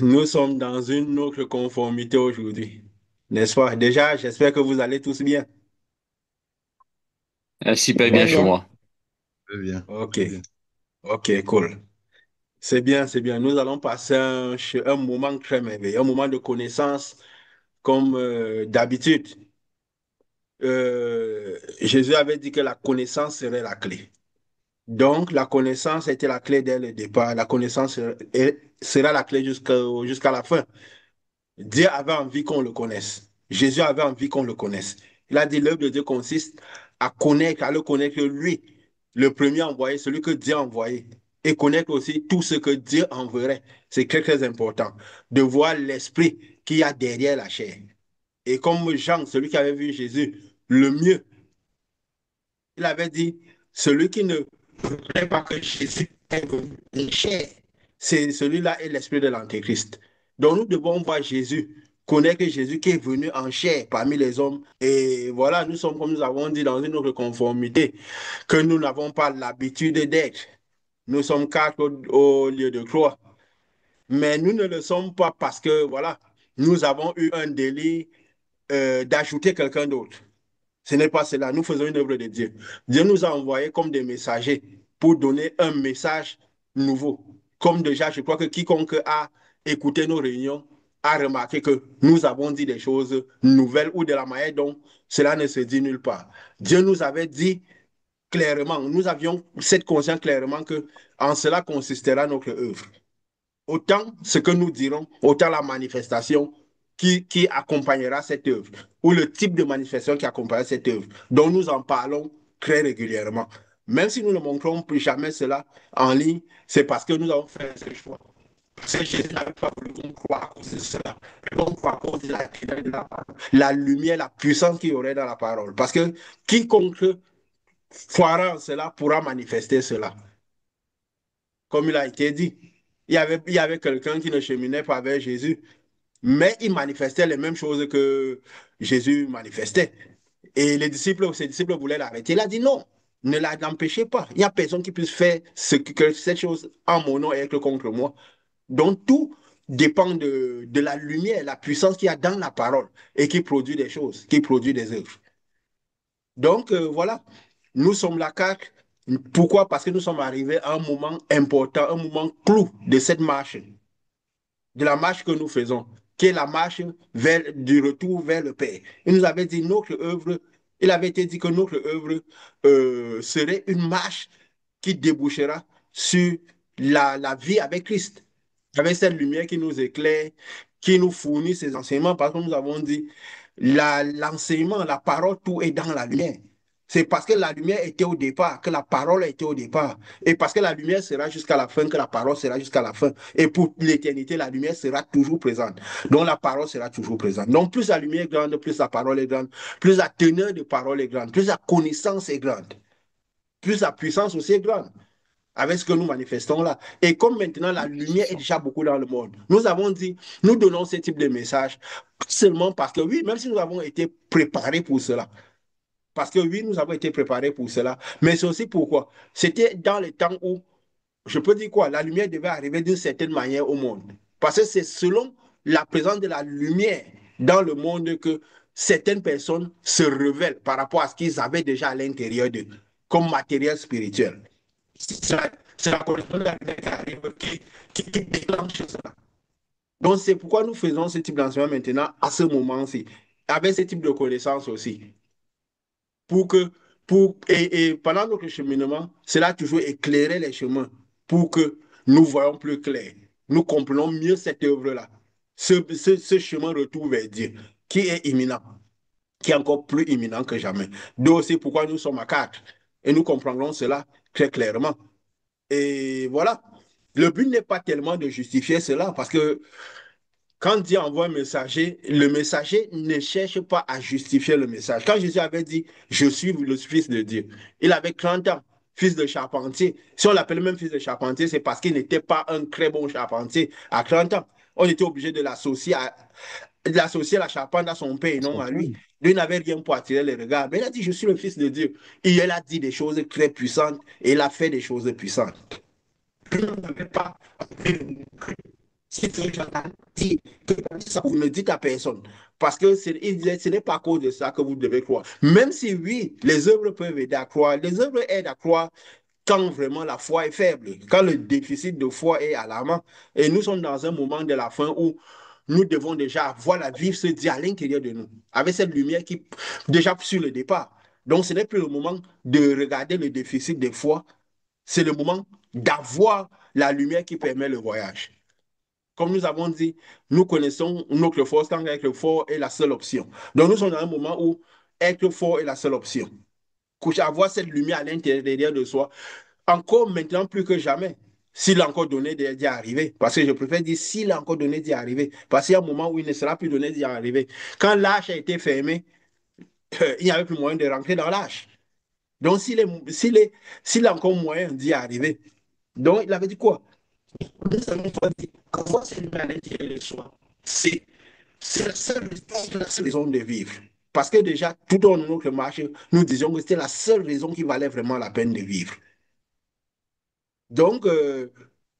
Nous sommes dans une autre conformité aujourd'hui, n'est-ce pas? Déjà, j'espère que vous allez tous bien. Super bien Très chez bien. moi. Très bien, Ok, très bien. ok, cool. C'est bien, c'est bien. Nous allons passer un moment très merveilleux, un moment de connaissance comme d'habitude. Jésus avait dit que la connaissance serait la clé. Donc, la connaissance était la clé dès le départ. La connaissance sera la clé jusqu'à la fin. Dieu avait envie qu'on le connaisse. Jésus avait envie qu'on le connaisse. Il a dit l'œuvre de Dieu consiste à connaître, à le connaître lui, le premier envoyé, celui que Dieu a envoyé, et connaître aussi tout ce que Dieu enverrait. C'est très, très important de voir l'esprit qu'il y a derrière la chair. Et comme Jean, celui qui avait vu Jésus, le mieux, il avait dit, celui qui ne voudrait pas que Jésus est venu en chair, c'est celui-là est l'esprit de l'Antéchrist. Donc nous devons voir Jésus, connaître Jésus qui est venu en chair parmi les hommes. Et voilà, nous sommes, comme nous avons dit, dans une autre conformité que nous n'avons pas l'habitude d'être. Nous sommes quatre au lieu de trois. Mais nous ne le sommes pas parce que, voilà, nous avons eu un délit d'ajouter quelqu'un d'autre. Ce n'est pas cela. Nous faisons une œuvre de Dieu. Dieu nous a envoyés comme des messagers pour donner un message nouveau. Comme déjà, je crois que quiconque a écouté nos réunions a remarqué que nous avons dit des choses nouvelles ou de la manière dont cela ne se dit nulle part. Dieu nous avait dit clairement, nous avions cette conscience clairement que en cela consistera notre œuvre. Autant ce que nous dirons, autant la manifestation qui accompagnera cette œuvre, ou le type de manifestation qui accompagnera cette œuvre, dont nous en parlons très régulièrement. Même si nous ne montrons plus jamais cela en ligne, c'est parce que nous avons fait ce choix. Parce que Jésus n'avait pas voulu qu'on croie à cause de cela. On croit à cause de la lumière, la puissance qu'il y aurait dans la parole. Parce que quiconque croira en cela pourra manifester cela, comme il a été dit. Il y avait quelqu'un qui ne cheminait pas vers Jésus, mais il manifestait les mêmes choses que Jésus manifestait. Et ses disciples voulaient l'arrêter. Il a dit non, ne l'empêchez pas. Il n'y a personne qui puisse faire cette chose en mon nom et être contre moi. Donc tout dépend de la lumière, la puissance qu'il y a dans la parole et qui produit des choses, qui produit des œuvres. Donc voilà, nous sommes la CAC. Pourquoi? Parce que nous sommes arrivés à un moment important, un moment clou de cette marche, de la marche que nous faisons, qui est la marche du retour vers le Père. Il nous avait dit notre œuvre, il avait été dit que notre œuvre serait une marche qui débouchera sur la vie avec Christ, avec cette lumière qui nous éclaire, qui nous fournit ses enseignements, parce que nous avons dit, l'enseignement, la parole, tout est dans la lumière. C'est parce que la lumière était au départ, que la parole était au départ. Et parce que la lumière sera jusqu'à la fin, que la parole sera jusqu'à la fin. Et pour l'éternité, la lumière sera toujours présente. Donc la parole sera toujours présente. Donc plus la lumière est grande, plus la parole est grande, plus la teneur de parole est grande, plus la connaissance est grande, plus la puissance aussi est grande avec ce que nous manifestons là. Et comme maintenant la lumière est déjà beaucoup dans le monde, nous avons dit, nous donnons ce type de message seulement parce que oui, même si nous avons été préparés pour cela, parce que oui, nous avons été préparés pour cela, mais c'est aussi pourquoi c'était dans le temps où, je peux dire quoi, la lumière devait arriver d'une certaine manière au monde. Parce que c'est selon la présence de la lumière dans le monde que certaines personnes se révèlent par rapport à ce qu'ils avaient déjà à l'intérieur d'eux, comme matériel spirituel. C'est la connaissance de la lumière qui arrive, qui déclenche cela. Donc, c'est pourquoi nous faisons ce type d'enseignement maintenant à ce moment-ci, avec ce type de connaissances aussi. Pour que, et pendant notre cheminement, cela a toujours éclairé les chemins pour que nous voyons plus clair, nous comprenons mieux cette œuvre-là, ce chemin retour vers Dieu, qui est imminent, qui est encore plus imminent que jamais. Donc, c'est pourquoi nous sommes à quatre et nous comprendrons cela très clairement. Et voilà. Le but n'est pas tellement de justifier cela, parce que quand Dieu envoie un messager, le messager ne cherche pas à justifier le message. Quand Jésus avait dit, je suis le Fils de Dieu, il avait 30 ans, fils de charpentier. Si on l'appelle même fils de charpentier, c'est parce qu'il n'était pas un très bon charpentier à 30 ans. On était obligé de l'associer à la charpente à son père et non à lui. Lui n'avait rien pour attirer les regards. Mais il a dit, je suis le Fils de Dieu. Et il a dit des choses très puissantes et il a fait des choses puissantes. Il n'avait pas Si ce gens-là disent que ça, vous ne dites à personne. Parce que il disait, ce n'est pas à cause de ça que vous devez croire. Même si oui, les œuvres peuvent aider à croire, les œuvres aident à croire quand vraiment la foi est faible, quand le déficit de foi est alarmant. Et nous sommes dans un moment de la fin où nous devons déjà avoir la vie se dire à l'intérieur de nous, avec cette lumière qui, déjà sur le départ. Donc, ce n'est plus le moment de regarder le déficit de foi, c'est le moment d'avoir la lumière qui permet le voyage. Comme nous avons dit, nous connaissons notre force quand être fort est la seule option. Donc, nous sommes dans un moment où être fort est la seule option. Avoir cette lumière à l'intérieur de soi, encore maintenant plus que jamais, s'il a encore donné d'y arriver. Parce que je préfère dire s'il a encore donné d'y arriver. Parce qu'il y a un moment où il ne sera plus donné d'y arriver. Quand l'arche a été fermée, il n'y avait plus moyen de rentrer dans l'arche. Donc, s'il a encore moyen d'y arriver, donc il avait dit quoi? Nous avons dit, avoir cette lumière à l'intérieur de soi, c'est la seule raison de vivre. Parce que déjà, tout au long de notre marche, nous disions que c'était la seule raison qui valait vraiment la peine de vivre. Donc,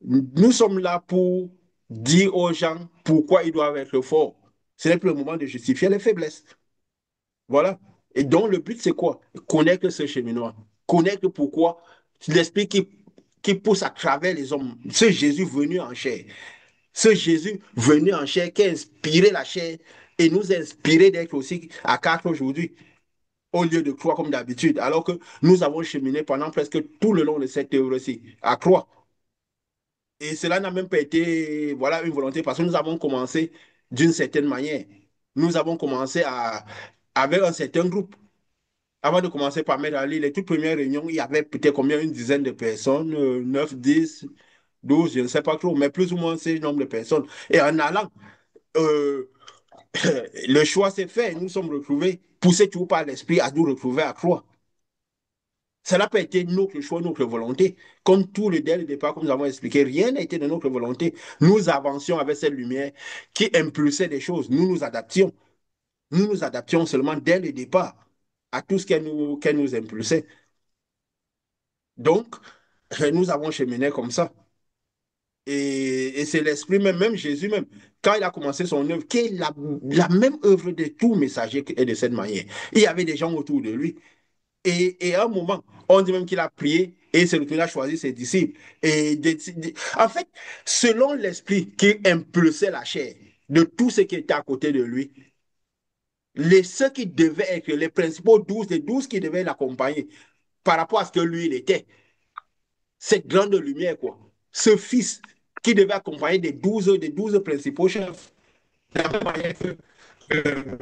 nous sommes là pour dire aux gens pourquoi ils doivent être forts. Ce n'est plus le moment de justifier les faiblesses. Voilà. Et donc, le but, c'est quoi? Connaître ce cheminement. Connaître pourquoi l'esprit qui pousse à travers les hommes. Ce Jésus venu en chair. Ce Jésus venu en chair qui a inspiré la chair et nous a inspiré d'être aussi à quatre aujourd'hui, au lieu de croire comme d'habitude, alors que nous avons cheminé pendant presque tout le long de cette œuvre-ci, à croire. Et cela n'a même pas été voilà, une volonté parce que nous avons commencé d'une certaine manière. Nous avons commencé avec un certain groupe. Avant de commencer par mettre en ligne les toutes premières réunions, il y avait peut-être combien, une dizaine de personnes, 9, 10, 12, je ne sais pas trop, mais plus ou moins ce nombre de personnes. Et en allant, euh, le choix s'est fait. Nous sommes retrouvés, poussés toujours par l'esprit à nous retrouver à croix. Ça n'a pas été notre choix, notre volonté. Comme tout le dès le départ, comme nous avons expliqué, rien n'a été de notre volonté. Nous avancions avec cette lumière qui impulsait des choses. Nous nous adaptions. Nous nous adaptions seulement dès le départ à tout ce qu'elle nous impulsait. Donc, nous avons cheminé comme ça. Et c'est l'esprit même, même Jésus même, quand il a commencé son œuvre, qui est la même œuvre de tout messager et de cette manière. Il y avait des gens autour de lui. Et à un moment, on dit même qu'il a prié et c'est lui qui a choisi ses disciples. En fait, selon l'esprit qui impulsait la chair de tout ce qui était à côté de lui, ceux qui devaient être les principaux 12, les 12 qui devaient l'accompagner par rapport à ce que lui, il était, cette grande lumière, quoi. Ce fils qui devait accompagner des 12 principaux chefs, de la même manière que euh,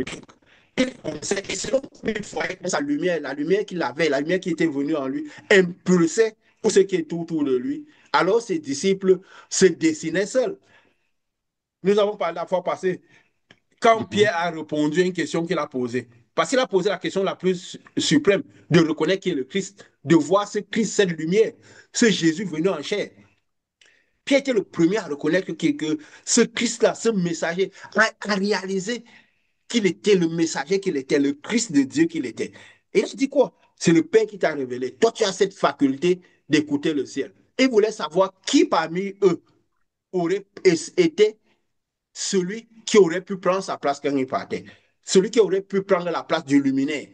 et selon une fois sa lumière, la lumière qu'il avait, la lumière qui était venue en lui, impulsait tout ce qui est tout autour de lui. Alors ses disciples se dessinaient seuls. Nous avons parlé la fois passée, quand Mhm. Pierre a répondu à une question qu'il a posée. Parce qu'il a posé la question la plus suprême, de reconnaître qui est le Christ, de voir ce Christ, cette lumière, ce Jésus venu en chair. Pierre était le premier à reconnaître que ce Christ-là, ce messager, a réalisé qu'il était le messager, qu'il était le Christ de Dieu qu'il était. Et il a dit quoi? C'est le Père qui t'a révélé. Toi, tu as cette faculté d'écouter le ciel. Il voulait savoir qui parmi eux aurait été celui qui aurait pu prendre sa place quand il partait. Celui qui aurait pu prendre la place du luminaire,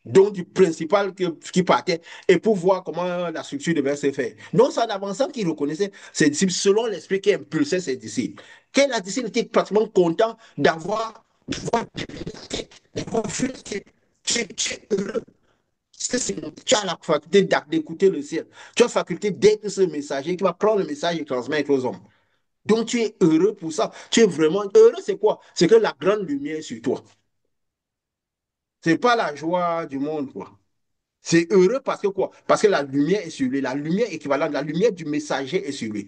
donc du principal qui partait, et pour voir comment la structure devait se faire. Donc, c'est en avançant qu'il reconnaissait ses disciples selon l'esprit qui impulsait ses disciples. Quel la disciple était pratiquement content d'avoir tu es heureux. Tu as la faculté d'écouter le ciel. Tu as la faculté d'être ce messager qui va prendre le message et transmettre aux hommes. Donc tu es heureux pour ça. Tu es vraiment heureux, c'est quoi? C'est que la grande lumière est sur toi. C'est pas la joie du monde, quoi. C'est heureux parce que quoi? Parce que la lumière est sur lui. La lumière équivalente, la lumière du messager est sur lui.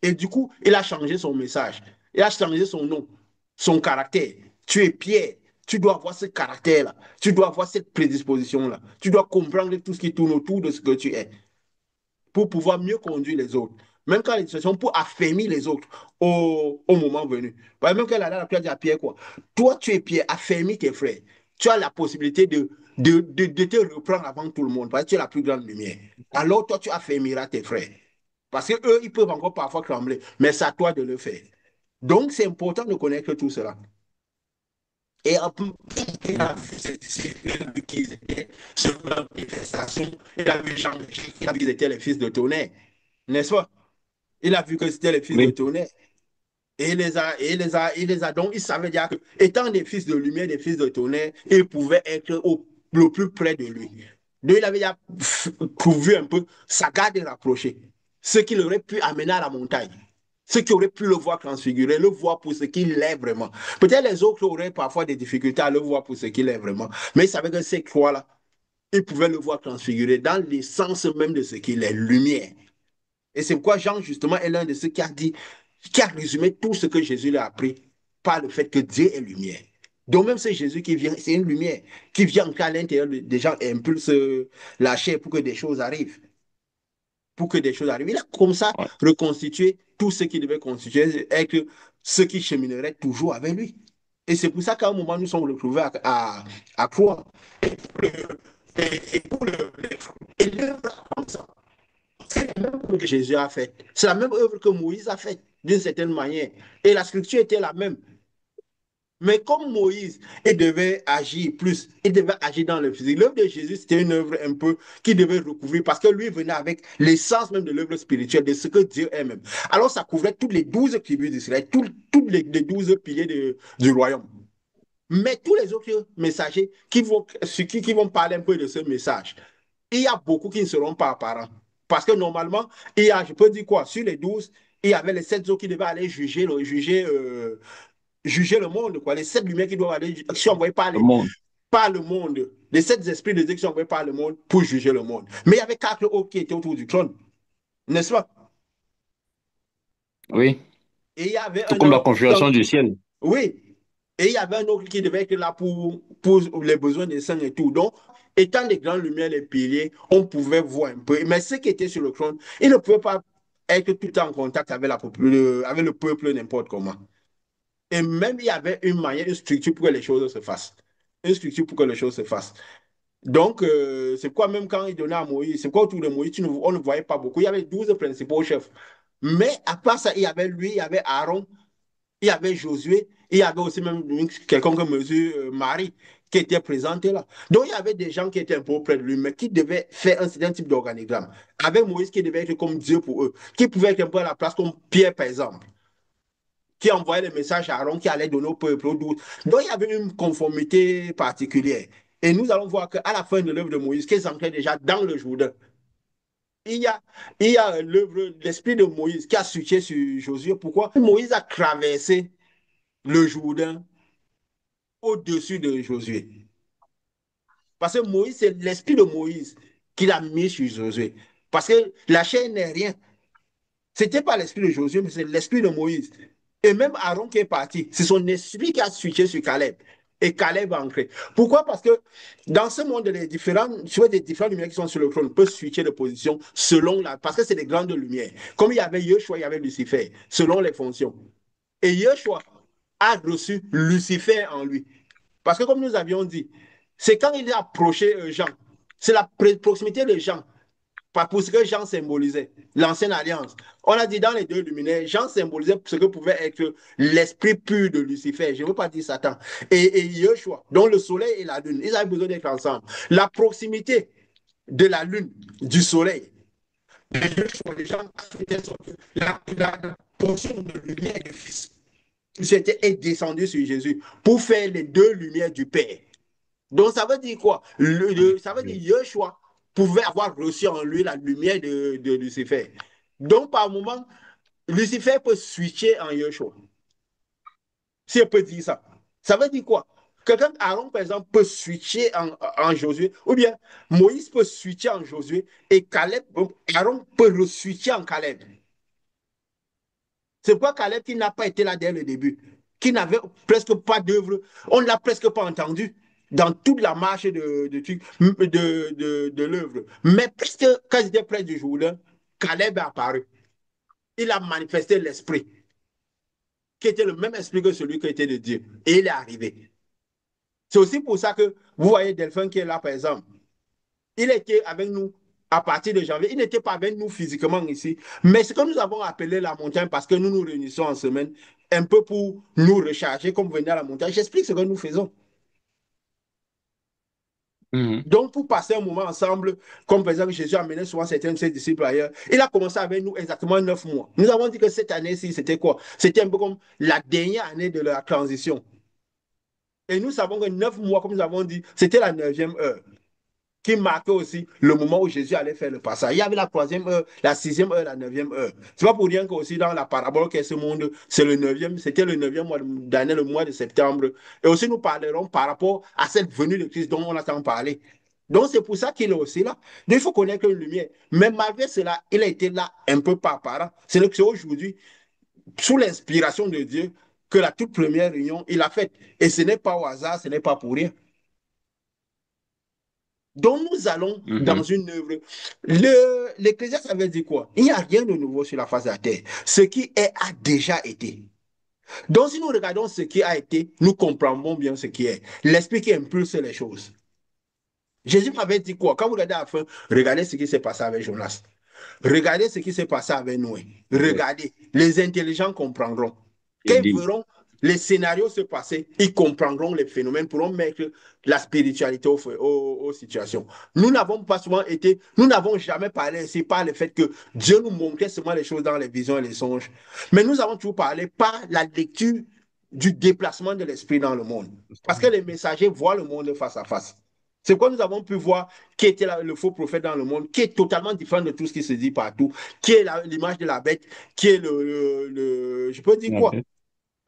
Et du coup, il a changé son message. Il a changé son nom, son caractère. Tu es Pierre. Tu dois avoir ce caractère-là. Tu dois avoir cette prédisposition-là. Tu dois comprendre tout ce qui tourne autour de ce que tu es pour pouvoir mieux conduire les autres. Même quand les situations, pour affermir les autres au moment venu. Par exemple, quand la Pierre dit à Pierre quoi? Toi, tu es Pierre, affermis tes frères. Tu as la possibilité de te reprendre avant tout le monde parce que tu es la plus grande lumière. Alors, toi, tu affermiras tes frères. Parce qu'eux, ils peuvent encore parfois trembler, mais c'est à toi de le faire. Donc, c'est important de connaître tout cela. Et en plus, il a vu ces disciples, il a vu qu'ils étaient sur leur manifestation, il a vu Jean, il a vu qu'ils étaient les fils de tonnerre, n'est-ce pas? Il a vu que c'était les fils de Oui, tonnerre. Et donc, il savait dire que, étant des fils de lumière, des fils de tonnerre, ils pouvaient être le plus près de lui. Donc, il avait déjà trouvé un peu sa garde rapprochée, ce qu'il aurait pu amener à la montagne, ce qui aurait pu le voir transfigurer, le voir pour ce qu'il est vraiment. Peut-être les autres auraient parfois des difficultés à le voir pour ce qu'il est vraiment, mais il savait que ces croix-là, ils pouvaient le voir transfigurer dans l'essence même de ce qu'il est, lumière. Et c'est pourquoi Jean, justement, est l'un de ceux qui a résumé tout ce que Jésus lui a appris par le fait que Dieu est lumière. Donc même c'est Jésus qui vient, c'est une lumière qui vient entrer à l'intérieur des gens et impulse la chair pour que des choses arrivent. Pour que des choses arrivent. Il a comme ça ouais, reconstitué tout ce qui devait constituer et que ceux qui chemineraient toujours avec lui. Et c'est pour ça qu'à un moment, nous sommes retrouvés à croire. Et pour et l'œuvre comme ça. C'est la même œuvre que Jésus a faite. C'est la même œuvre que Moïse a faite, d'une certaine manière. Et la scripture était la même. Mais comme Moïse, il devait agir plus, il devait agir dans le physique. L'œuvre de Jésus, c'était une œuvre un peu qui devait recouvrir, parce que lui venait avec l'essence même de l'œuvre spirituelle, de ce que Dieu est même. Alors ça couvrait toutes les 12 tribus d'Israël, tous les 12 piliers du royaume. Mais tous les autres messagers qui vont parler un peu de ce message, il y a beaucoup qui ne seront pas apparents. Parce que normalement, il y a, je peux dire quoi, sur les 12, il y avait les 7 autres qui devaient aller juger le monde, quoi. Les 7 lumières qui doivent aller, qui sont envoyées le monde. par le monde. Les 7 esprits de Dieu qui sont envoyés par le monde pour juger le monde. Mais il y avait 4 autres qui étaient autour du trône, n'est-ce pas? Oui, Et il y avait tout un comme la autre configuration du ciel. oui. Et il y avait un autre qui devait être là pour les besoins des saints et tout. Donc, étant des grandes lumières, les piliers, on pouvait voir un peu. Mais ceux qui étaient sur le trône, ils ne pouvaient pas être tout le temps en contact avec, avec le peuple n'importe comment. Et même il y avait une manière, une structure pour que les choses se fassent. Une structure pour que les choses se fassent. Donc, c'est quoi même quand il donnait à Moïse, c'est quoi autour de Moïse, on ne voyait pas beaucoup. Il y avait 12 principaux chefs. Mais à part ça, il y avait lui, il y avait Aaron, il y avait Josué, il y avait aussi même quelqu'un comme mesure Marie qui était présente là. Donc il y avait des gens qui étaient un peu auprès de lui, mais qui devaient faire un certain type d'organigramme. Avec Moïse qui devait être comme Dieu pour eux, qui pouvait être un peu à la place comme Pierre par exemple, qui envoyait les messages à Aaron qui allait donner au peuple. Donc il y avait une conformité particulière. Et nous allons voir qu'à la fin de l'œuvre de Moïse, qui s'ancrait déjà dans le Jourdain, il y a, il y a l'œuvre, l'esprit de Moïse qui a switché sur Josué. Pourquoi? Moïse a traversé le Jourdain au-dessus de Josué. Parce que Moïse, c'est l'esprit de Moïse qu'il a mis sur Josué. Parce que la chair n'est rien. Ce n'était pas l'esprit de Josué, mais c'est l'esprit de Moïse. Et même Aaron qui est parti, c'est son esprit qui a switché sur Caleb. Et Caleb a ancré. Pourquoi? Parce que dans ce monde, les différents, tu vois, des différentes lumières qui sont sur le trône peuvent switcher de position selon la. Parce que c'est des grandes lumières. Comme il y avait Yeshua, il y avait Lucifer, selon les fonctions. Et Yeshua a reçu Lucifer en lui. Parce que comme nous avions dit, c'est quand il est approché Jean, c'est la proximité de Jean, pour ce que Jean symbolisait, l'ancienne alliance. On a dit dans les deux luminaires, Jean symbolisait ce que pouvait être l'esprit pur de Lucifer, je ne veux pas dire Satan, et Yeshua, dont le soleil et la lune, ils avaient besoin d'être ensemble. La proximité de la lune, du soleil, de Yeshua, les gens la portion de lumière du Fils est descendu sur Jésus pour faire les deux lumières du Père. Donc, ça veut dire quoi? Ça veut dire Yeshua pouvait avoir reçu en lui la lumière de Lucifer. Donc, par moment, Lucifer peut switcher en Yeshua. Si on peut dire ça. Ça veut dire quoi? Quelqu'un, Aaron, par exemple, peut switcher en Josué, ou bien Moïse peut switcher en Josué, et Caleb, Aaron peut re-switcher en Caleb. C'est pourquoi Caleb, qui n'a pas été là dès le début, qui n'avait presque pas d'œuvre, on ne l'a presque pas entendu dans toute la marche de l'œuvre. Mais presque quand il était près du Jourdain, Caleb est apparu. Il a manifesté l'esprit, qui était le même esprit que celui qui était de Dieu. Et il est arrivé. C'est aussi pour ça que vous voyez Delphin qui est là, par exemple. Il était avec nous à partir de janvier. Il n'était pas avec nous physiquement ici. Mais ce que nous avons appelé la montagne, parce que nous nous réunissons en semaine, un peu pour nous recharger, comme venir à la montagne. J'explique ce que nous faisons. Mhm. Donc, pour passer un moment ensemble, comme par exemple Jésus amenait souvent certains de ses disciples ailleurs, il a commencé avec nous exactement 9 mois. Nous avons dit que cette année-ci, c'était quoi? C'était un peu comme la dernière année de la transition. Et nous savons que 9 mois, comme nous avons dit, c'était la neuvième heure, qui marquait aussi le moment où Jésus allait faire le passage. Il y avait la troisième heure, la sixième heure, la neuvième heure. C'est pas pour rien qu'aussi dans la parabole qu'est ce monde, c'est le neuvième, c'était le neuvième mois d'année, le mois de septembre. Et aussi nous parlerons par rapport à cette venue de Christ dont on a tant parlé. Donc c'est pour ça qu'il est aussi là. Donc il faut connaître une lumière. Mais malgré cela, il a été là un peu par parent. C'est aujourd'hui, sous l'inspiration de Dieu, que la toute première réunion, il a faite. Et ce n'est pas au hasard, ce n'est pas pour rien. Donc nous allons dans Mhm. une œuvre. L'Ecclésiaste avait dit quoi? Il n'y a rien de nouveau sur la face de la terre. Ce qui est a déjà été. Donc si nous regardons ce qui a été, nous comprendrons bien ce qui est. L'esprit qui impulse les choses. Jésus m'avait dit quoi? Quand vous regardez à la fin, regardez ce qui s'est passé avec Jonas. Regardez ce qui s'est passé avec Noé. Ouais. Regardez, les intelligents comprendront. Quand ils Élie. verront les scénarios se passer, ils comprendront les phénomènes, pourront mettre la spiritualité aux situations. Nous n'avons pas souvent été, nous n'avons jamais parlé ici par le fait que Dieu nous montrait seulement les choses dans les visions et les songes. Mais nous avons toujours parlé par la lecture du déplacement de l'esprit dans le monde. Parce que les messagers voient le monde face à face. C'est quoi nous avons pu voir qui était le faux prophète dans le monde, qui est totalement différent de tout ce qui se dit partout, qui est l'image de la bête, qui est je peux dire La quoi? bête.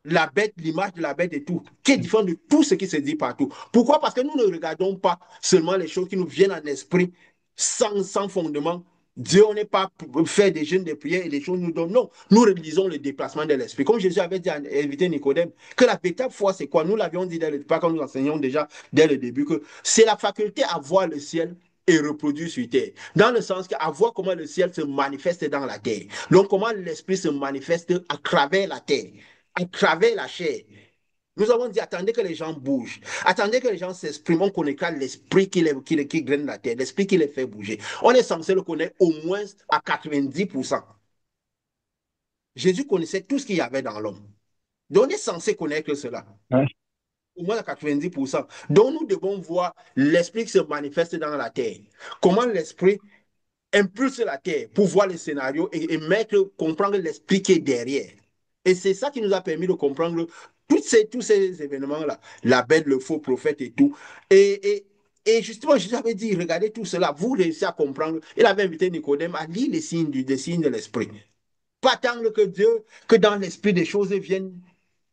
La bête, l'image de la bête et tout, qui est différent de tout ce qui se dit partout. Pourquoi? Parce que nous ne regardons pas seulement les choses qui nous viennent en esprit sans fondement. Dieu, on n'est pas faire des jeûnes, des prières et des choses nous donnent. Non, nous réalisons le déplacement de l'esprit. Comme Jésus avait dit à inviter Nicodème, que la véritable foi, c'est quoi? Nous l'avions dit dès le départ, quand nous enseignons déjà dès le début, que c'est la faculté à voir le ciel et reproduire sur terre. Dans le sens qu'à voir comment le ciel se manifeste dans la terre. Donc, comment l'esprit se manifeste à travers la terre, à travers la chair. Nous avons dit, attendez que les gens bougent. Attendez que les gens s'expriment. On connaîtra l'esprit qui graine la terre, l'esprit qui les fait bouger. On est censé le connaître au moins à 90%. Jésus connaissait tout ce qu'il y avait dans l'homme. Donc, on est censé connaître cela. Ouais. Au moins à 90%. Donc, nous devons voir l'esprit qui se manifeste dans la terre. Comment l'esprit impulse la terre pour voir le scénario et mettre, comprendre l'esprit qui est derrière. Et c'est ça qui nous a permis de comprendre tous ces événements-là, la bête, le faux prophète et tout. Et, et, et justement, je lui avais dit, regardez tout cela, vous réussissez à comprendre. Il avait invité Nicodème à lire les signes de l'esprit. Pas attendre que Dieu, que dans l'esprit des choses viennent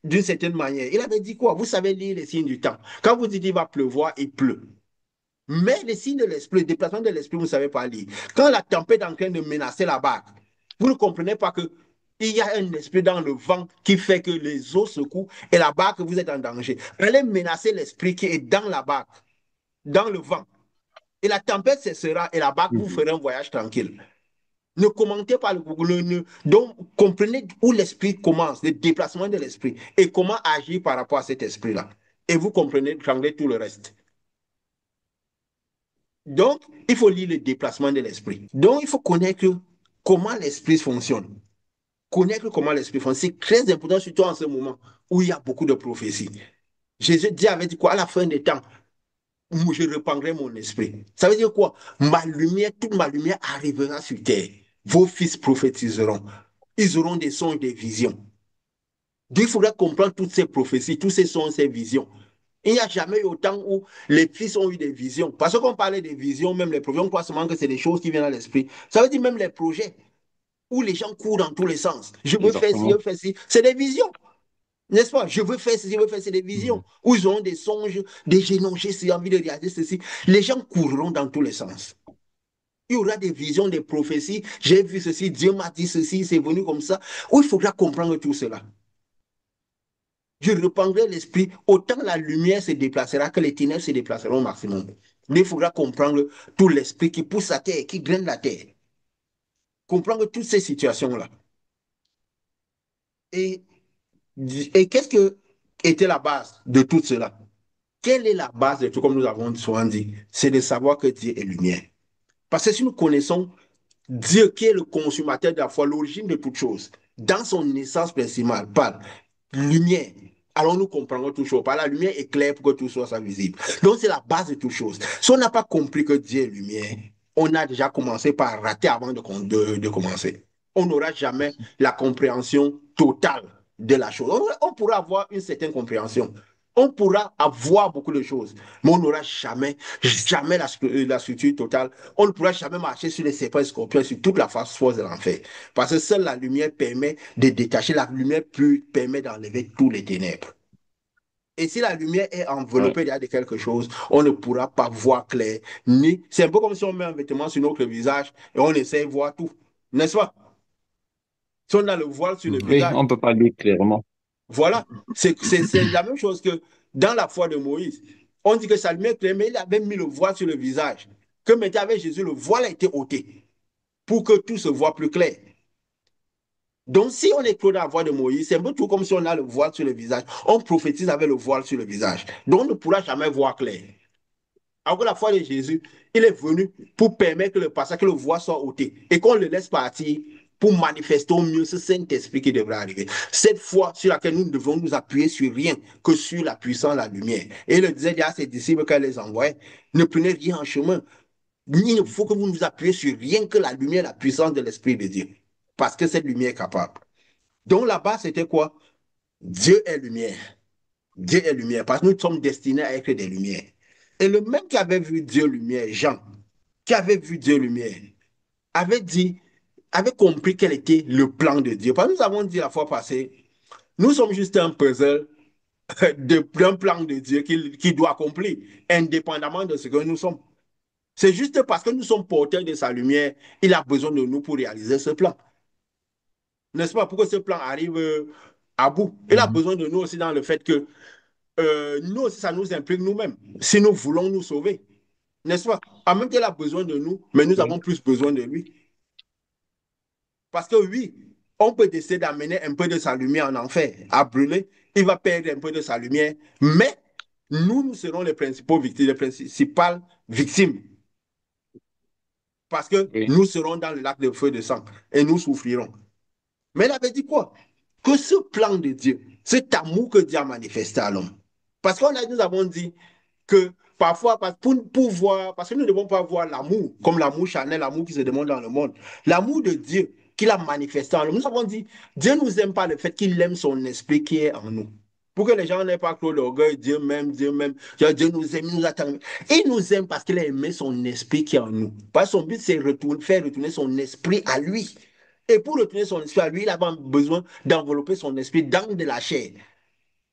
d'une certaine manière. Il avait dit quoi? Vous savez lire les signes du temps. Quand vous dites qu'il va pleuvoir, il pleut. Mais les signes de l'esprit, le déplacement de l'esprit, vous ne savez pas lire. Quand la tempête est en train de menacer la barque, vous ne comprenez pas que il y a un esprit dans le vent qui fait que les eaux secouent et la barque, vous êtes en danger. Allez menacer l'esprit qui est dans la barque, dans le vent. Et la tempête cessera et la barque vous Mhm. fera un voyage tranquille. Ne commentez pas donc comprenez où l'esprit commence, le déplacement de l'esprit et comment agir par rapport à cet esprit-là. Et vous comprenez, tout le reste. Donc, il faut lire le déplacement de l'esprit. Donc, il faut connaître comment l'esprit fonctionne. Connaître comment l'esprit fonctionne, c'est très important, surtout en ce moment où il y a beaucoup de prophéties. Jésus dit avait dit quoi? À la fin des temps, je répandrai mon esprit. Ça veut dire quoi? Ma lumière, toute ma lumière arrivera sur terre. Vos fils prophétiseront. Ils auront des songes, des visions. Donc, il faudra comprendre toutes ces prophéties, tous ces songes, ces visions. Il n'y a jamais eu autant où les fils ont eu des visions. Parce qu'on parlait des visions, même les projets, on croit seulement que c'est des choses qui viennent à l'esprit. Ça veut dire même les projets où les gens courent dans tous les sens. Je veux faire ci, je Exactement. veux faire ci. C'est des visions, n'est-ce pas? Je veux faire ceci, je veux faire ci, c'est des visions. Mhm. Où ils ont des songes, des génons, j'ai envie de réaliser ceci. Les gens courront dans tous les sens. Il y aura des visions, des prophéties. J'ai vu ceci, Dieu m'a dit ceci, c'est venu comme ça. Où il faudra comprendre tout cela. Je reprendrai l'esprit, autant la lumière se déplacera que les ténèbres se déplaceront au maximum. Mais il faudra comprendre tout l'esprit qui pousse la terre, qui graine la terre. Comprendre toutes ces situations-là. Et, et qu'est-ce que était la base de tout cela? Quelle est la base de tout, comme nous avons souvent dit? C'est de savoir que Dieu est lumière. Parce que si nous connaissons Dieu qui est le consommateur de la foi, l'origine de toute chose, dans son essence principale, lumière. Alors nous comprenons toute chose. Par la lumière éclaire pour que tout soit visible. Donc c'est la base de toute chose. Si on n'a pas compris que Dieu est lumière, on a déjà commencé par rater avant de commencer. On n'aura jamais la compréhension totale de la chose. On pourra avoir une certaine compréhension. On pourra avoir beaucoup de choses, mais on n'aura jamais la structure totale. On ne pourra jamais marcher sur les serpents et scorpions, sur toute la force de l'enfer. Parce que seule la lumière permet de détacher, la lumière pure permet d'enlever tous les ténèbres. Et si la lumière est Ouais. enveloppée de quelque chose, on ne pourra pas voir clair. Ni... C'est un peu comme si on met un vêtement sur notre visage et on essaie de voir tout. N'est-ce pas? Si on a le voile sur le Oui, visage, on peut pas lire clairement. voilà. C'est la même chose que dans la foi de Moïse. On dit que sa lumière claire, mais il avait mis le voile sur le visage. Que maintenant avec Jésus, le voile a été ôté pour que tout se voit plus clair. Donc, si on est clos dans la voix de Moïse, c'est un peu tout comme si on a le voile sur le visage. On prophétise avec le voile sur le visage. Donc, on ne pourra jamais voir clair. Alors que la foi de Jésus, il est venu pour permettre que le passage, que le voile soit ôté et qu'on le laisse partir pour manifester au mieux ce Saint-Esprit qui devrait arriver. Cette foi sur laquelle nous devons nous appuyer sur rien que sur la puissance de la lumière. Et il le disait déjà à ses disciples quand il les envoyait, ne prenez rien en chemin. Il ne faut que vous nous appuyez sur rien que la lumière, la puissance de l'Esprit de Dieu. Parce que cette lumière est capable. Donc là-bas, c'était quoi? Dieu est lumière. Dieu est lumière. Parce que nous sommes destinés à être des lumières. Et le même qui avait vu Dieu lumière, Jean, qui avait vu Dieu lumière, avait dit, avait compris quel était le plan de Dieu. Parce que nous avons dit la fois passée, nous sommes juste un puzzle d'un plan de Dieu qui doit accomplir, indépendamment de ce que nous sommes. C'est juste parce que nous sommes porteurs de sa lumière, il a besoin de nous pour réaliser ce plan. N'est-ce pas? Pour que ce plan arrive à bout. Il a Mhm. besoin de nous aussi dans le fait que nous aussi, ça nous implique nous-mêmes. Si nous voulons nous sauver, n'est-ce pas? En même temps, il a besoin de nous, mais nous Oui, avons plus besoin de lui. Parce que oui, on peut décider d'amener un peu de sa lumière en enfer, à brûler. Il va perdre un peu de sa lumière, mais nous serons les principaux victimes, les principales victimes. Parce que oui, nous serons dans le lac de feu de sang et nous souffrirons. Mais il avait dit quoi? Que ce plan de Dieu, cet amour que Dieu a manifesté à l'homme. Parce qu'on nous avons dit que parfois, voir, parce que nous ne devons pas voir l'amour comme l'amour charnel, l'amour qui se demande dans le monde. L'amour de Dieu qu'il a manifesté en nous. Nous avons dit, Dieu ne nous aime pas le fait qu'il aime son esprit qui est en nous. Pour que les gens n'aient pas trop d'orgueil, Dieu même, Dieu nous aime, il nous attend. Il nous aime parce qu'il a aimé son esprit qui est en nous. Parce que son but, c'est faire retourner son esprit à lui. Et pour retourner son esprit à lui, il a besoin d'envelopper son esprit dans de la chair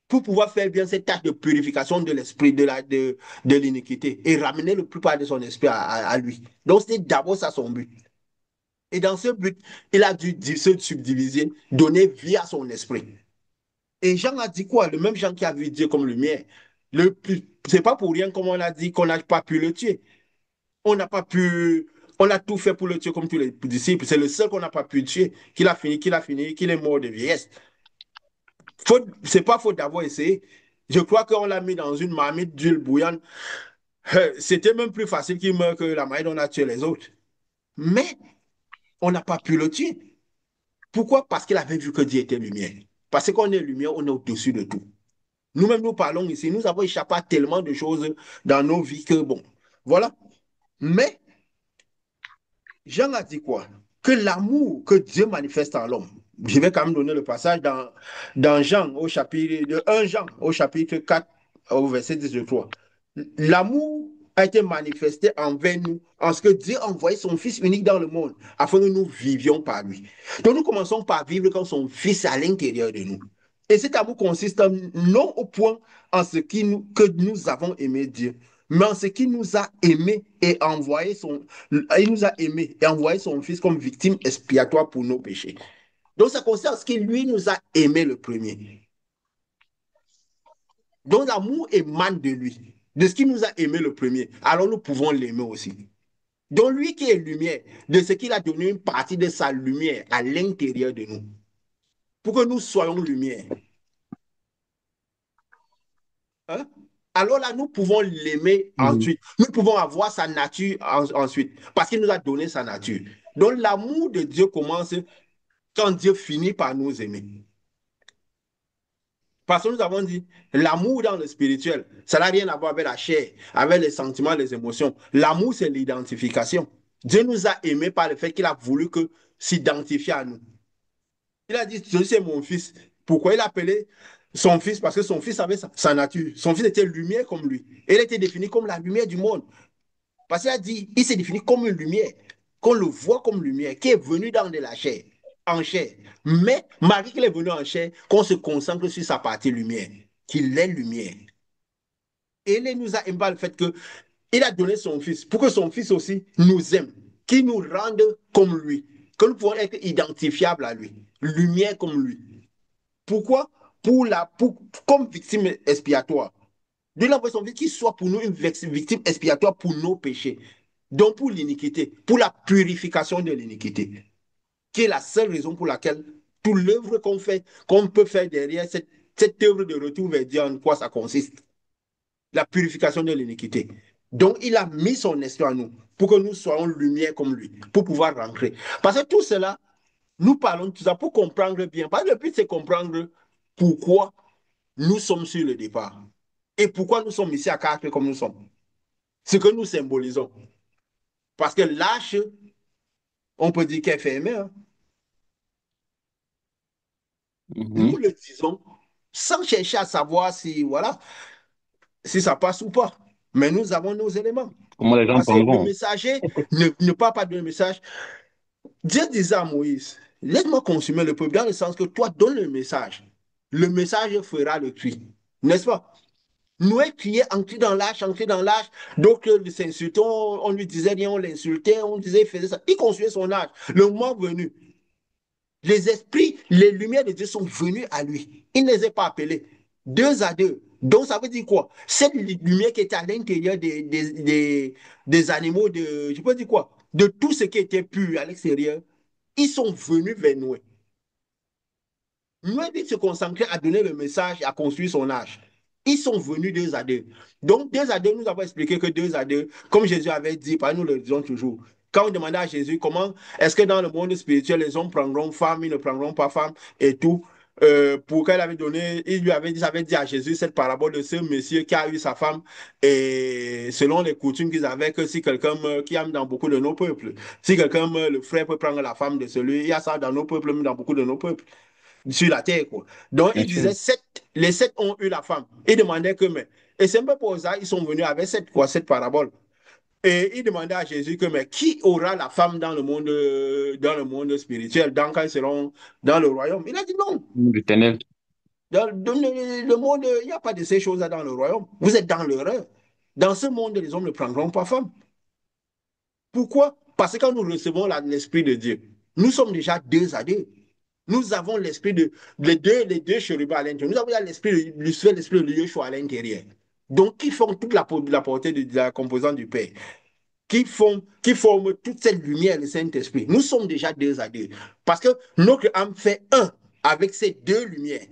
pour pouvoir faire bien cette tâche de purification de l'esprit, de l'iniquité et ramener le plus part de son esprit à lui. Donc, c'était d'abord ça son but. Et dans ce but, il a dû se subdiviser, donner vie à son esprit. Et Jean a dit quoi? Le même Jean qui a vu Dieu comme lumière. C'est pas pour rien comme on a dit qu'on n'a pas pu le tuer. On n'a pas pu, on a tout fait pour le tuer comme tous les disciples. C'est le seul qu'on n'a pas pu tuer, qu'il est mort de vieillesse. C'est pas faute d'avoir essayé. Je crois qu'on l'a mis dans une marmite d'huile bouillante. C'était même plus facile qu'il meure que la manière dont on a tué les autres. Mais on n'a pas pu le tuer. Pourquoi? Parce qu'il avait vu que Dieu était lumière. Parce qu'on est lumière, on est au-dessus de tout. Nous-mêmes, nous parlons ici, nous avons échappé à tellement de choses dans nos vies que, bon, voilà. Mais Jean a dit quoi? Que l'amour que Dieu manifeste en l'homme. Je vais quand même donner le passage dans Jean, au chapitre de 1 Jean, au chapitre 4, au verset 13. L'amour a été manifesté envers nous en ce que Dieu a envoyé son Fils unique dans le monde afin que nous vivions par lui. Donc nous commençons par vivre comme son Fils à l'intérieur de nous. Et cet amour consiste non au point en ce que nous avons aimé Dieu, mais en ce qu'il nous a aimé et envoyé il nous a aimé et envoyé son Fils comme victime expiatoire pour nos péchés. Donc ça consiste en ce qu'il lui nous a aimé le premier. Donc l'amour émane de lui, de ce qu'il nous a aimé le premier. Alors nous pouvons l'aimer aussi. Donc lui qui est lumière, de ce qu'il a donné une partie de sa lumière à l'intérieur de nous, pour que nous soyons lumière. Hein? alors là, nous pouvons l'aimer Mhm. ensuite. Nous pouvons avoir sa nature ensuite, parce qu'il nous a donné sa nature. Donc, l'amour de Dieu commence quand Dieu finit par nous aimer. Parce que nous avons dit, l'amour dans le spirituel, ça n'a rien à voir avec la chair, avec les sentiments, les émotions. L'amour, c'est l'identification. Dieu nous a aimés par le fait qu'il a voulu que s'identifier à nous. Il a dit, je suis mon fils. Pourquoi il a appelé son fils? Parce que son fils avait sa nature. Son fils était lumière comme lui. Et il était défini comme la lumière du monde. Parce qu'il a dit, il s'est défini comme une lumière, qu'on le voit comme lumière, qui est venu dans de la chair, en chair. Mais Marie, qu'il est venu en chair, qu'on se concentre sur sa partie lumière, qu'il est lumière. Et il nous a aimé par le fait qu'il a donné son fils pour que son fils aussi nous aime, qu'il nous rende comme lui, que nous pouvons être identifiables à lui, lumière comme lui. Pourquoi? Comme victime expiatoire. Dieu l'a envoyé son fils qu'il soit pour nous une victime expiatoire pour nos péchés. Donc pour l'iniquité, pour la purification de l'iniquité, qui est la seule raison pour laquelle toute l'œuvre qu'on fait, qu'on peut faire derrière cette œuvre de retour vers Dieu, en quoi ça consiste? La purification de l'iniquité. Donc il a mis son esprit en nous pour que nous soyons lumière comme lui, pour pouvoir rentrer. Parce que tout cela, nous parlons de tout ça pour comprendre bien. Parce que le but, c'est comprendre pourquoi nous sommes sur le départ et pourquoi nous sommes ici à quatre comme nous sommes. Ce que nous symbolisons. Parce que l'âge, on peut dire qu'elle fait aimer. Hein. Nous Mhm. le disons sans chercher à savoir si, voilà, si ça passe ou pas. Mais nous avons nos éléments. Comment les gens Parce que le prendront? messager ne parle pas d'un message. Dieu disait à Moïse, laisse-moi consumer le peuple dans le sens que toi, donne le message. Le message fera le tri. N'est-ce pas? Noé criait, entrer dans l'âge, entrer dans l'âge. D'autres s'insultaient, on lui disait rien, on l'insultait, on disait, il faisait ça. Il construisait son âge. Le moment venu, les esprits, les lumières de Dieu sont venues à lui. Il ne les a pas appelés. Deux à deux. Donc, ça veut dire quoi? Cette lumière qui était à l'intérieur des animaux, je peux dire quoi? De tout ce qui était pur à l'extérieur, ils sont venus vers nous. Loin de se concentrer à donner le message et à construire son âge. Ils sont venus deux à deux. Donc, deux à deux, nous avons expliqué que deux à deux, comme Jésus avait dit, par nous le disons toujours. Quand on demandait à Jésus comment est-ce que dans le monde spirituel, les hommes prendront femme, ils ne prendront pas femme et tout, pour qu'elle avait donné, il avait dit à Jésus cette parabole de ce monsieur qui a eu sa femme et selon les coutumes qu'ils avaient, que si quelqu'un meurt, qui aime dans beaucoup de nos peuples, si quelqu'un meurt, le frère peut prendre la femme de celui, il y a ça dans nos peuples, même dans beaucoup de nos peuples sur la terre, quoi. Donc, Bien il sûr. disait, les sept ont eu la femme. Il demandait que, mais, et c'est un peu pour ça, ils sont venus avec cette parabole. Et il demandait à Jésus que, mais qui aura la femme dans le monde spirituel, quand ils seront dans le royaume? Il a dit non. L'éternel. Dans le monde, il n'y a pas de ces choses-là dans le royaume. Vous êtes dans l'erreur. Dans ce monde, les hommes ne prendront pas femme. Pourquoi? Parce que quand nous recevons l'Esprit de Dieu, nous sommes déjà deux à deux. Nous avons l'esprit de les deux chérubins à l'intérieur. Nous avons l'esprit de Lucifer, l'esprit de Yeshua à l'intérieur. Donc, qui font toute la portée de la composante du Père, qui forment toute cette lumière, le Saint-Esprit. Nous sommes déjà deux à deux. Parce que notre âme fait un avec ces deux lumières.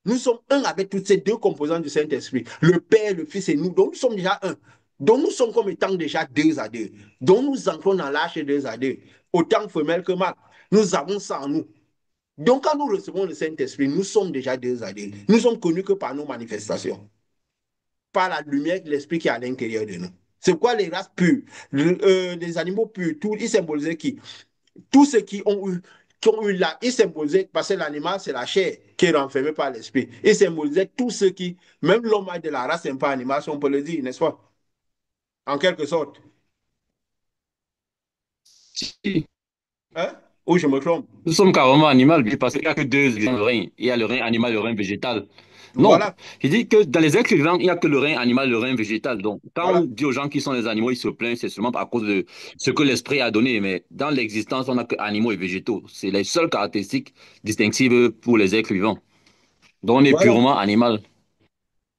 Nous sommes un avec toutes ces deux composantes du Saint-Esprit, le Père, le Fils et nous. Donc nous sommes déjà un. Donc nous sommes comme étant déjà deux à deux. Donc nous entrons dans l'âge deux à deux, autant femelle que mâle. Nous avons ça en nous. Donc quand nous recevons le Saint-Esprit, nous sommes déjà deux à deux. Nous sommes connus que par nos manifestations, par la lumière de l'Esprit qui est à l'intérieur de nous. C'est quoi les races pures, les animaux purs, tout, ils symbolisaient qui? Tous ceux qui ont eu la, ils symbolisaient, parce que l'animal, c'est la chair qui est renfermée par l'esprit. Ils symbolisaient tous ceux qui, même l'homme de la race, c'est pas animal, si on peut le dire, n'est-ce pas? En quelque sorte. Si. Hein? Ou je me trompe. Nous sommes carrément animal, parce qu'il n'y a que deux dans le rein. Il y a le rein animal et le rein végétal. Non, Voilà, je dis que dans les êtres vivants, il n'y a que le rein animal et le rein végétal. Donc, quand on voilà, dit aux gens qui sont des animaux, ils se plaignent, c'est seulement à cause de ce que l'esprit a donné. Mais dans l'existence, on n'a que animaux et végétaux. C'est les seules caractéristiques distinctives pour les êtres vivants. Donc, on est voilà, purement animal.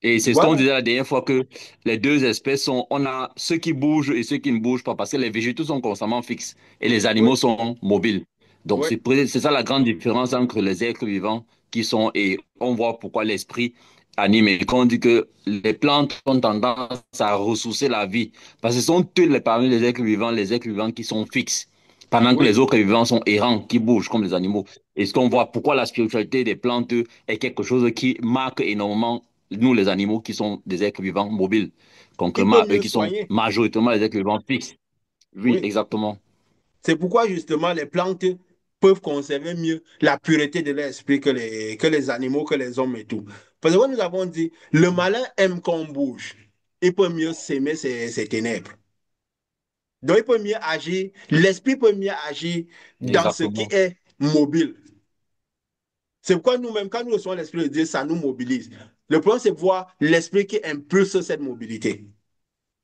Et c'est ce qu'on voilà. disait la dernière fois que les deux espèces sont, on a ceux qui bougent et ceux qui ne bougent pas parce que les végétaux sont constamment fixes et les Oui, animaux sont mobiles. Donc oui, c'est ça la grande différence entre les êtres vivants qui sont et on voit pourquoi l'esprit animés, qu'on dit que les plantes ont tendance à ressourcer la vie. Parce que ce sont eux, parmi les êtres vivants qui sont fixes, pendant que les Oui, autres vivants sont errants, qui bougent comme les animaux. Et ce qu'on voit, pourquoi la spiritualité des plantes est quelque chose qui marque énormément nous, les animaux, qui sont des êtres vivants mobiles, qui contrairement peut à eux mieux qui sont soigner. majoritairement les êtres vivants fixes. Oui, Oui. exactement. C'est pourquoi justement les plantes peuvent conserver mieux la pureté de l'esprit que les animaux, que les hommes et tout. Parce que quand nous avons dit, le malin aime qu'on bouge. Il peut mieux s'aimer ses ténèbres. Donc il peut mieux agir, l'esprit peut mieux agir dans ce qui Exactement. est mobile. C'est pourquoi nous-mêmes, quand nous recevons l'esprit de Dieu, ça nous mobilise. Le problème, c'est voir l'esprit qui impulse cette mobilité.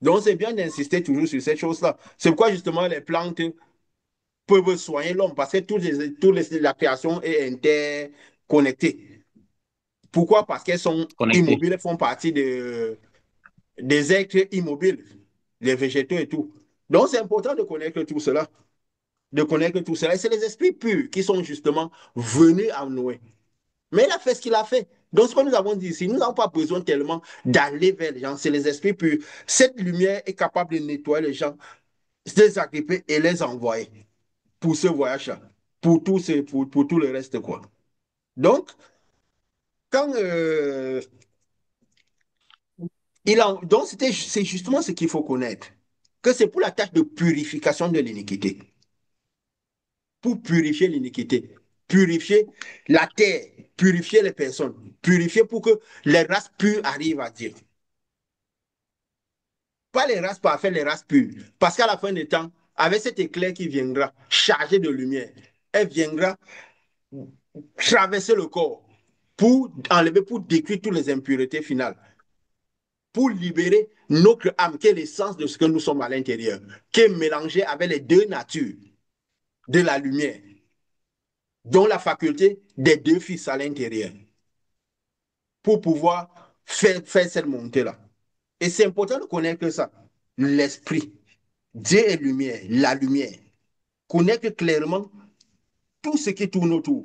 Donc c'est bien d'insister toujours sur cette chose-là. C'est pourquoi justement les plantes peuvent soigner l'homme parce que la création est interconnectée. Pourquoi? Parce qu'elles sont Connecté. immobiles, elles font partie des êtres immobiles, les végétaux et tout. Donc, c'est important de connaître tout cela. De connaître tout cela. Et c'est les esprits purs qui sont justement venus à Noé. Mais il a fait ce qu'il a fait. Donc, ce que nous avons dit ici, nous n'avons pas besoin tellement d'aller vers les gens. C'est les esprits purs. Cette lumière est capable de nettoyer les gens, les agripper et les envoyer pour ce voyage-là, pour tout le reste, quoi. Donc, quand donc c'est justement ce qu'il faut connaître, que c'est pour la tâche de purification de l'iniquité, pour purifier l'iniquité, purifier la terre, purifier les personnes, purifier pour que les races pures arrivent à Dieu. Pas les races parfaites, les races pures. Parce qu'à la fin des temps, avec cet éclair qui viendra, chargé de lumière, elle viendra traverser le corps pour enlever, pour détruire toutes les impuretés finales, pour libérer notre âme, qui est l'essence de ce que nous sommes à l'intérieur, qui est mélangée avec les deux natures de la lumière, dont la faculté des deux fils à l'intérieur, pour pouvoir faire cette montée-là. Et c'est important de connaître ça. L'esprit, Dieu est lumière, la lumière. Connaître clairement tout ce qui tourne autour.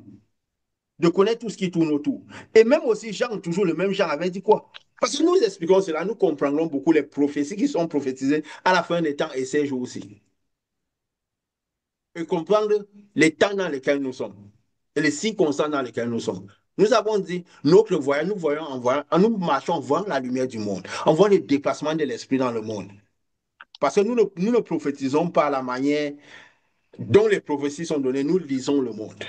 De connaître tout ce qui tourne autour. Et même aussi, Jean, toujours le même Jean avait dit quoi? Parce que nous expliquons cela, nous comprendrons beaucoup les prophéties qui sont prophétisées à la fin des temps et ces jours-ci. Et comprendre les temps dans lesquels nous sommes et les circonstances dans lesquelles nous sommes. Nous avons dit, notre voyage, nous voyons nous marchons en voyant la lumière du monde, en voyant le déplacement de l'esprit dans le monde. Parce que nous ne prophétisons pas la manière dont les prophéties sont données, nous lisons le monde.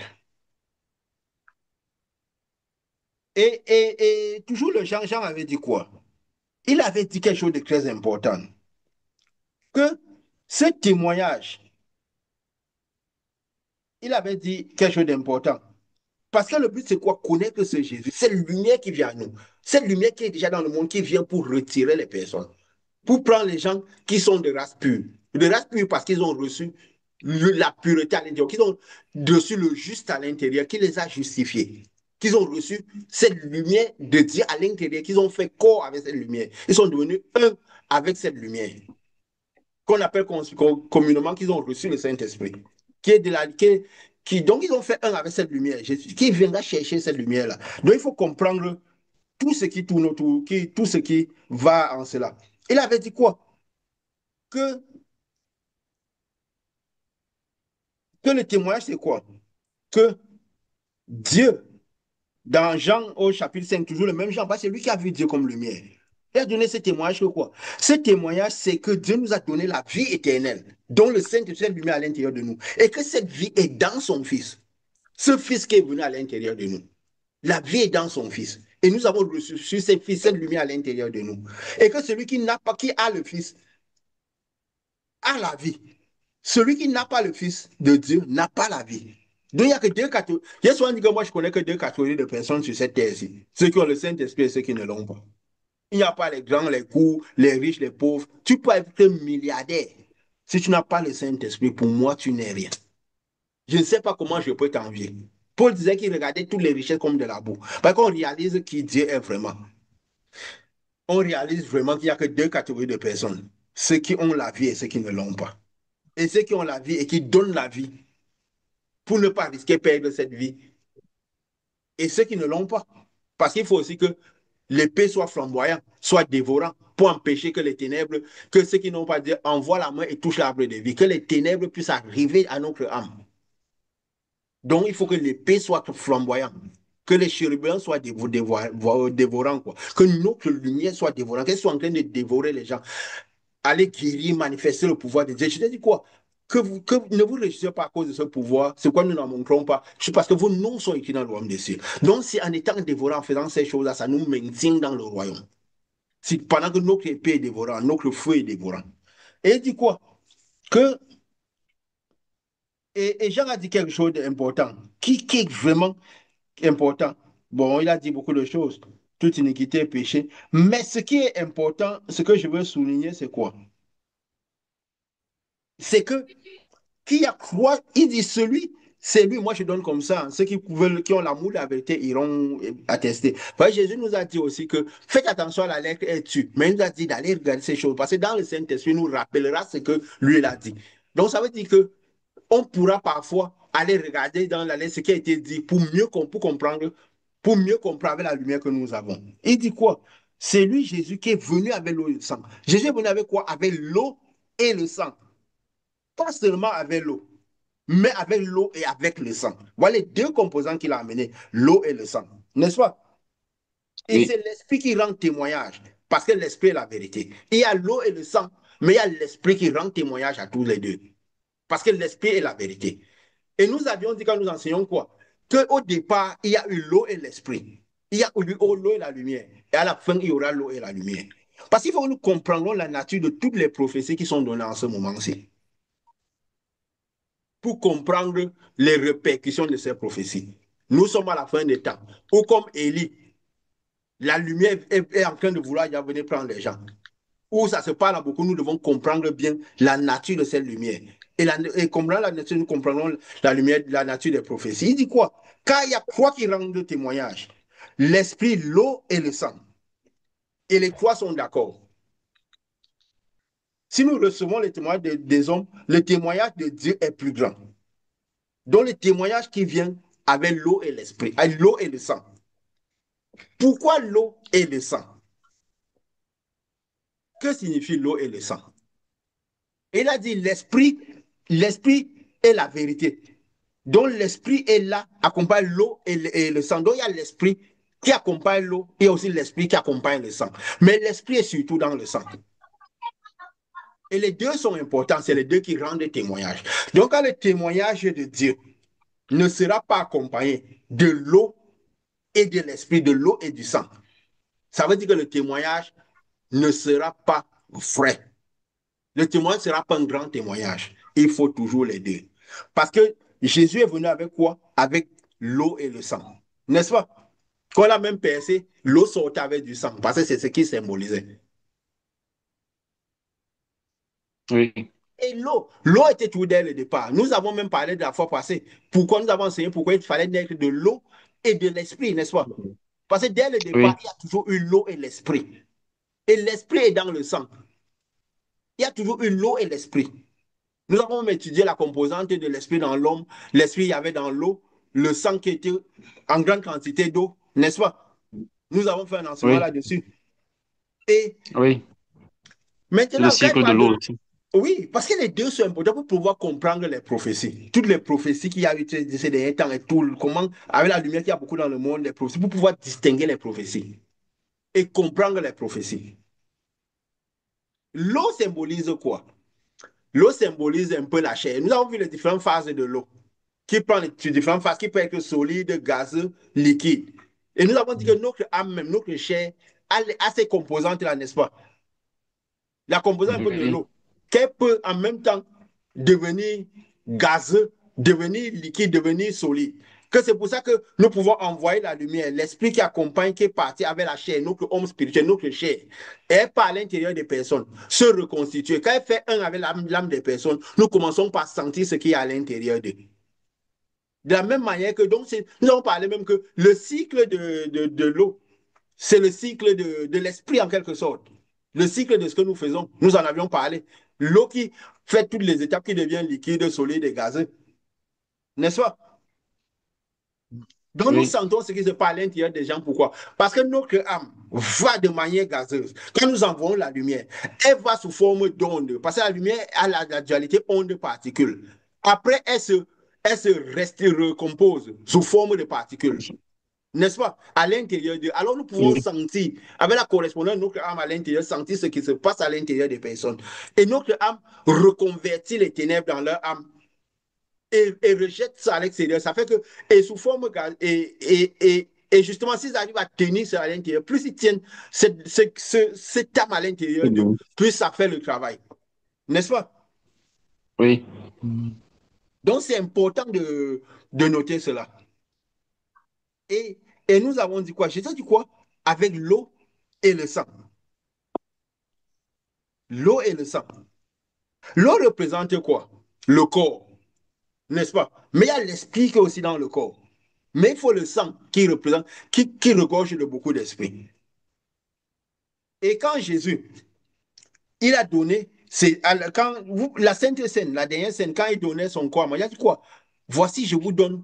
Et toujours Jean avait dit quoi? Il avait dit quelque chose de très important, que ce témoignage, il avait dit quelque chose d'important. Parce que le but, c'est quoi? Connaître ce Jésus. Cette lumière qui vient à nous. Cette lumière qui est déjà dans le monde, qui vient pour retirer les personnes. Pour prendre les gens qui sont de race pure. De race pure parce qu'ils ont reçu la pureté à l'intérieur, qu'ils ont reçu le juste à l'intérieur, qui les a justifiés. Qu'ils ont reçu cette lumière de Dieu à l'intérieur, qu'ils ont fait corps avec cette lumière. Ils sont devenus un avec cette lumière. Qu'on appelle communément qu'ils ont reçu le Saint-Esprit, qui est de la donc ils ont fait un avec cette lumière, Jésus, qui viendra chercher cette lumière-là. Donc il faut comprendre tout ce qui tourne autour, tout ce qui va en cela. Il avait dit quoi? Que, que le témoignage, c'est quoi? Que Dieu, dans Jean au chapitre 5 toujours le même Jean, parce que c'est lui qui a vu Dieu comme lumière. Il a donné ce témoignage que quoi? Ce témoignage, c'est que Dieu nous a donné la vie éternelle, dont le Saint-Esprit est lumière à l'intérieur de nous, et que cette vie est dans son Fils. Ce Fils qui est venu à l'intérieur de nous. La vie est dans son Fils. Et nous avons reçu sur ce Fils cette lumière à l'intérieur de nous. Et que celui qui n'a pas, qui a le Fils, a la vie. Celui qui n'a pas le Fils de Dieu n'a pas la vie. Donc il n'y a que deux catégories. J'ai souvent dit que moi je connais que deux catégories de personnes sur cette terre-ci. Ceux qui ont le Saint-Esprit et ceux qui ne l'ont pas. Il n'y a pas les grands, les courts, les riches, les pauvres. Tu peux être milliardaire. Si tu n'as pas le Saint-Esprit, pour moi, tu n'es rien. Je ne sais pas comment je peux t'envier. Paul disait qu'il regardait toutes les richesses comme de la boue. Parce qu'on réalise qui Dieu est vraiment. On réalise vraiment qu'il n'y a que deux catégories de personnes. Ceux qui ont la vie et ceux qui ne l'ont pas. Et ceux qui ont la vie et qui donnent la vie pour ne pas risquer de perdre cette vie. Et ceux qui ne l'ont pas. Parce qu'il faut aussi que l'épée soit flamboyant, soit dévorant, pour empêcher que les ténèbres, que ceux qui n'ont pas dit, envoient la main et touchent l'arbre de vie, que les ténèbres puissent arriver à notre âme. Donc, il faut que l'épée soit flamboyante, que les chérubins soient dévorants, quoi. Que notre lumière soit dévorante, qu'elle soit en train de dévorer les gens. Aller guérir, manifester le pouvoir de Dieu. Je te dis quoi? Que ne vous réjouissez pas à cause de ce pouvoir, c'est quoi nous n'en montrons pas, c'est parce que vos noms sont écrits dans le royaume des cieux. Donc, si en étant dévorant, en faisant ces choses-là, ça nous maintient dans le royaume. Si pendant que notre épée est dévorant, notre feu est dévorant. Et il dit quoi? Que, et Jean a dit quelque chose d'important, qui est vraiment important. Bon, il a dit beaucoup de choses. Toute iniquité est péché. Mais ce qui est important, ce que je veux souligner, c'est quoi? C'est que qui a croit, il dit celui, c'est lui, moi je donne comme ça. Ceux qui veulent, qui ont l'amour de la vérité iront attester. Parce que Jésus nous a dit aussi que faites attention à la lettre et tu. Mais il nous a dit d'aller regarder ces choses. Parce que dans le Saint-Esprit, il nous rappellera ce que lui il a dit. Donc ça veut dire que on pourra parfois aller regarder dans la lettre ce qui a été dit pour mieux comprendre avec la lumière que nous avons. Il dit quoi? C'est lui, Jésus, qui est venu avec l'eau et le sang. Jésus est venu avec quoi? Avec l'eau et le sang. Pas seulement avec l'eau, mais avec l'eau et avec le sang. Voilà les deux composants qu'il a amenés, l'eau et le sang. N'est-ce pas? Et Oui, c'est l'esprit qui rend témoignage, parce que l'esprit est la vérité. Il y a l'eau et le sang, mais il y a l'esprit qui rend témoignage à tous les deux, parce que l'esprit est la vérité. Et nous avions dit quand nous enseignons quoi? Qu'au départ, il y a eu l'eau et l'esprit. Il y a eu l'eau et la lumière. Et à la fin, il y aura l'eau et la lumière. Parce qu'il faut que nous comprenions la nature de toutes les prophéties qui sont données en ce moment-ci, pour comprendre les répercussions de ces prophéties. Nous sommes à la fin des temps, ou comme Élie, la lumière est en train de vouloir y venir prendre les gens. Où ça se parle à beaucoup, nous devons comprendre bien la nature de cette lumière. Et comprendre la nature, nous comprenons la lumière, la nature des prophéties. Il dit quoi? Car il y a quoi qui rend le témoignage? L'esprit, l'eau et le sang. Et les trois sont d'accord. Si nous recevons les témoignages des hommes, le témoignage de Dieu est plus grand. Donc le témoignage qui vient avec l'eau et l'esprit, avec l'eau et le sang. Pourquoi l'eau et le sang? Que signifie l'eau et le sang? Il a dit l'esprit est la vérité. Donc l'esprit est là, accompagne l'eau et le sang. Donc il y a l'esprit qui accompagne l'eau et aussi l'esprit qui accompagne le sang. Mais l'esprit est surtout dans le sang. Et les deux sont importants, c'est les deux qui rendent témoignage. Donc quand le témoignage de Dieu ne sera pas accompagné de l'eau et de l'esprit, de l'eau et du sang, ça veut dire que le témoignage ne sera pas vrai. Le témoignage ne sera pas un grand témoignage. Il faut toujours les deux. Parce que Jésus est venu avec quoi? Avec l'eau et le sang. N'est-ce pas? Quand on a même percé, l'eau sortait avec du sang. Parce que c'est ce qui symbolisait. oui, Et l'eau était tout dès le départ. Nous avons même parlé de la fois passée. Pourquoi nous avons enseigné pourquoi il fallait naître de l'eau et de l'esprit, n'est-ce pas? Parce que dès le départ, oui, il y a toujours eu l'eau et l'esprit. Et l'esprit est dans le sang. Il y a toujours eu l'eau et l'esprit. Nous avons même étudié la composante de l'esprit dans l'homme. L'esprit, il y avait dans l'eau, le sang qui était en grande quantité d'eau, n'est-ce pas? Nous avons fait un enseignement oui, là-dessus. Et oui. C'est le maintenant, quand il cycle de parle l'eau de... aussi. Oui, parce que les deux sont importants pour pouvoir comprendre les prophéties. Toutes les prophéties qu'il y a eu ces derniers temps et tout, comment, avec la lumière qu'il y a beaucoup dans le monde, les prophéties, pour pouvoir distinguer les prophéties et comprendre les prophéties. L'eau symbolise quoi? L'eau symbolise un peu la chair. Nous avons vu les différentes phases de l'eau, qui prend les différentes phases, qui peut être solide, gazeux, liquide. Et nous avons dit que notre âme, même notre chair, a ces composantes-là, n'est-ce pas? La composante un peu de Oui, l'eau, qu'elle peut en même temps devenir gazeux, devenir liquide, devenir solide. Que c'est pour ça que nous pouvons envoyer la lumière, l'esprit qui accompagne, qui est parti avec la chair, notre homme spirituel, notre chair, et par l'intérieur des personnes, se reconstituer. Quand elle fait un avec l'âme des personnes, nous commençons par sentir ce qui est à l'intérieur d'eux. De la même manière que, donc, nous avons parlé même que le cycle de l'eau, c'est le cycle de l'esprit en quelque sorte. Le cycle de ce que nous faisons, nous en avions parlé. L'eau qui fait toutes les étapes, qui devient liquide, solide et gazeux. N'est-ce pas? Donc, nous Oui. sentons ce qui se passe à l'intérieur des gens. Pourquoi? Parce que notre âme va de manière gazeuse. Quand nous envoyons la lumière, elle va sous forme d'onde. Parce que la lumière a la dualité onde-particule. Après, elle se recompose sous forme de particules. N'est-ce pas? À l'intérieur de. Alors, nous pouvons Oui. sentir, avec la correspondance de notre âme à l'intérieur, sentir ce qui se passe à l'intérieur des personnes. Et notre âme reconvertit les ténèbres dans leur âme et rejette ça à l'extérieur. Ça fait que, et sous forme, et justement, s'ils arrivent à tenir ça à l'intérieur, plus ils tiennent cette âme à l'intérieur d'eux, Mhm. plus ça fait le travail. N'est-ce pas? Oui. Donc, c'est important de noter cela. Et, et nous avons dit quoi? Jésus dit quoi? Avec l'eau et le sang. L'eau et le sang. L'eau représente quoi? Le corps, n'est-ce pas? Mais il y a l'esprit qui est aussi dans le corps. Mais il faut le sang qui représente, qui regorge de beaucoup d'esprit. Et quand Jésus, il a donné, c'est quand la Sainte Seine, la dernière scène, quand il donnait son corps, il a dit quoi? Voici, je vous donne,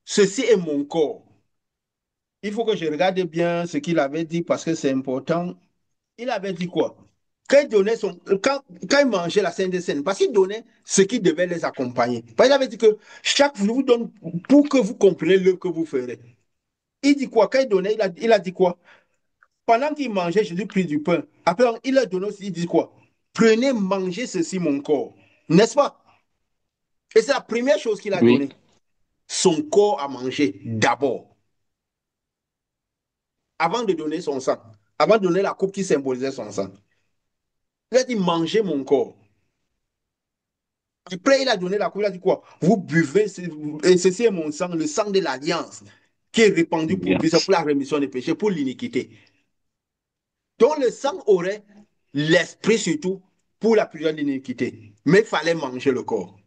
ceci est mon corps. Il faut que je regarde bien ce qu'il avait dit parce que c'est important. Il avait dit quoi? Quand il donnait quand il mangeait la Sainte Seine, parce qu'il donnait ce qui devait les accompagner. Parce qu'il avait dit que chaque je vous donne pour que vous compreniez le que vous ferez. Il dit quoi? Quand il donnait, il a dit quoi? Pendant qu'il mangeait, Jésus prit du pain. Après, il a donné aussi, il dit quoi? Prenez, mangez ceci, mon corps. N'est-ce pas? Et c'est la première chose qu'il a Oui. donnée. Son corps à manger d'abord, avant de donner son sang, avant de donner la coupe qui symbolisait son sang. Il a dit, mangez mon corps. Après, il a donné la coupe, il a dit quoi? Vous buvez, et ceci est mon sang, le sang de l'alliance, qui est répandu pour Bien. vous, pour la rémission des péchés, pour l'iniquité. Donc le sang aurait l'esprit surtout pour la purge de l'iniquité. Mais il fallait manger le corps.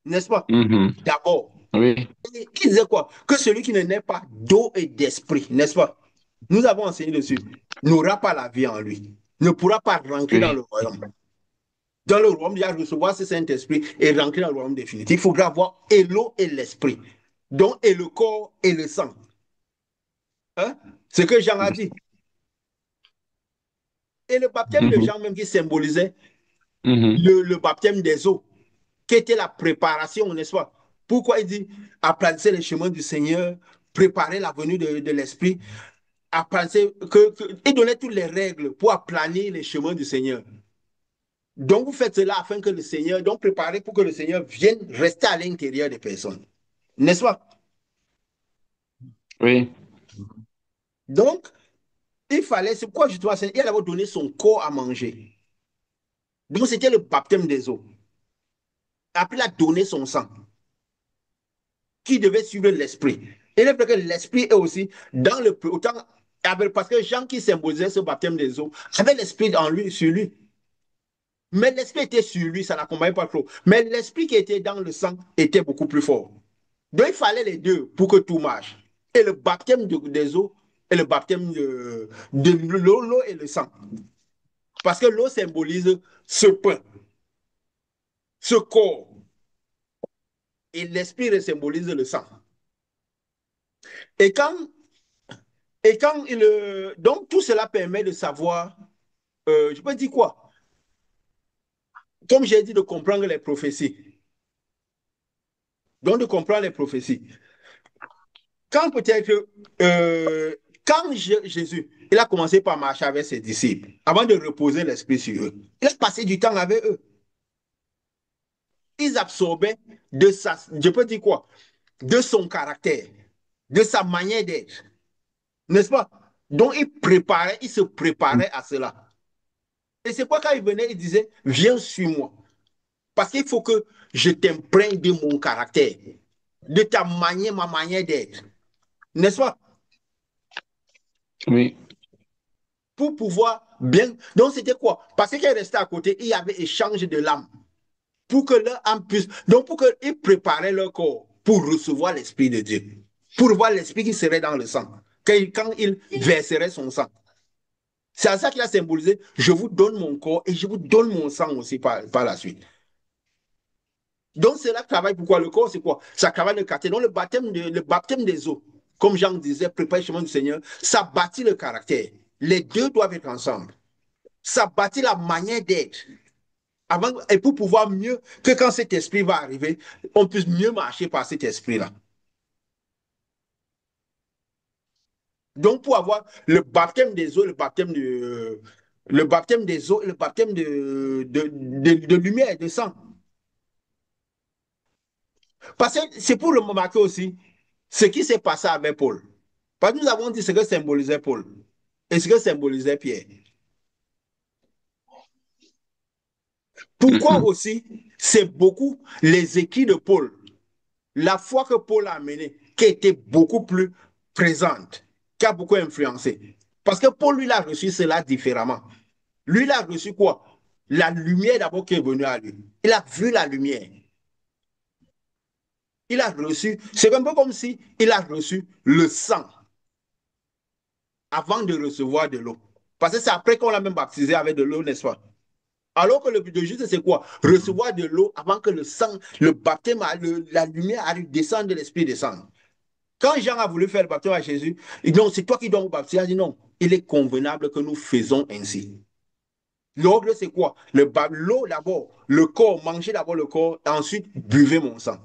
N'est-ce pas? Mhm. D'abord. Oui. Il disait quoi? Que celui qui ne naît pas d'eau et d'esprit, n'est-ce pas? Nous avons enseigné dessus. N'aura pas la vie en lui. Ne pourra pas rentrer dans Oui. le royaume. Dans le royaume, il y a recevoir ce Saint-Esprit et rentrer dans le royaume définitif. Il faudra avoir et l'eau et l'esprit. Donc, et le corps et le sang. Hein? Ce que Jean a dit. Et le baptême de Mhm. Jean même qui symbolisait Mhm. le baptême des eaux, qui était la préparation, n'est-ce pas? Pourquoi il dit aplanissez les chemins du Seigneur, préparer la venue de l'Esprit, il donnait toutes les règles pour aplanir les chemins du Seigneur. Donc vous faites cela afin que le Seigneur, donc préparez pour que le Seigneur vienne rester à l'intérieur des personnes. N'est-ce pas? Oui. Donc, il fallait, c'est pourquoi justement, il avait donné son corps à manger. Donc c'était le baptême des eaux. Après, il a donné son sang, qui devait suivre l'esprit. Et il est vrai que l'esprit est aussi dans le autant parce que Jean qui symbolisait ce baptême des eaux avait l'esprit en lui, sur lui. Mais l'esprit était sur lui, ça n'accompagnait pas trop. Mais l'esprit qui était dans le sang était beaucoup plus fort. Donc il fallait les deux pour que tout marche. Et le baptême des eaux et le baptême de l'eau et le sang. Parce que l'eau symbolise ce pain, ce corps. Et l'esprit symbolise le sang. Et quand, donc tout cela permet de savoir, je peux dire quoi? Comme j'ai dit, de comprendre les prophéties. Donc de comprendre les prophéties. Quand peut-être, quand Jésus, il a commencé par marcher avec ses disciples, avant de reposer l'esprit sur eux, il a passé du temps avec eux. Ils absorbaient je peux dire quoi? De son caractère, de sa manière d'être, n'est-ce pas? Donc il se préparait à cela. Et c'est pourquoi quand il venait, il disait, viens sur moi. Parce qu'il faut que je t'imprègne de mon caractère, de ta manière, ma manière d'être. N'est-ce pas? Oui. Pour pouvoir bien. Donc, c'était quoi? Parce qu'il restait à côté, il y avait échange de l'âme. Pour que leur âme puisse. Donc, pour qu'ils préparaient leur corps pour recevoir l'Esprit de Dieu. Pour voir l'Esprit qui serait dans le sang. Quand il verserait son sang. C'est à ça qu'il a symbolisé. Je vous donne mon corps et je vous donne mon sang aussi par la suite. Donc, cela travaille pourquoi? Le corps, c'est quoi? Ça travaille le caractère. Donc, le baptême des eaux, comme Jean disait, prépare le chemin du Seigneur, ça bâtit le caractère. Les deux doivent être ensemble. Ça bâtit la manière d'être. Avant, et pour pouvoir mieux, que quand cet esprit va arriver, on puisse mieux marcher par cet esprit-là. Donc, pour avoir le baptême des eaux, le baptême des eaux, le baptême de lumière, de sang. Parce que c'est pour le remarquer aussi ce qui s'est passé avec Paul. Parce que nous avons dit ce que symbolisait Paul et ce que symbolisait Pierre. Pourquoi Mhm. aussi c'est beaucoup les écrits de Paul, la foi que Paul a menée, qui a été beaucoup plus présente, qui a beaucoup influencé. Parce que Paul, lui, il a reçu cela différemment. Lui, il a reçu quoi? La lumière d'abord qui est venue à lui. Il a vu la lumière. Il a reçu, c'est un peu comme si il a reçu le sang avant de recevoir de l'eau. Parce que c'est après qu'on l'a même baptisé avec de l'eau, n'est-ce pas? Alors que le but de Jésus, c'est quoi? Recevoir de l'eau avant que le sang, le baptême, la lumière arrive, descende de l'Esprit descende. Quand Jean a voulu faire le baptême à Jésus, il dit non, c'est toi qui dois vous baptiser. Il a dit non, il est convenable que nous faisons ainsi. L'ordre, c'est quoi? L'eau d'abord, le corps, mangez d'abord le corps, ensuite buvez mon sang.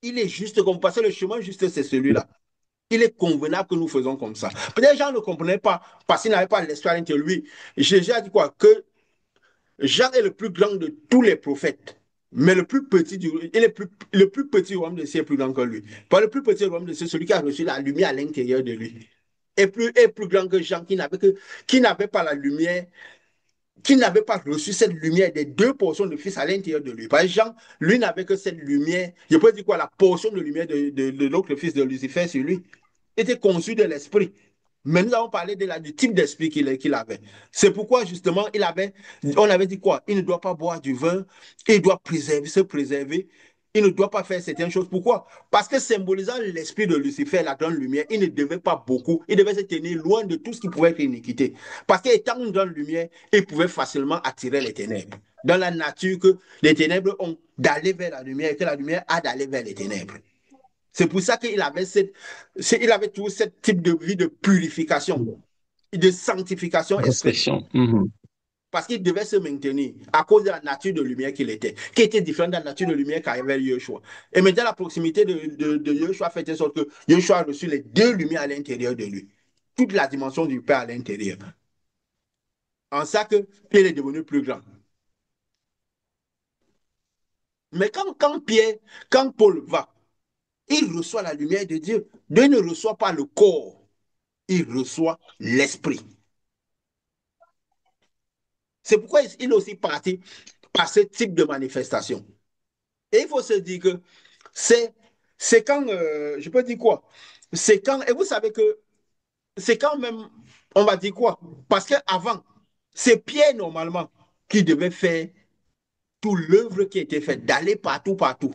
Il est juste comme parce que le chemin juste, c'est celui-là. Il est convenable que nous faisons comme ça. Peut-être que Jean ne comprenait pas parce qu'il n'avait pas l'esprit à l'intérieur de lui. Jésus a dit quoi? Que Jean est le plus grand de tous les prophètes. Mais le plus petit le plus petit du royaume de ciel est plus grand que lui. Pas le plus petit du royaume de ciel, celui qui a reçu la lumière à l'intérieur de lui. Est plus grand que Jean qui n'avait pas la lumière, qui n'avait pas reçu cette lumière des deux portions de Fils à l'intérieur de lui. Par exemple, Jean, lui n'avait que cette lumière, je peux dire quoi, la portion de lumière de l'autre fils de Lucifer sur lui. Il était conçu de l'esprit. Mais nous avons parlé du type d'esprit qu'il avait. C'est pourquoi, justement, on avait dit quoi? Il ne doit pas boire du vin, il doit se préserver, il ne doit pas faire certaines choses. Pourquoi? Parce que symbolisant l'esprit de Lucifer, la grande lumière, il ne devait pas beaucoup, il devait se tenir loin de tout ce qui pouvait être iniquité. Parce qu'étant une grande lumière, il pouvait facilement attirer les ténèbres. Dans la nature, que les ténèbres ont d'aller vers la lumière et que la lumière a d'aller vers les ténèbres. C'est pour ça il avait toujours ce type de vie de purification et de sanctification extrême. Restriction. Mhm. Parce qu'il devait se maintenir à cause de la nature de lumière qu'il était, qui était différente de la nature de lumière qu'avait Yeshua. Et maintenant, la proximité de Yeshua fait en sorte que Yeshua a reçu les deux lumières à l'intérieur de lui. Toute la dimension du Père à l'intérieur. En ça que Pierre est devenu plus grand. Mais quand Paul va, il reçoit la lumière de Dieu. Dieu ne reçoit pas le corps, il reçoit l'esprit. C'est pourquoi il est aussi parti par ce type de manifestation. Et il faut se dire que c'est c'est quand, je peux dire quoi? C'est quand, et vous savez que c'est quand même, on va dire quoi? Parce qu'avant, c'est Pierre normalement qui devait faire tout l'œuvre qui a été faite, d'aller partout, partout.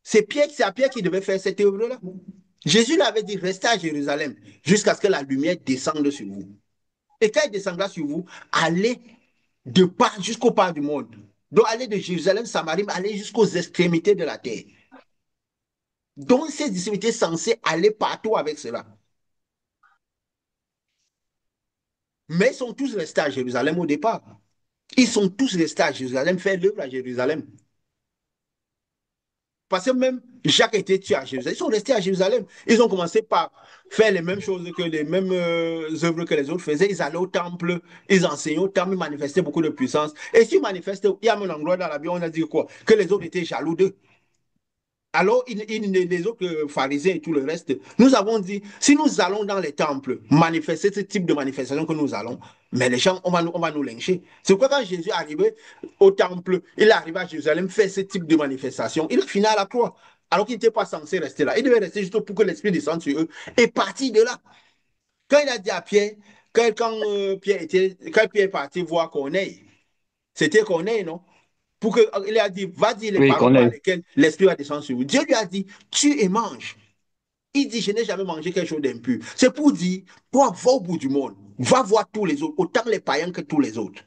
C'est à Pierre qui devait faire cette œuvre-là. Jésus l'avait dit, restez à Jérusalem jusqu'à ce que la lumière descende sur vous. Et quand elle descendra sur vous, allez de part jusqu'au part du monde. Donc, aller de Jérusalem, Samarie, aller jusqu'aux extrémités de la terre. Donc, ces disciples étaient censés aller partout avec cela. Mais ils sont tous restés à Jérusalem au départ. Ils sont tous restés à Jérusalem, faire l'œuvre à Jérusalem. Parce que même Jacques était tué à Jérusalem. Ils sont restés à Jérusalem. Ils ont commencé par faire les mêmes choses que les mêmes œuvres que les autres faisaient. Ils allaient au temple, ils enseignaient au temple, ils manifestaient beaucoup de puissance. Et s'ils manifestaient, il y a un endroit dans la Bible, on a dit quoi? Que les autres étaient jaloux d'eux. Alors, les autres pharisiens et tout le reste, nous avons dit, si nous allons dans les temples manifester ce type de manifestation que nous allons, mais les gens, on va nous lyncher. C'est pourquoi quand Jésus est arrivé au temple, il est arrivé à Jérusalem, faire ce type de manifestation, il a fini à la croix, alors qu'il n'était pas censé rester là. Il devait rester juste pour que l'Esprit descende sur eux et partir de là. Quand il a dit à Pierre, quand Pierre est parti voir Corneille, c'était Corneille, non? Il a dit, va dire les Oui, paroles par connaît. lesquelles l'Esprit va descendre sur vous. Dieu lui a dit, tue et mange. Il dit, je n'ai jamais mangé quelque chose d'impur. C'est pour dire, toi, va au bout du monde. Va voir tous les autres, autant les païens que tous les autres.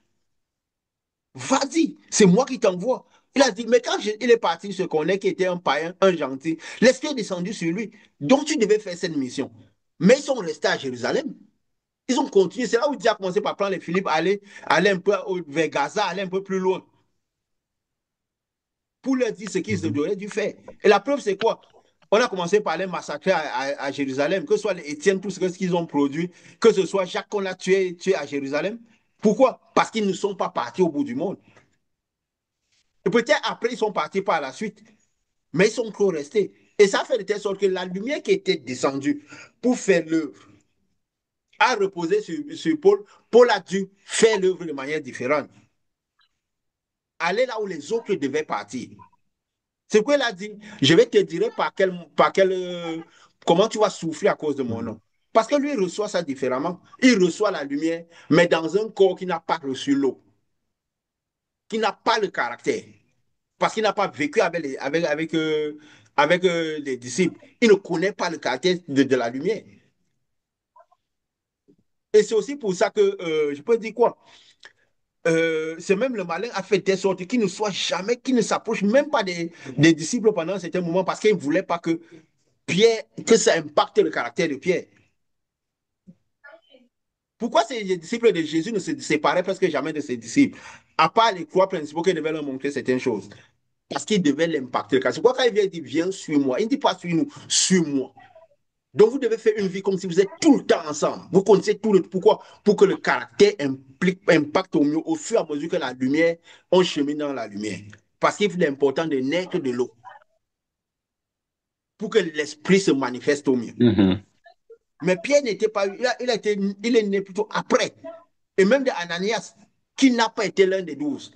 Vas-y, c'est moi qui t'envoie. Il a dit, mais quand il est parti se connaître qui était un païen, un gentil, l'Esprit est descendu sur lui. Donc tu devais faire cette mission. Mais ils sont restés à Jérusalem. Ils ont continué. C'est là où Dieu a commencé par prendre les Philippe, aller un peu vers Gaza, aller un peu plus loin, pour leur dire ce qu'ils Mhm. auraient dû faire. Et la preuve, c'est quoi? On a commencé par les massacrer à Jérusalem, que ce soit les Étienne, tout ce qu'ils ont produit, que ce soit Jacques qu'on a tué à Jérusalem. Pourquoi? Parce qu'ils ne sont pas partis au bout du monde. Et peut-être après, ils sont partis par la suite, mais ils sont trop restés. Et ça fait de telle sorte que la lumière qui était descendue pour faire l'œuvre a reposé sur Paul. Paul a dû faire l'œuvre de manière différente. Aller là où les autres devaient partir. C'est quoi il a dit, je vais te dire comment tu vas souffrir à cause de mon Mhm. nom. Parce que lui, il reçoit ça différemment. Il reçoit la lumière, mais dans un corps qui n'a pas reçu l'eau, qui n'a pas le caractère, parce qu'il n'a pas vécu avec les disciples. Il ne connaît pas le caractère de la lumière. Et c'est aussi pour ça que, je peux dire quoi, c'est même le malin a fait telle sorte qu'il ne soit jamais, qu'il ne s'approche même pas des disciples pendant un certain moment parce qu'il ne voulait pas que Pierre, que ça impacte le caractère de Pierre. Pourquoi les disciples de Jésus ne se séparaient presque jamais de ses disciples? À part les trois principaux qui devaient leur montrer certaines choses. Parce qu'ils devaient l'impacter. C'est pourquoi quand il vient, il dit, viens, suis-moi. Il ne dit pas, suis-nous, suis-moi. Donc, vous devez faire une vie comme si vous êtes tout le temps ensemble. Vous connaissez tout le pourquoi? Pour que le caractère impacte au mieux au fur et à mesure que la lumière, on chemine dans la lumière. Parce qu'il est important de naître de l'eau pour que l'esprit se manifeste au mieux. Mhm. Mais Pierre n'était pas, il est né plutôt après. Et même de Ananias, qui n'a pas été l'un des 12,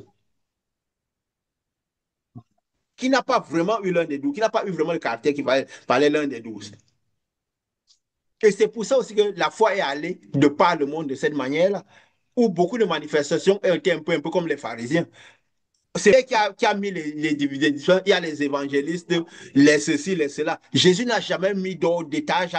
qui n'a pas vraiment eu l'un des 12, qui n'a pas eu vraiment le caractère qui fallait l'un des 12. Et c'est pour ça aussi que la foi est allée de par le monde de cette manière-là, où beaucoup de manifestations étaient un peu comme les pharisiens. C'est lui qui a mis les divisions. Il y a les évangélistes, les ceci, les cela. Jésus n'a jamais mis d'ordre d'étage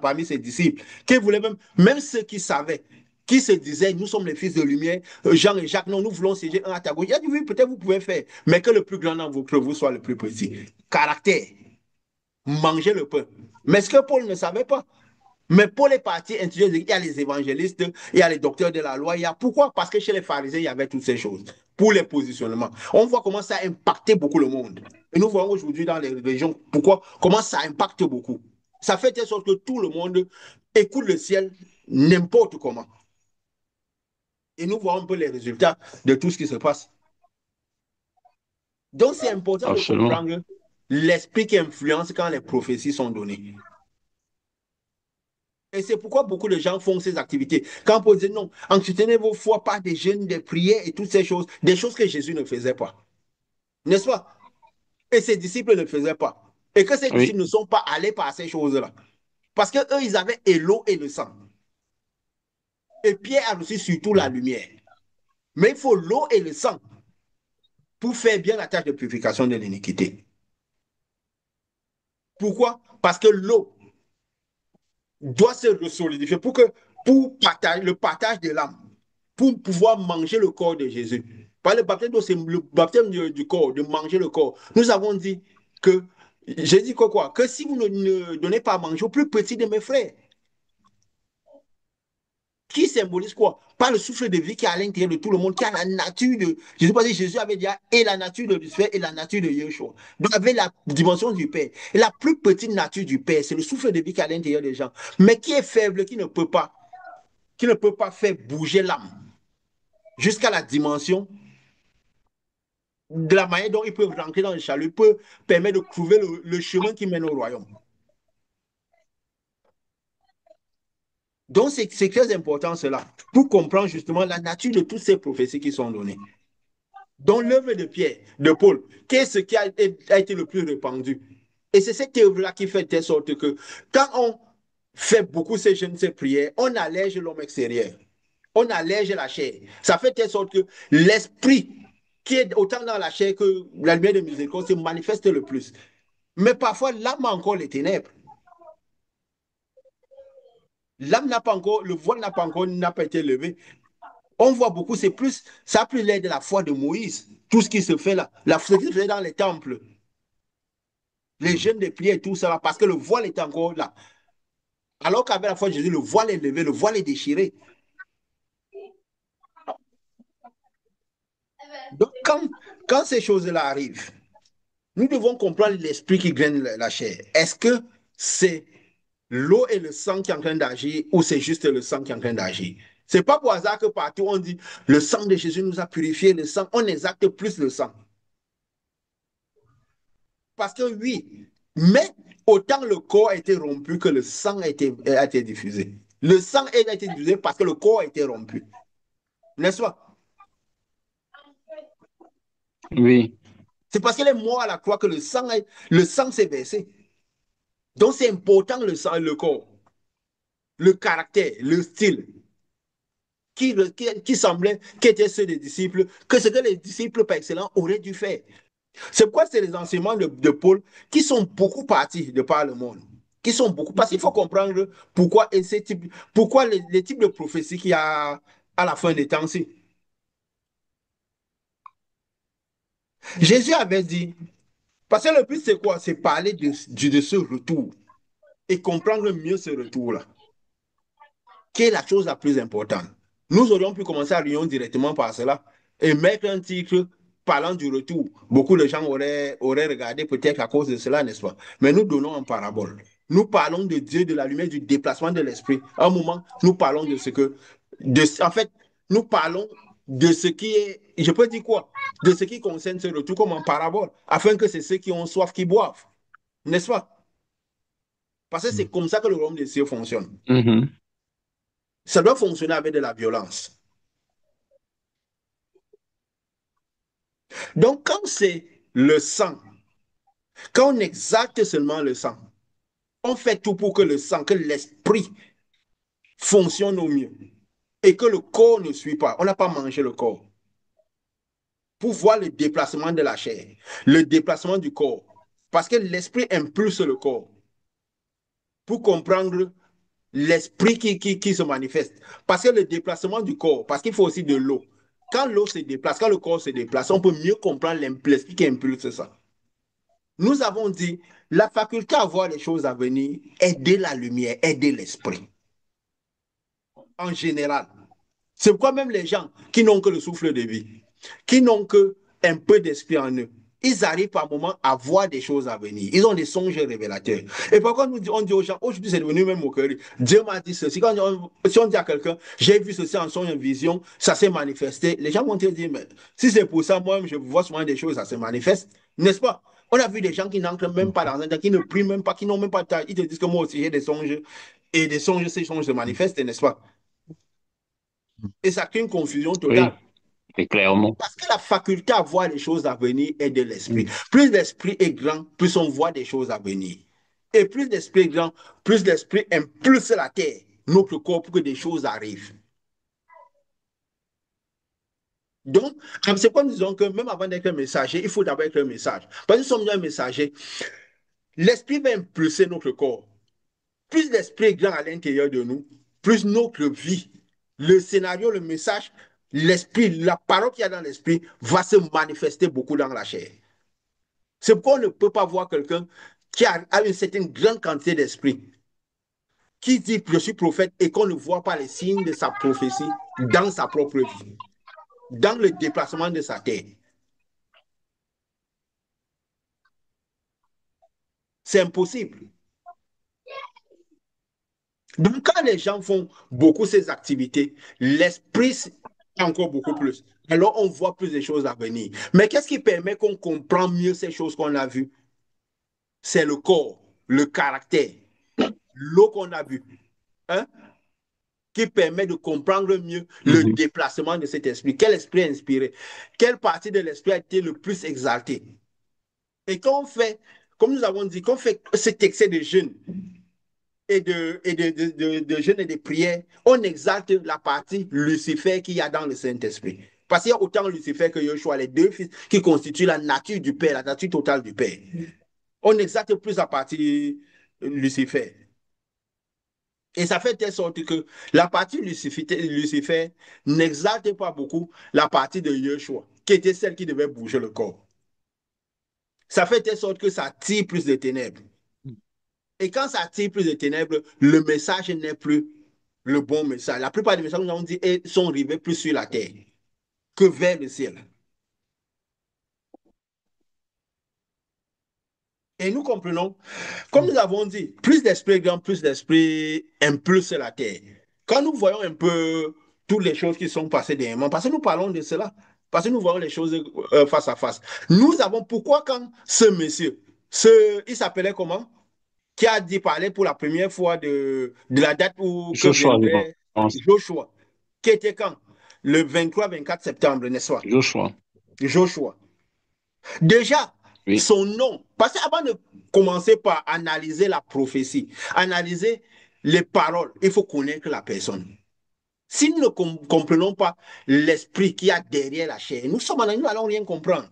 parmi ses disciples. Qui voulaient même ceux qui savaient, qui se disaient, nous sommes les fils de lumière, Jean et Jacques, non, nous voulons siéger un à ta gauche. Il a dit, oui, peut-être vous pouvez faire, mais que le plus grand d'entre vous soit le plus petit. Caractère, manger le pain. Mais ce que Paul ne savait pas, mais pour les partis intelligents, il y a les évangélistes, il y a les docteurs de la loi. Pourquoi? Parce que chez les pharisiens, il y avait toutes ces choses pour les positionnements. On voit comment ça a impacté beaucoup le monde. Et nous voyons aujourd'hui dans les régions, comment ça impacte beaucoup. Ça fait de sorte que tout le monde écoute le ciel n'importe comment. Et nous voyons un peu les résultats de tout ce qui se passe. Donc, c'est important de Absolument. comprendre l'esprit qui influence quand les prophéties sont données. Et c'est pourquoi beaucoup de gens font ces activités. Quand on dit non, entretenez vos foi par des jeûnes, des prières et toutes ces choses, des choses que Jésus ne faisait pas. N'est-ce pas? Et ses disciples ne faisaient pas. Et que ses Oui. disciples ne sont pas allés par ces choses-là. Parce qu'eux, ils avaient et l'eau et le sang. Et Pierre a reçu surtout la lumière. Mais il faut l'eau et le sang pour faire bien la tâche de purification de l'iniquité. Pourquoi? Parce que l'eau doit se resolidifier pour le partage de l'âme, pour pouvoir manger le corps de Jésus. Par le baptême d'eau, c'est le baptême du corps, de manger le corps. Nous avons dit que, j'ai dit quoi? Que si vous ne donnez pas à manger au plus petit de mes frères, qui symbolise quoi? Pas le souffle de vie qui est à l'intérieur de tout le monde, qui a la nature de. Je sais pas si Jésus avait dit et la nature de Lucifer et la nature de Yeshua. Donc, avec la dimension du Père. Et la plus petite nature du Père, c'est le souffle de vie qui est à l'intérieur des gens. Mais qui est faible, qui ne peut pas faire bouger l'âme jusqu'à la dimension de la manière dont ils peuvent rentrer dans le chalut, peut permettre de trouver le chemin qui mène au royaume. Donc, c'est très important cela, pour comprendre justement la nature de toutes ces prophéties qui sont données. Donc, l'œuvre de Pierre, de Paul, qu'est-ce qui a été le plus répandu? Et c'est cette œuvre-là qui fait de telle sorte que quand on fait beaucoup ces jeûnes, ces prières, on allège l'homme extérieur. On allège la chair. Ça fait de telle sorte que l'esprit qui est autant dans la chair que la lumière de miséricorde se manifeste le plus. Mais parfois, l'âme a encore les ténèbres. L'âme n'a pas encore, le voile n'a pas été levé. On voit beaucoup, c'est plus, ça a plus l'air de la foi de Moïse, tout ce qui se fait là, ce qui se fait dans les temples, les jeûnes de prière et tout ça, parce que le voile est encore là. Alors qu'avec la foi de Jésus, le voile est levé, le voile est déchiré. Donc, quand ces choses-là arrivent, nous devons comprendre l'esprit qui gagne la chair. Est-ce que c'est l'eau et le sang qui est en train d'agir ou c'est juste le sang qui est en train d'agir? C'est pas pour hasard que partout on dit le sang de Jésus nous a purifié, le sang, on exacte plus le sang. Parce que oui, mais autant le corps a été rompu que le sang a été diffusé. Le sang a été diffusé parce que le corps a été rompu. N'est-ce pas? Oui. C'est parce qu'elle est morte à la croix que le sang s'est versé. Donc c'est important le sang, le corps, le caractère, le style qui semblait qu'étaient ceux des disciples, que ce que les disciples par excellence auraient dû faire. C'est pourquoi c'est les enseignements de Paul qui sont beaucoup partis de par le monde. Qui sont beaucoup. Parce qu'il faut comprendre pourquoi, pourquoi les types de prophéties qu'il y a à la fin des temps-ci. Jésus avait dit, parce que le but c'est quoi? C'est parler de ce retour et comprendre mieux ce retour-là, qui est la chose la plus importante. Nous aurions pu commencer à réunion directement par cela et mettre un titre parlant du retour. Beaucoup de gens auraient regardé peut-être à cause de cela, n'est-ce pas? Mais nous donnons en parabole. Nous parlons de Dieu, de la lumière, du déplacement de l'esprit. À un moment, nous parlons de ce que... en fait, nous parlons de ce qui est... Je peux dire quoi? De ce qui concerne ce retour comme en parabole, afin que c'est ceux qui ont soif qui boivent. N'est-ce pas? Parce que c'est comme ça que le royaume des cieux fonctionne. Mhm. Ça doit fonctionner avec de la violence. Donc, quand c'est le sang, quand on exalte seulement le sang, on fait tout pour que le sang, que l'esprit fonctionne au mieux et que le corps ne suit pas. On n'a pas mangé le corps pour voir le déplacement de la chair, le déplacement du corps. Parce que l'esprit impulse le corps pour comprendre l'esprit qui se manifeste. Parce que le déplacement du corps, parce qu'il faut aussi de l'eau. Quand l'eau se déplace, quand le corps se déplace, on peut mieux comprendre l'esprit qui impulse ça. Nous avons dit, la faculté à voir les choses à venir, aider la lumière, aider l'esprit, en général. C'est pourquoi même les gens qui n'ont que le souffle de vie, qui n'ont que un peu d'esprit en eux, ils arrivent par moments à voir des choses à venir. Ils ont des songes révélateurs. Et pourquoi on dit aux gens, aujourd'hui c'est devenu même moquerie. Dieu m'a dit ceci. Si on dit à quelqu'un, j'ai vu ceci en songe, en vision, ça s'est manifesté, les gens vont te dire, mais si c'est pour ça, moi, je vois souvent des choses, ça se manifeste, n'est-ce pas? On a vu des gens qui n'entrent même pas dans un temps, qui ne prient même pas, qui n'ont même pas de taille. Ils te disent que moi aussi j'ai des songes, et des songes, ces songes se manifestent, n'est-ce pas? Et ça crée une confusion Oui, totale. et clairement. Parce que la faculté à voir les choses à venir est de l'esprit. Mm. Plus l'esprit est grand, plus on voit des choses à venir. Et plus l'esprit est grand, plus l'esprit impulse la terre, notre corps, pour que des choses arrivent. Donc, c'est quoi nous disons que même avant d'être un messager, il faut d'abord être un message. Parce que nous sommes un messager, l'esprit va impulser notre corps. Plus l'esprit est grand à l'intérieur de nous, plus notre vie, le scénario, le message, l'esprit, la parole qu'il y a dans l'esprit va se manifester beaucoup dans la chair. C'est pourquoi on ne peut pas voir quelqu'un qui a une certaine grande quantité d'esprit, qui dit je suis prophète et qu'on ne voit pas les signes de sa prophétie dans sa propre vie, dans le déplacement de sa terre. C'est impossible. Donc, quand les gens font beaucoup ces activités, l'esprit encore beaucoup plus. Alors, on voit plus de choses à venir. Mais qu'est-ce qui permet qu'on comprend mieux ces choses qu'on a vues? C'est le corps, le caractère, l'eau qu'on a vue. Hein? Qui permet de comprendre mieux le Mhm. déplacement de cet esprit. Quel esprit est inspiré? Quelle partie de l'esprit a été le plus exaltée? Et quand on fait, comme nous avons dit, qu'on fait cet excès de jeûne et de jeûne et de prière, on exalte la partie Lucifer qu'il y a dans le Saint-Esprit. Parce qu'il y a autant Lucifer que Yoshua, les deux fils qui constituent la nature du Père, la nature totale du Père. On exalte plus la partie Lucifer. Et ça fait telle sorte que la partie Lucifer n'exalte pas beaucoup la partie de Yeshua, qui était celle qui devait bouger le corps. Ça fait telle sorte que ça attire plus de ténèbres. Et quand ça attire plus de ténèbres, le message n'est plus le bon message. La plupart des messages, nous avons dit, sont arrivés plus sur la terre que vers le ciel. Et nous comprenons, comme nous avons dit, plus d'esprit grand, plus d'esprit impulse la terre. Quand nous voyons un peu toutes les choses qui sont passées dernièrement, parce que nous parlons de cela, parce que nous voyons les choses face à face. Nous avons, pourquoi quand ce monsieur, il s'appelait comment? Qui a dit parler pour la première fois de la date où que Joshua, je viendrait pense. Joshua, qui était quand? Le 23-24 septembre, n'est-ce pas? Joshua, Joshua. Déjà, oui. son nom, parce qu'avant de commencer par analyser la prophétie, analyser les paroles, il faut connaître la personne. Si nous ne comprenons pas l'esprit qu'il y a derrière la chair, nous n'allons rien comprendre.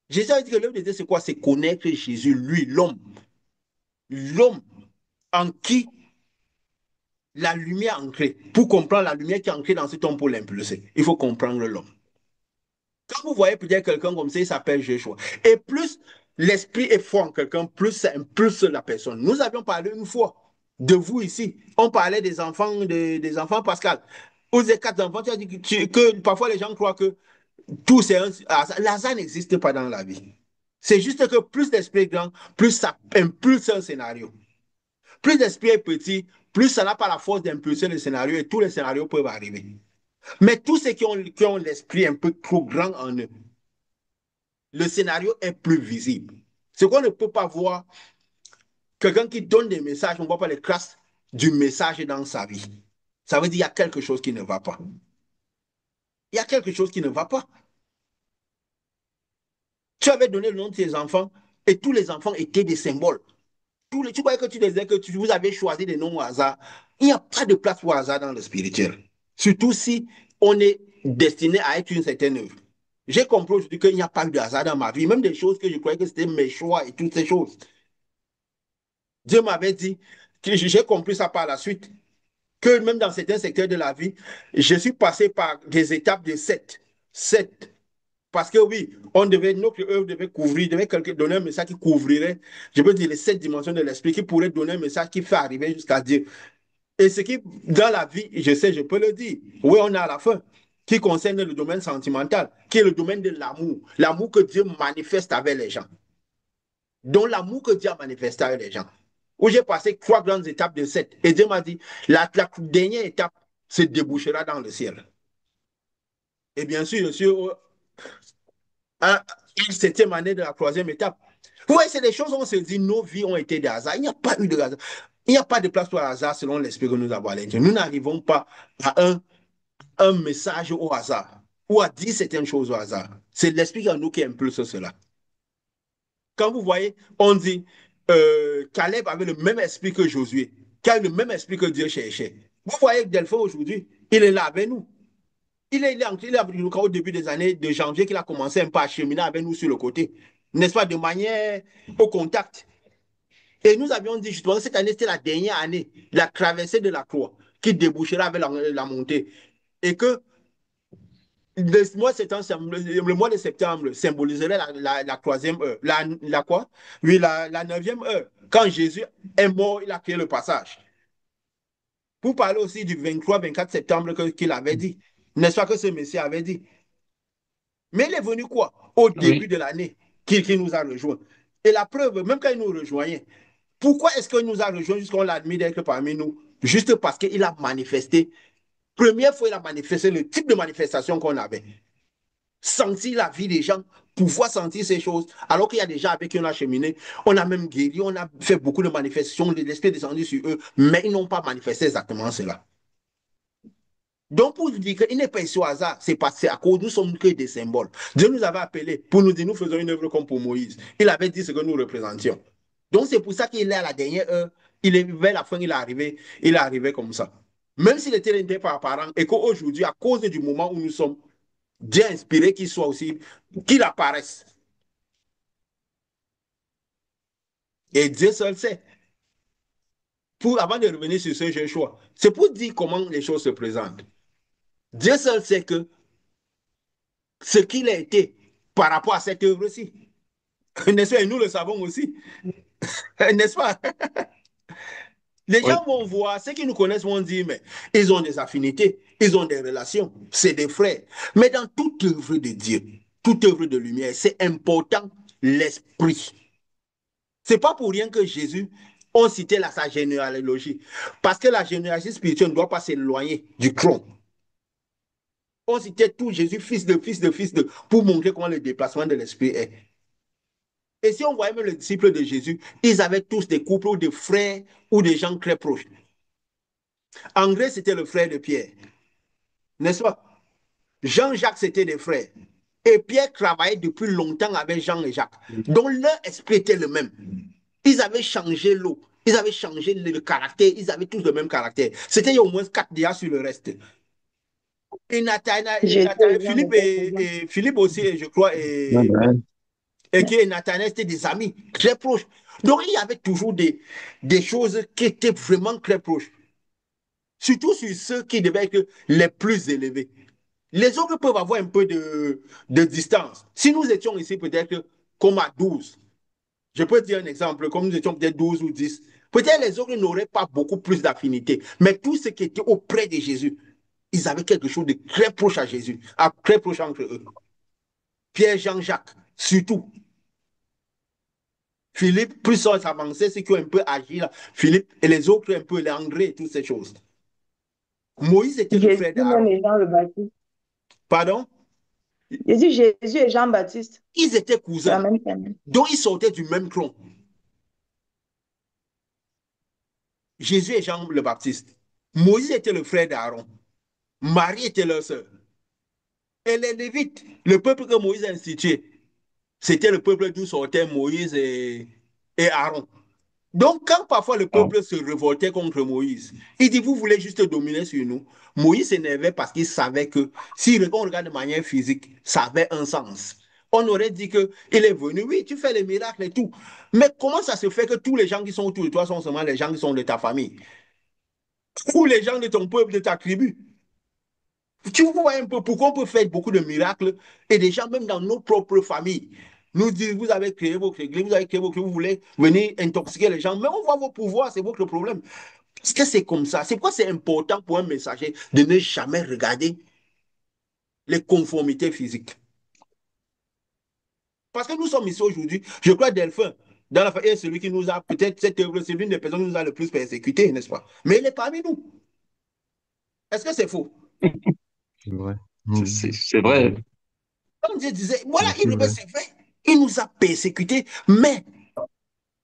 Jésus a dit que l'œuvre de Dieu, c'est quoi? C'est connaître Jésus, lui, l'homme. L'homme en qui la lumière ancrée. Pour comprendre la lumière qui est ancrée dans cet homme pour l'impulser, il faut comprendre l'homme. Quand vous voyez peut-être quelqu'un comme ça, il s'appelle Joshua. Et plus l'esprit est fort en quelqu'un, plus ça impulse la personne. Nous avions parlé une fois de vous ici. On parlait des enfants Pascal. Aux quatre enfants, tu as dit que parfois les gens croient que tout c'est un hasard. L'hasard n'existe pas dans la vie. C'est juste que plus d'esprit est grand, plus ça impulse un scénario. Plus l'esprit est petit, plus ça n'a pas la force d'impulser le scénario et tous les scénarios peuvent arriver. Mais tous ceux qui ont l'esprit un peu trop grand en eux, le scénario est plus visible. Ce qu'on ne peut pas voir, quelqu'un qui donne des messages, on ne voit pas les traces du message dans sa vie. Ça veut dire qu'il y a quelque chose qui ne va pas. Il y a quelque chose qui ne va pas. Tu avais donné le nom de tes enfants et tous les enfants étaient des symboles. Tu croyais que tu disais que vous avez choisi des noms au hasard. Il n'y a pas de place au hasard dans le spirituel. Surtout si on est destiné à être une certaine œuvre. J'ai compris aujourd'hui qu'il n'y a pas eu de hasard dans ma vie, même des choses que je croyais que c'était mes choix et toutes ces choses. Dieu m'avait dit, que j'ai compris ça par la suite, que même dans certains secteurs de la vie, je suis passé par des étapes de 7. 7. Parce que oui, notre œuvre devait couvrir, devait donner un message qui couvrirait, je peux dire, les 7 dimensions de l'esprit, qui pourrait donner un message qui fait arriver jusqu'à Dieu. Et ce qui, dans la vie, je sais, je peux le dire, oui, on est à la fin, qui concerne le domaine sentimental, qui est le domaine de l'amour, l'amour que Dieu manifeste avec les gens. Donc l'amour que Dieu a manifesté avec les gens. Où j'ai passé 3 grandes étapes de 7. Et Dieu m'a dit, la dernière étape se débouchera dans le ciel. Et bien sûr, je suis à une 7e année de la 3e étape. Oui, c'est des choses où on se dit, nos vies ont été des hasards. Il n'y a pas eu de hasard. Il n'y a pas de place pour le hasard selon l'esprit que nous avons à l'intérieur. Nous n'arrivons pas à un message au hasard ou à dire certaines choses au hasard. C'est l'esprit en nous qui impulse cela. Quand vous voyez, on dit Caleb avait le même esprit que Josué, qui a le même esprit que Dieu cherchait. Vous voyez Delphine aujourd'hui, il est là avec nous. Il est au début des années de janvier qu'il a commencé un peu à cheminer avec nous sur le côté, n'est-ce pas, de manière au contact. Et nous avions dit justement que cette année, c'était la dernière année, la traversée de la croix, qui débouchera avec la montée. Et que le mois de septembre symboliserait la 3e heure. La quoi? Oui, la 9e heure. Quand Jésus est mort, il a créé le passage. Pour parler aussi du 23-24 septembre qu'il avait dit. N'est-ce pas que ce Messie avait dit? Mais il est venu quoi? Au début Oui. de l'année, qui nous a rejoints. Et la preuve, même quand il nous rejoignait, pourquoi est-ce qu'il nous a rejoints jusqu'on l'a admis d'être parmi nous? Juste parce qu'il a manifesté. Première fois, il a manifesté le type de manifestation qu'on avait. Sentir la vie des gens, pouvoir sentir ces choses, alors qu'il y a des gens avec qui on a cheminé, on a même guéri, on a fait beaucoup de manifestations, l'esprit est descendu sur eux, mais ils n'ont pas manifesté exactement cela. Donc, pour vous dire qu'il n'est pas ici au hasard, c'est parce qu'à cause nous sommes que des symboles. Dieu nous avait appelés pour nous dire nous faisons une œuvre comme pour Moïse. Il avait dit ce que nous représentions. Donc, c'est pour ça qu'il est à la dernière heure, il est vers la fin, il est arrivé comme ça. Même s'il était n'était pas apparent et qu'aujourd'hui, à cause du moment où nous sommes, Dieu a inspiré qu'il soit aussi, qu'il apparaisse. Et Dieu seul sait. avant de revenir sur ce jeu choix, c'est pour dire comment les choses se présentent. Dieu seul sait que ce qu'il a été par rapport à cette œuvre-ci. N'est-ce pas? Et nous le savons aussi. N'est-ce pas? Les Oui. gens vont voir, ceux qui nous connaissent vont dire, mais ils ont des affinités, ils ont des relations, c'est des frères. Mais dans toute œuvre de Dieu, toute œuvre de lumière, c'est important l'esprit. C'est pas pour rien que Jésus, on citait sa généalogie. Parce que la généalogie spirituelle ne doit pas s'éloigner du trône. On citait tout Jésus, fils de, fils de, fils de, pour montrer comment le déplacement de l'esprit est. Et si on voyait même les disciples de Jésus, ils avaient tous des couples ou des frères ou des gens très proches. André, c'était le frère de Pierre, n'est-ce pas? Jean-Jacques, c'était des frères. Et Pierre travaillait depuis longtemps avec Jean et Jacques. Donc leur esprit était le même. Ils avaient changé l'eau. Ils avaient changé le caractère. Ils avaient tous le même caractère. C'était au moins 4 sur le reste. Et J'étais aux gens Philippe, de présent. et Philippe aussi, je crois, et Nathanaël, c'était des amis très proches. Donc il y avait toujours des choses qui étaient vraiment très proches. Surtout sur ceux qui devaient être les plus élevés. Les autres peuvent avoir un peu de distance. Si nous étions ici peut-être comme à 12, je peux dire un exemple, comme nous étions peut-être 12 ou 10, peut-être les autres n'auraient pas beaucoup plus d'affinité. Mais tous ceux qui étaient auprès de Jésus, ils avaient quelque chose de très proche à Jésus, très proche entre eux. Pierre, Jean, Jacques, surtout. Philippe, plus on s'avançait, ceux qui ont un peu agi là. Philippe et les autres un peu, les André et toutes ces choses. Moïse était le Jésus frère même d'Aaron. et Jean le Baptiste. Pardon? Jésus et Jean-Baptiste, Ils étaient c'est la cousins. même famille. Donc ils sortaient du même tronc. Jésus et Jean le Baptiste. Moïse était le frère d'Aaron. Marie était leur sœur. Et les Lévites, le peuple que Moïse a institué, c'était le peuple d'où sortaient Moïse et Aaron. Donc, quand parfois le Ah. peuple se révoltait contre Moïse, il dit, vous voulez juste dominer sur nous. Moïse s'énervait parce qu'il savait que si on regarde de manière physique, ça avait un sens. On aurait dit qu'il est venu, oui, tu fais les miracles et tout. Mais comment ça se fait que tous les gens qui sont autour de toi sont seulement les gens qui sont de ta famille ou les gens de ton peuple, de ta tribu? Tu vois un peu pourquoi on peut faire beaucoup de miracles et des gens, même dans nos propres familles, nous disent, vous avez créé votre église, vous avez créé votre, vous voulez venir intoxiquer les gens, mais on voit vos pouvoirs, c'est votre problème. Parce que c'est comme ça. C'est quoi c'est important pour un messager de ne jamais regarder les conformités physiques. Parce que nous sommes ici aujourd'hui, je crois Delphin, dans la famille, est celui qui nous a, peut-être cette œuvre, c'est l'une des personnes qui nous a le plus persécutés, n'est-ce pas? Mais il est parmi nous. Est-ce que c'est faux? C'est vrai. C'est vrai. Comme Dieu disait, C'est voilà, aussi vrai. c'est vrai. Il nous a persécutés, mais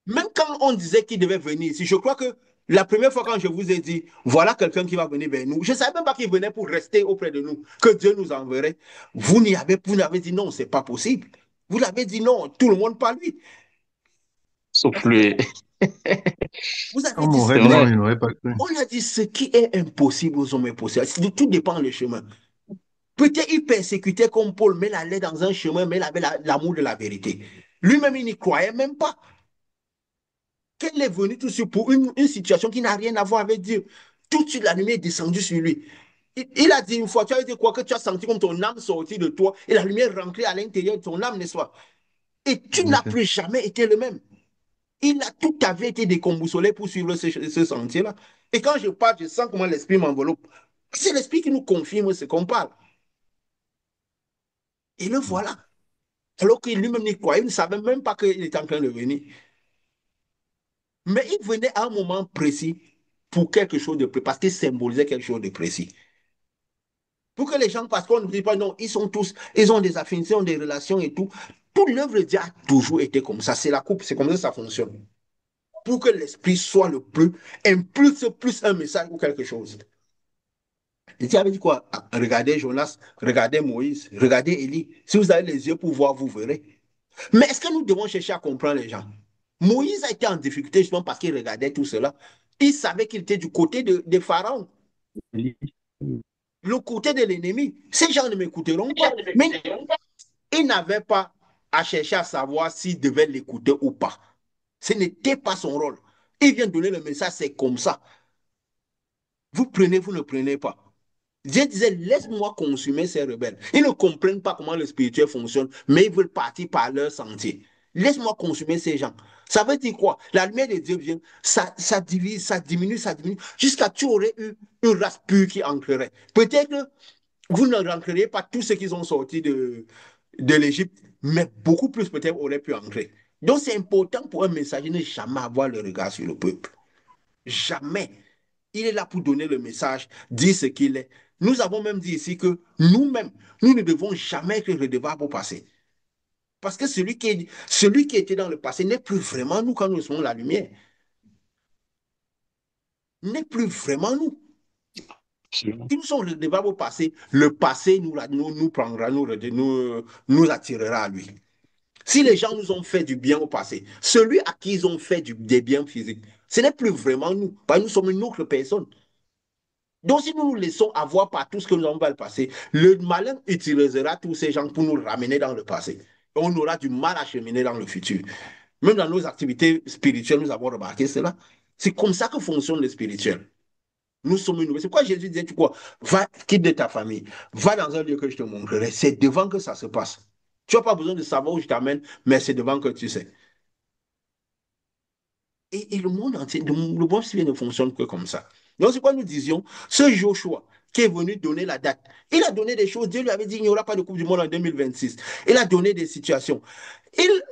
même quand on disait qu'il devait venir ici, je crois que la première fois quand je vous ai dit, voilà quelqu'un qui va venir vers nous, je ne savais même pas qu'il venait pour rester auprès de nous, que Dieu nous enverrait. Vous n'avez dit non, c'est pas possible. Vous l'avez dit non, tout le monde pas lui. Sauf lui. Vous avez Comme dit on ce C'est aurait qui dit non, vrai. il n'aurait pas cru. on a dit ce qui est impossible aux hommes est possible. Tout dépend du chemin. Peut-être il persécutait comme Paul, mais il allait dans un chemin, mais il avait l'amour de la vérité. Lui-même, il n'y croyait même pas. Qu'elle est venue tout de suite pour une situation qui n'a rien à voir avec Dieu. Tout de suite, la lumière est descendue sur lui. Il a dit une fois, tu as dit quoi que tu as senti comme ton âme sortie de toi et la lumière rentrée à l'intérieur de ton âme, n'est-ce pas? Et tu En n'as effet. plus jamais été le même. Il a tout avait été décomboussolé pour suivre ce sentier-là. Et quand je parle, je sens comment l'esprit m'enveloppe. C'est l'esprit qui nous confirme ce qu'on parle. Et le voilà. Alors qu'il lui-même n'y croyait, il ne savait même pas qu'il était en train de venir. Mais il venait à un moment précis pour quelque chose de précis, parce qu'il symbolisait quelque chose de précis. Pour que les gens, parce qu'on ne dit pas non, ils sont tous, ils ont des affinités, ils ont des relations et tout. Toute l'œuvre de Dieu a toujours été comme ça. C'est la coupe, c'est comme ça que ça fonctionne. Pour que l'esprit soit le plus, impulse plus un message ou quelque chose. Et Dieu avait dit quoi? Ah, regardez Jonas, regardez Moïse, regardez Élie. Si vous avez les yeux pour voir, vous verrez. Mais est-ce que nous devons chercher à comprendre les gens? Moïse a été en difficulté justement parce qu'il regardait tout cela. Il savait qu'il était du côté de Pharaon, le côté de l'ennemi. Ces gens ne m'écouteront pas. Mais il n'avait pas à chercher à savoir s'il devait l'écouter ou pas. Ce n'était pas son rôle. Il vient donner le message, c'est comme ça. Vous prenez, vous ne prenez pas. Dieu disait, laisse-moi consumer ces rebelles. Ils ne comprennent pas comment le spirituel fonctionne, mais ils veulent partir par leur sentier. Laisse-moi consumer ces gens. Ça veut dire quoi? La lumière de Dieu vient, ça divise, ça diminue, jusqu'à tu aurais eu une race pure qui entrerait. Peut-être que vous ne rentreriez pas tous ceux qui sont sortis de l'Égypte, mais beaucoup plus peut-être auraient pu entrer. Donc c'est important pour un messager de ne jamais avoir le regard sur le peuple. Jamais. Il est là pour donner le message, dire ce qu'il est. Nous avons même dit ici que nous-mêmes, nous ne devons jamais être redevables au passé. Parce que celui qui était dans le passé n'est plus vraiment nous quand nous sommes la lumière. N'est plus vraiment nous. Absolument. Si nous sommes redevables au passé, le passé nous prendra, nous attirera à lui. Si les gens nous ont fait du bien au passé, celui à qui ils ont fait des biens physiques, ce n'est plus vraiment nous, parce que nous sommes une autre personne. Donc, si nous nous laissons avoir par tout ce que nous avons dans le passé, le malin utilisera tous ces gens pour nous ramener dans le passé. Et on aura du mal à cheminer dans le futur. Même dans nos activités spirituelles, nous avons remarqué cela. C'est comme ça que fonctionne le spirituel. Nous sommes une nouvelle. C'est quoi Jésus disait, tu quoi? Va, quitte de ta famille, va dans un lieu que je te montrerai. C'est devant que ça se passe. Tu n'as pas besoin de savoir où je t'amène, mais c'est devant que tu sais. Et le monde entier, le monde civil ne fonctionne que comme ça. Donc, c'est quoi nous disions? Ce Joshua qui est venu donner la date, il a donné des choses. Dieu lui avait dit qu'il n'y aura pas de Coupe du Monde en 2026. Il a donné des situations. Il,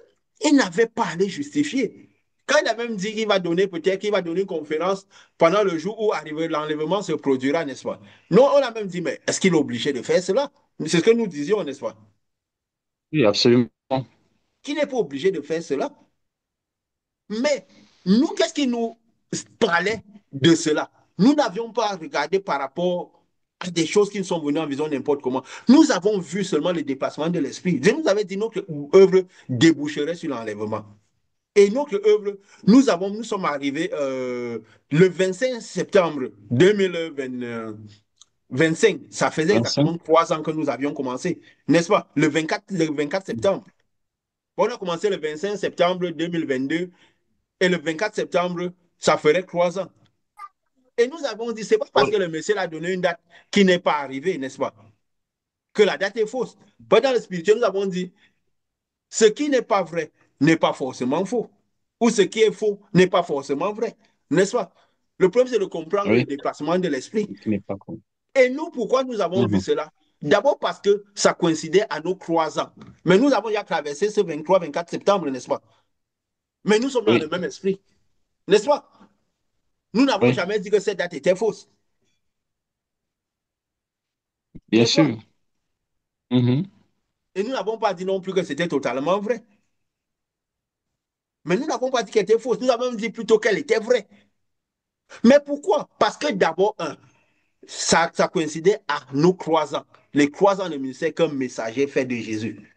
il n'avait pas à les justifier. Quand il a même dit qu'il va donner, peut-être qu'il va donner une conférence pendant le jour où l'enlèvement se produira, n'est-ce pas? Non, on a même dit, mais est-ce qu'il est obligé de faire cela? C'est ce que nous disions, n'est-ce pas? Oui, absolument. Qu'il n'est pas obligé de faire cela. Mais nous, qu'est-ce qui nous parlait de cela? Nous n'avions pas regardé par rapport à des choses qui nous sont venues en vision n'importe comment. Nous avons vu seulement le déplacement de l'esprit. Dieu nous avait dit que notre œuvre déboucherait sur l'enlèvement. Et notre œuvre, nous sommes arrivés le 25 septembre 2025. Ça faisait 25. exactement 3 ans que nous avions commencé, n'est-ce pas? Le 24 septembre. On a commencé le 25 septembre 2022. Et le 24 septembre, ça ferait 3 ans. Et nous avons dit, c'est pas parce que Oui, le monsieur a donné une date qui n'est pas arrivée, n'est-ce pas? Que la date est fausse. Dans le spirituel, nous avons dit, ce qui n'est pas vrai n'est pas forcément faux. Ou ce qui est faux n'est pas forcément vrai. N'est-ce pas? Le problème, c'est de comprendre le oui, déplacement de l'esprit. qui n'est pas con. Et nous, pourquoi nous avons vu Mhm. cela? D'abord parce que ça coïncidait à nos 3 ans. Mais nous avons déjà traversé ce 23-24 septembre, n'est-ce pas? Mais nous sommes dans le Oui, même esprit, n'est-ce pas? Nous n'avons oui, jamais dit que cette date était fausse, bien n'est-ce pas? sûr. Mhm. Et nous n'avons pas dit non plus que c'était totalement vrai. Mais nous n'avons pas dit qu'elle était fausse. Nous avons dit plutôt qu'elle était vraie. Mais pourquoi? Parce que d'abord, ça coïncidait à nos 3 ans. Les 3 ans de ministère comme messager fait de Jésus.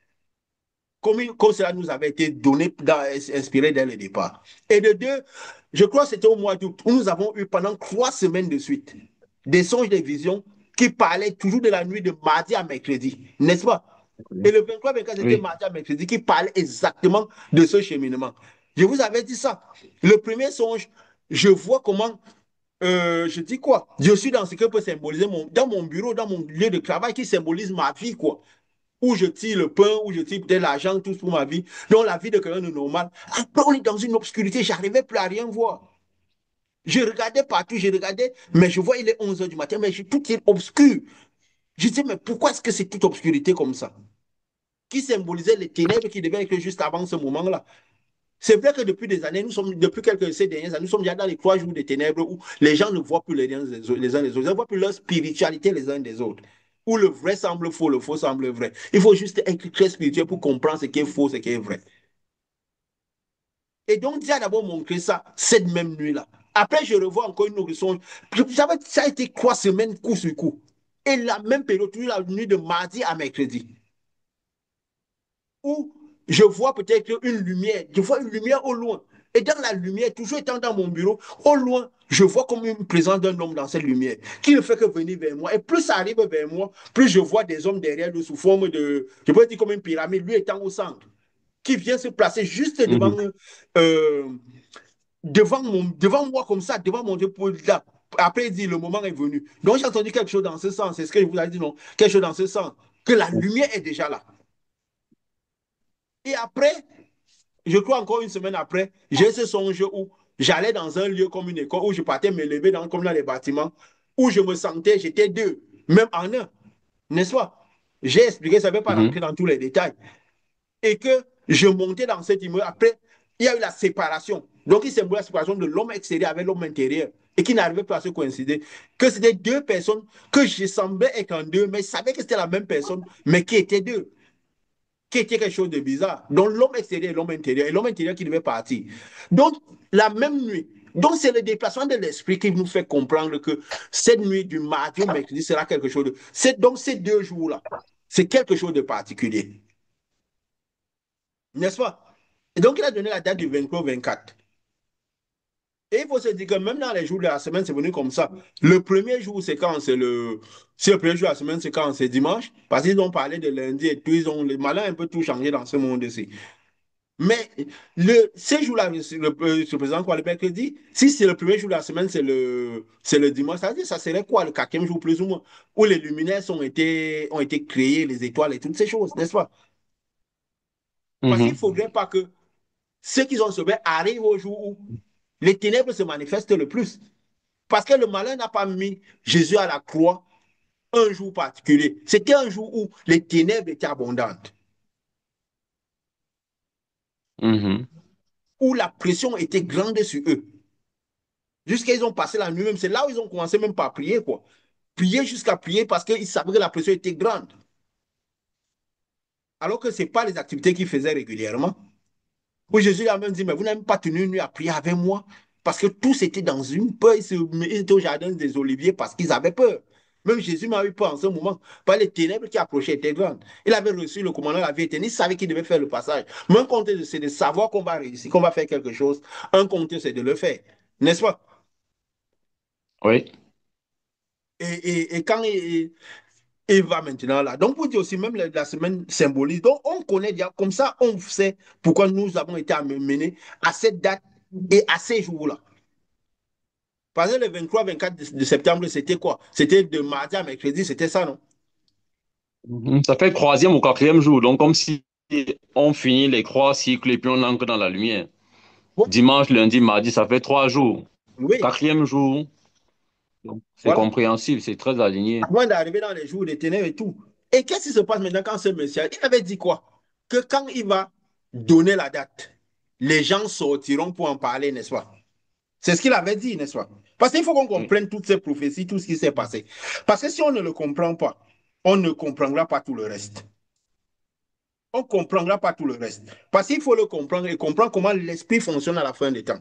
Comme cela nous avait été donné, inspiré dès le départ. Et de deux, je crois que c'était au mois d'août où nous avons eu pendant 3 semaines de suite des songes, des visions qui parlaient toujours de la nuit de mardi à mercredi, n'est-ce pas? Et le 23-24, c'était Oui, mardi à mercredi qui parlait exactement de ce cheminement. Je vous avais dit ça. Le premier songe, je vois comment, je dis quoi? Je suis dans ce que peut symboliser dans mon bureau, dans mon lieu de travail qui symbolise ma vie, quoi. Où je tire le pain, où je tire peut-être l'argent, tout pour ma vie. Donc la vie de quelqu'un de normal. Après, on est dans une obscurité, j'arrivais plus à rien voir. Je regardais partout, je regardais, mais je vois, il est 11 heures du matin, mais tout est obscur. Je dis, mais pourquoi est-ce que c'est toute obscurité comme ça? Qui symbolisait les ténèbres qui devaient être juste avant ce moment-là. C'est vrai que depuis des années, depuis ces dernières années, nous sommes déjà dans les 3 jours de ténèbres où les gens ne voient plus les uns les autres, Ils ne voient plus leur spiritualité les uns des autres. Où le vrai semble faux, le faux semble vrai. Il faut juste être très spirituel pour comprendre ce qui est faux, ce qui est vrai. Et donc, Dieu a d'abord montré ça cette même nuit-là. Après, je revois encore une autre songe. Ça a été 3 semaines coup sur coup. Et la même période, la nuit de mardi à mercredi. Où je vois peut-être une lumière, je vois une lumière au loin. Et dans la lumière, toujours étant dans mon bureau, au loin, je vois comme une présence d'un homme dans cette lumière, qui ne fait que venir vers moi. Et plus ça arrive vers moi, plus je vois des hommes derrière lui sous forme de, je peux dire comme une pyramide, lui étant au centre, qui vient se placer juste devant mhm. euh, devant moi comme ça, devant mon épaule là. Après, il dit, le moment est venu. Donc, j'ai entendu quelque chose dans ce sens. C'est ce que je vous ai dit, non? Quelque chose dans ce sens. Que la lumière est déjà là. Et après, je crois encore une semaine après, j'ai ce songe où j'allais dans un lieu comme une école, où je partais me lever comme dans les bâtiments, où je me sentais, j'étais deux, même en un, n'est-ce pas? J'ai expliqué, ça ne veut pas rentrer Mhm. dans tous les détails. Et que je montais dans cet immeuble. Après, il y a eu la séparation. Donc, il symbolise la séparation de l'homme extérieur avec l'homme intérieur et qui n'arrivait pas à se coïncider. Que c'était deux personnes que je semblais être en deux, mais je savais que c'était la même personne, mais qui étaient deux, qui était quelque chose de bizarre. Donc, l'homme extérieur et l'homme intérieur, et l'homme intérieur qui devait partir. Donc, la même nuit. Donc, c'est le déplacement de l'esprit qui nous fait comprendre que cette nuit du mardi au mercredi sera quelque chose de. Donc, ces 2 jours-là, c'est quelque chose de particulier. N'est-ce pas? Et donc, il a donné la date du 23 au 24. Et il faut se dire que même dans les jours de la semaine, c'est venu comme ça. Le premier jour, c'est quand c'est le. Si le premier jour de la semaine, c'est quand c'est dimanche, parce qu'ils ont parlé de lundi et tout, les malins un peu tout changé dans ce monde-ci. Mais ces jours-là, le président quoi, le mercredi, si c'est le premier jour de la semaine, c'est le dimanche, ça veut dire ça serait quoi, le quatrième jour plus ou moins, où les luminaires ont été créés, les étoiles et toutes ces choses, n'est-ce pas? Parce qu'il ne Mhm. faudrait pas que ceux qui ont sauvé arrivent au jour où les ténèbres se manifestent le plus. Parce que le malin n'a pas mis Jésus à la croix un jour particulier. C'était un jour où les ténèbres étaient abondantes, Mhm. où la pression était grande sur eux. Jusqu'à ils ont passé la nuit même. C'est là où ils ont commencé même par prier, quoi. Prier jusqu'à prier parce qu'ils savaient que la pression était grande. Alors que ce n'est pas les activités qu'ils faisaient régulièrement. Où Jésus a même dit, mais vous n'avez même pas tenu une nuit à prier avec moi. Parce que tous étaient dans une peur. Ils étaient au jardin des Oliviers parce qu'ils avaient peur. Même Jésus m'a eu peur en ce moment. Par les ténèbres qui approchaient étaient grandes. Il avait reçu le commandement de la vie éternelle. Il savait qu'il devait faire le passage. Mais un compte, c'est de savoir qu'on va réussir, qu'on va faire quelque chose. Un compte, c'est de le faire. N'est-ce pas? Oui. Et quand il va maintenant là. Donc, vous dire aussi, même la semaine symbolise. Donc, on connaît déjà, comme ça, on sait pourquoi nous avons été amenés à cette date et à ces jours-là. Par exemple, le 23-24 de septembre, c'était quoi? C'était de mardi à mercredi, c'était ça, non? Mhm. Ça fait le troisième ou quatrième jour. Donc, comme si on finit les 3 cycles et puis on entre dans la lumière. Ouais. Dimanche, lundi, mardi, ça fait 3 jours. Oui, Quatrième jour, donc, c'est voilà. compréhensible, c'est très aligné. Avant d'arriver dans les jours des ténèbres et tout. Et qu'est-ce qui se passe maintenant quand ce Messie, il avait dit quoi? Que quand il va donner la date, les gens sortiront pour en parler, n'est-ce pas? C'est ce qu'il avait dit, n'est-ce pas? Parce qu'il faut qu'on Oui. comprenne toutes ces prophéties, tout ce qui s'est passé. Parce que si on ne le comprend pas, on ne comprendra pas tout le reste. On ne comprendra pas tout le reste. Parce qu'il faut le comprendre et comprendre comment l'esprit fonctionne à la fin des temps.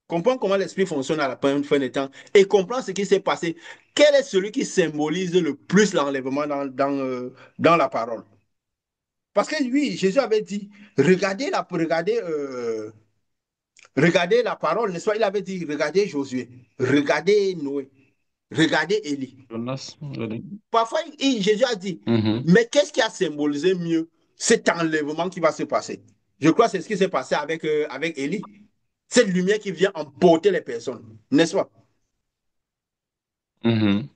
Comprendre comment l'esprit fonctionne à la fin des temps et comprendre ce qui s'est passé. Quel est celui qui symbolise le plus l'enlèvement dans la parole? Parce que oui, Jésus avait dit, regardez la parole, n'est-ce pas? Il avait dit, regardez Josué, regardez Noé, regardez Élie. Jonas, allez. Parfois, Jésus a dit, Mhm. mais qu'est-ce qui a symbolisé mieux cet enlèvement qui va se passer? Je crois que c'est ce qui s'est passé avec Élie. Cette lumière qui vient emporter les personnes, n'est-ce pas? Mhm.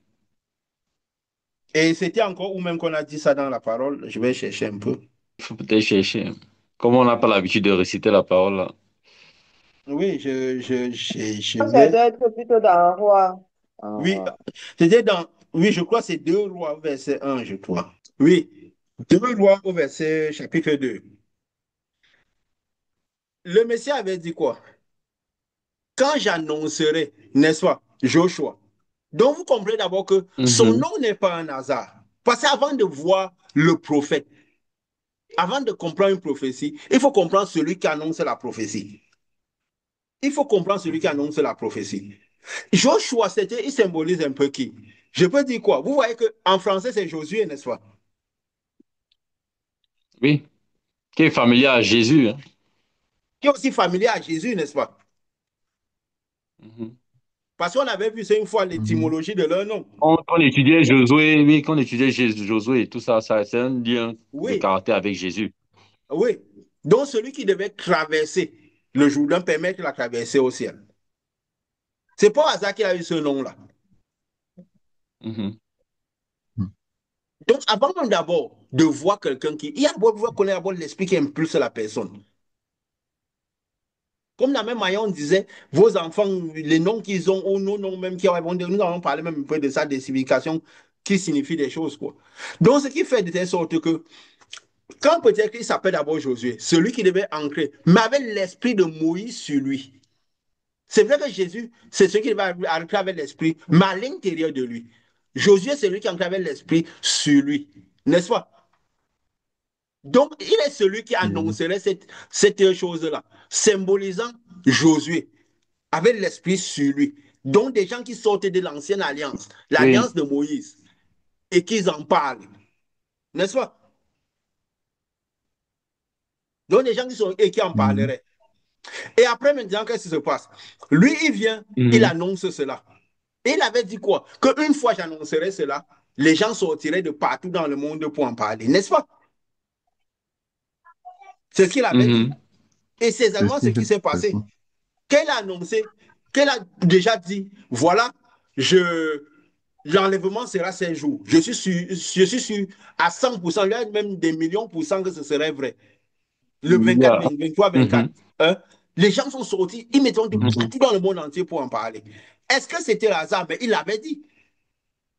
Et c'était encore où même qu'on a dit ça dans la parole. Je vais chercher un peu. Il faut peut-être chercher. Comme on n'a pas l'habitude de réciter la parole là. Oui, je Ça vais. doit être plutôt dans Roi. En Oui, Roi. c'était dans. Oui, je crois que c'est 2 Rois au verset 1, je crois. Oui, 2 Rois au verset chapitre 2. Le Messie avait dit quoi? Quand j'annoncerai, n'est-ce pas, Joshua. Donc vous comprenez d'abord que son Mhm. nom n'est pas un hasard. Parce qu'avant de voir le prophète, avant de comprendre une prophétie, il faut comprendre celui qui annonce la prophétie. Il faut comprendre celui qui annonce la prophétie. Joshua, il symbolise un peu qui? Je peux dire quoi? Vous voyez qu'en français, c'est Josué, n'est-ce pas? Oui, qui est familier à Jésus, hein. Qui est aussi familier à Jésus, n'est-ce pas? Mhm. Parce qu'on avait vu, c'est une fois Mhm. l'étymologie de leur nom. Quand on étudiait Josué, oui, quand on étudiait Josué et tout ça, ça c'est un lien de Oui, caractère avec Jésus. oui. Donc, celui qui devait traverser le Jourdain, permettre la traversée au ciel. C'est pas au hasard qu'il a eu ce nom-là. Mhm. Donc, avant même d'abord de voir quelqu'un qui... Il y a d'abord de connaître d'abord l'esprit qui impulse la personne. Comme la même manière, on disait, vos enfants, les noms qu'ils ont, ou nos noms même qui ont, nous avons parlé même un peu de ça, des significations qui signifient des choses, quoi. Donc, ce qui fait de telle sorte que, quand peut-être qu'il s'appelle d'abord Josué, celui qui devait ancrer, mais avec l'esprit de Moïse sur lui. C'est vrai que Jésus, c'est celui qui devait ancrer avec l'esprit, mais à l'intérieur de lui. Josué, c'est lui qui ancre avec l'esprit sur lui. N'est-ce pas? Donc, il est celui qui Mhm. annoncerait cette chose-là, symbolisant Josué, avec l'esprit sur lui. Donc, des gens qui sortent de l'ancienne alliance, Oui. l'alliance de Moïse, et qu'ils en parlent. N'est-ce pas? Donc, des gens qui sont et qui en Mhm. parleraient. Et après, maintenant, qu'est-ce qui se passe? Lui, il vient, il Mhm. annonce cela. Et il avait dit quoi? Qu'une fois j'annoncerai cela, les gens sortiraient de partout dans le monde pour en parler. N'est-ce pas? C'est ce qu'il avait dit. Mhm. Et c'est C'est ce exactement ce qui s'est qui s'est passé. passé. Qu'elle a annoncé, qu'elle a déjà dit, voilà, je, l'enlèvement sera 5 jours. Je suis sûr à 100%, il y a même des millions pour cent que ce serait vrai. Le 24, Yeah. 23, 24. Mhm. Hein, les gens sont sortis immédiatement de Mhm. partout dans le monde entier pour en parler. Est-ce que c'était le hasard? Mais il l'avait dit.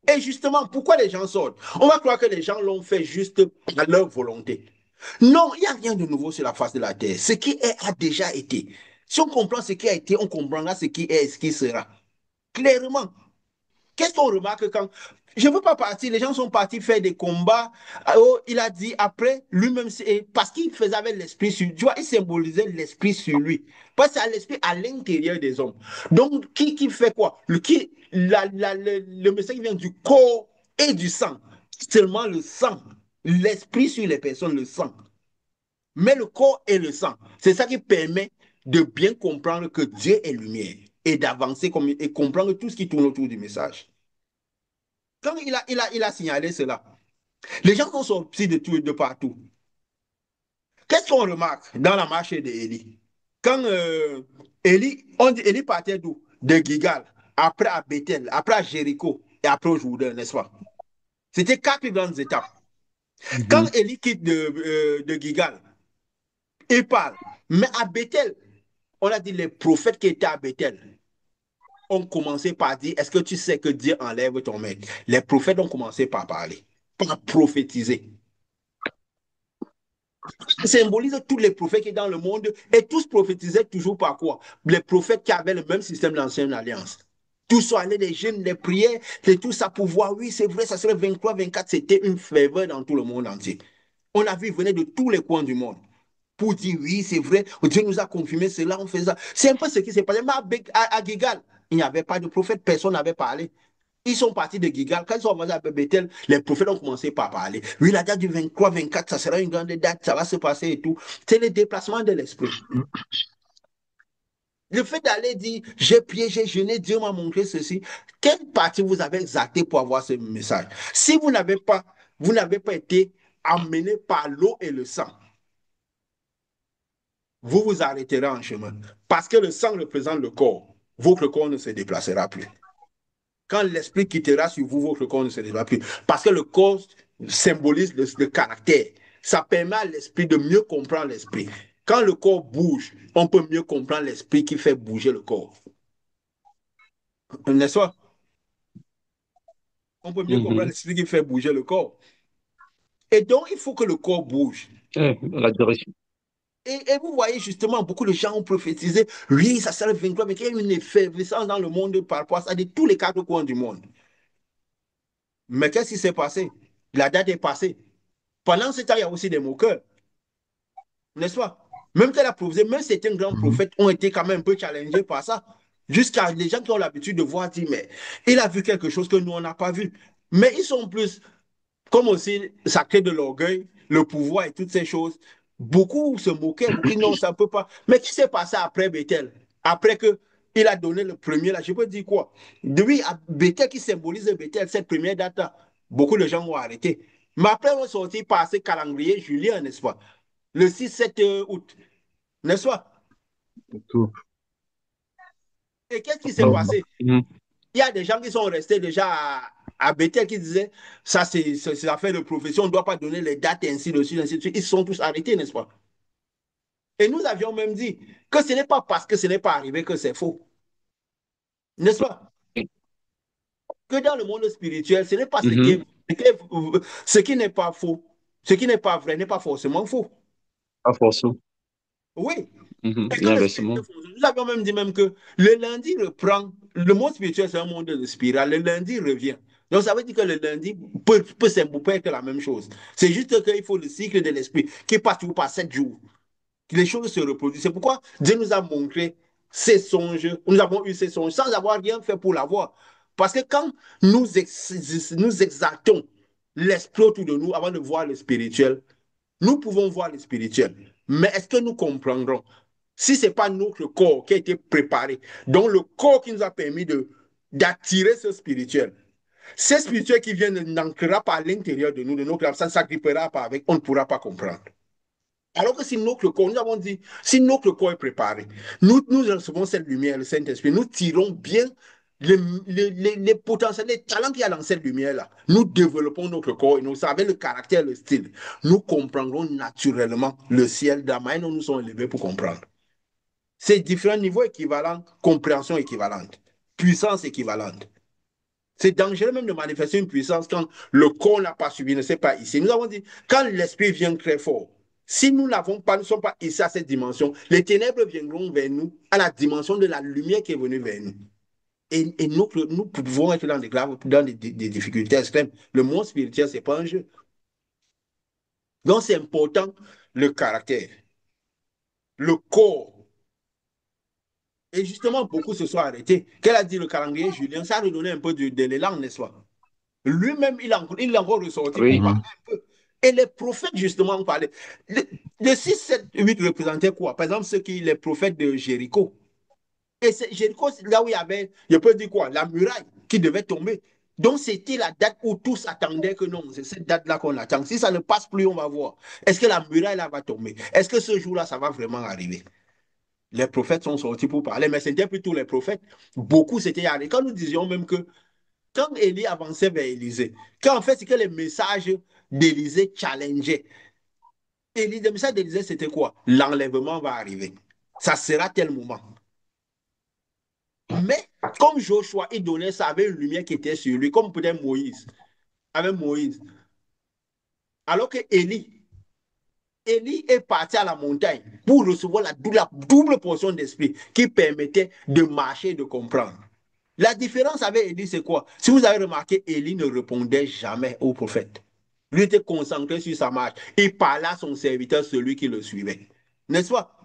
Et justement, pourquoi les gens sortent? On va croire que les gens l'ont fait juste à leur volonté. Non, il n'y a rien de nouveau sur la face de la terre. Ce qui est a déjà été. Si on comprend ce qui a été, on comprendra ce qui est et ce qui sera. Clairement. Qu'est-ce qu'on remarque quand... Je ne veux pas partir, les gens sont partis faire des combats. Oh, il a dit après, lui-même, parce qu'il faisait avec l'esprit sur... Tu vois, il symbolisait l'esprit sur lui. Parce que c'est l'esprit à l'intérieur des hommes. Donc, qui fait quoi? Le message vient du corps et du sang. Seulement le sang. L'esprit sur les personnes, le sang. Mais le corps et le sang. C'est ça qui permet de bien comprendre que Dieu est lumière et d'avancer et comprendre tout ce qui tourne autour du message. Quand il a signalé cela, les gens sont sortis de tout et de partout. Qu'est-ce qu'on remarque dans la marche d'Élie? Quand Élie partait d'où? De Gigal, après à Bethel, après à Jéricho et après au Jourdain, n'est-ce pas? C'était 4 grandes étapes. Quand Mhm. Élie quitte de Gigal, il parle. Mais à Bethel, on a dit les prophètes qui étaient à Bethel ont commencé par dire, est-ce que tu sais que Dieu enlève ton maître? Les prophètes ont commencé par parler, par prophétiser. Symbolise tous les prophètes qui sont dans le monde et tous prophétisaient toujours par quoi? Les prophètes qui avaient le même système de l'ancienne alliance. Tous sont allés, les jeûnes, les prières, et tout ça pour voir, oui, c'est vrai, ça serait 23, 24, c'était une ferveur dans tout le monde entier. On a vu, ils venaient de tous les coins du monde pour dire, oui, c'est vrai, Dieu nous a confirmé cela, on fait ça. C'est un peu ce qui s'est passé. Mais à Gigal, il n'y avait pas de prophète, personne n'avait parlé. Ils sont partis de Gigal. Quand ils sont arrivés à Bethel, les prophètes ont commencé par parler. Oui, la date du 23, 24, ça sera une grande date, ça va se passer et tout. C'est le déplacement de l'esprit. Le fait d'aller dire, j'ai prié, j'ai jeûné, Dieu m'a montré ceci. Quelle partie vous avez exalté pour avoir ce message? Si vous n'avez pas été amené par l'eau et le sang, vous vous arrêterez en chemin. Parce que le sang représente le corps. Votre corps ne se déplacera plus. Quand l'esprit quittera sur vous, votre corps ne se déplacera plus. Parce que le corps symbolise le caractère. Ça permet à l'esprit de mieux comprendre l'esprit. Quand le corps bouge, on peut mieux comprendre l'esprit qui fait bouger le corps. N'est-ce pas? On peut mieux comprendre Mhm. l'esprit qui fait bouger le corps. Et donc, il faut que le corps bouge. La direction. Et vous voyez justement, beaucoup de gens ont prophétisé, oui, ça sera le 23, mais il y a une effervescence dans le monde par rapport à ça, de tous les 4 coins du monde. Mais qu'est-ce qui s'est passé? La date est passée. Pendant ce temps, il y a aussi des moqueurs, n'est-ce pas? Même qu'elle a proposé, même certains grands Mhm. prophètes ont été quand même un peu challengés par ça. Jusqu'à les gens qui ont l'habitude de voir dire, mais il a vu quelque chose que nous, on n'a pas vu. Mais ils sont plus, comme aussi, ça crée de l'orgueil, le pouvoir et toutes ces choses. Beaucoup se moquaient, beaucoup non, ça ne peut pas. Mais qui s'est passé après Bethel? Après que il a donné le premier, là, je peux dire quoi? Lui, à Bethel, qui symbolise Bethel, cette première date-là, beaucoup de gens ont arrêté. Mais après, on est sorti par ce calendrier julien, n'est-ce pas? le 6-7 août, n'est-ce pas? Tout. Et qu'est-ce qui s'est Donc, passé? mhm. Il y a des gens qui sont restés déjà à Bethel qui disaient, ça c'est affaire de profession, on ne doit pas donner les dates ainsi de suite, ainsi de suite. Ils se sont tous arrêtés, n'est-ce pas? Et nous avions même dit que ce n'est pas parce que ce n'est pas arrivé que c'est faux, n'est-ce pas? Que dans le monde spirituel, ce n'est pas Mhm. ce qui n'est pas faux, ce qui n'est pas vrai n'est pas forcément faux. Pas forcément. Oui. Mhm. Et Et que le inversement. spirituel fonctionne. Nous avions même dit même que le lundi reprend, le monde spirituel c'est un monde de spirale, le lundi revient. Donc ça veut dire que le lundi peut être la même chose. C'est juste qu'il faut le cycle de l'esprit qui passe toujours par 7 jours. Les choses se reproduisent. C'est pourquoi Dieu nous a montré ces songes, nous avons eu ces songes sans avoir rien fait pour l'avoir. Parce que quand nous exaltons l'esprit autour de nous avant de voir le spirituel, nous pouvons voir le spirituel. Mais est-ce que nous comprendrons si ce n'est pas notre corps qui a été préparé, donc le corps qui nous a permis d'attirer ce spirituel? Ce spirituel qui vient n'ancrera pas à l'intérieur de nous, de notre âme, ça ne s'agrippera pas avec, on ne pourra pas comprendre. Alors que si notre corps, nous avons dit, si notre corps est préparé, nous recevons cette lumière, le Saint-Esprit, nous tirons bien les potentiels, les talents qu'il y a dans cette lumière-là. Nous développons notre corps et nous savons le caractère, le style. Nous comprendrons naturellement le ciel de la manière dont nous sommes élevés pour comprendre. C'est différents niveaux équivalents, compréhension équivalente, puissance équivalente. C'est dangereux même de manifester une puissance quand le corps n'a pas suivi, ne sait pas ici. Nous avons dit, quand l'esprit vient très fort, si nous n'avons pas, ne sommes pas ici à cette dimension, les ténèbres viendront vers nous à la dimension de la lumière qui est venue vers nous. Et nous pouvons être dans des difficultés extrêmes. Le monde spirituel, ce n'est pas un jeu. Donc c'est important le caractère, le corps. Et justement, beaucoup se sont arrêtés. Qu'elle a dit le calendrier Julien, ça a redonné un peu de l'élan, n'est-ce pas? Lui-même, il l'a encore ressorti pour Oui. parler Mhm. un peu. Et les prophètes, justement, ont parlé. Le 6, 7, 8 représentaient quoi? Par exemple, les prophètes de Jéricho. Et Jéricho, c'est là où il y avait, je peux dire quoi? La muraille qui devait tomber. Donc, c'était la date où tous attendaient que non, c'est cette date-là qu'on attend. Si ça ne passe plus, on va voir. Est-ce que la muraille là va tomber? Est-ce que ce jour-là, ça va vraiment arriver? Les prophètes sont sortis pour parler, mais ce n'était plus tous les prophètes. Beaucoup s'étaient arrêtés. Quand nous disions même que quand Élie avançait vers Élysée, quand en fait, c'est que les messages d'Élysée challengeaient. Le message d'Élysée, c'était quoi? L'enlèvement va arriver. Ça sera tel moment. Mais comme Joshua, il donnait ça avec une lumière qui était sur lui, comme peut-être Moïse, avec Moïse. Alors que Élie est parti à la montagne pour recevoir la double portion d'esprit qui permettait de marcher et de comprendre. La différence avec Élie, c'est quoi? Si vous avez remarqué, Élie ne répondait jamais au prophète. Lui était concentré sur sa marche. Il parlait à son serviteur, celui qui le suivait. N'est-ce pas?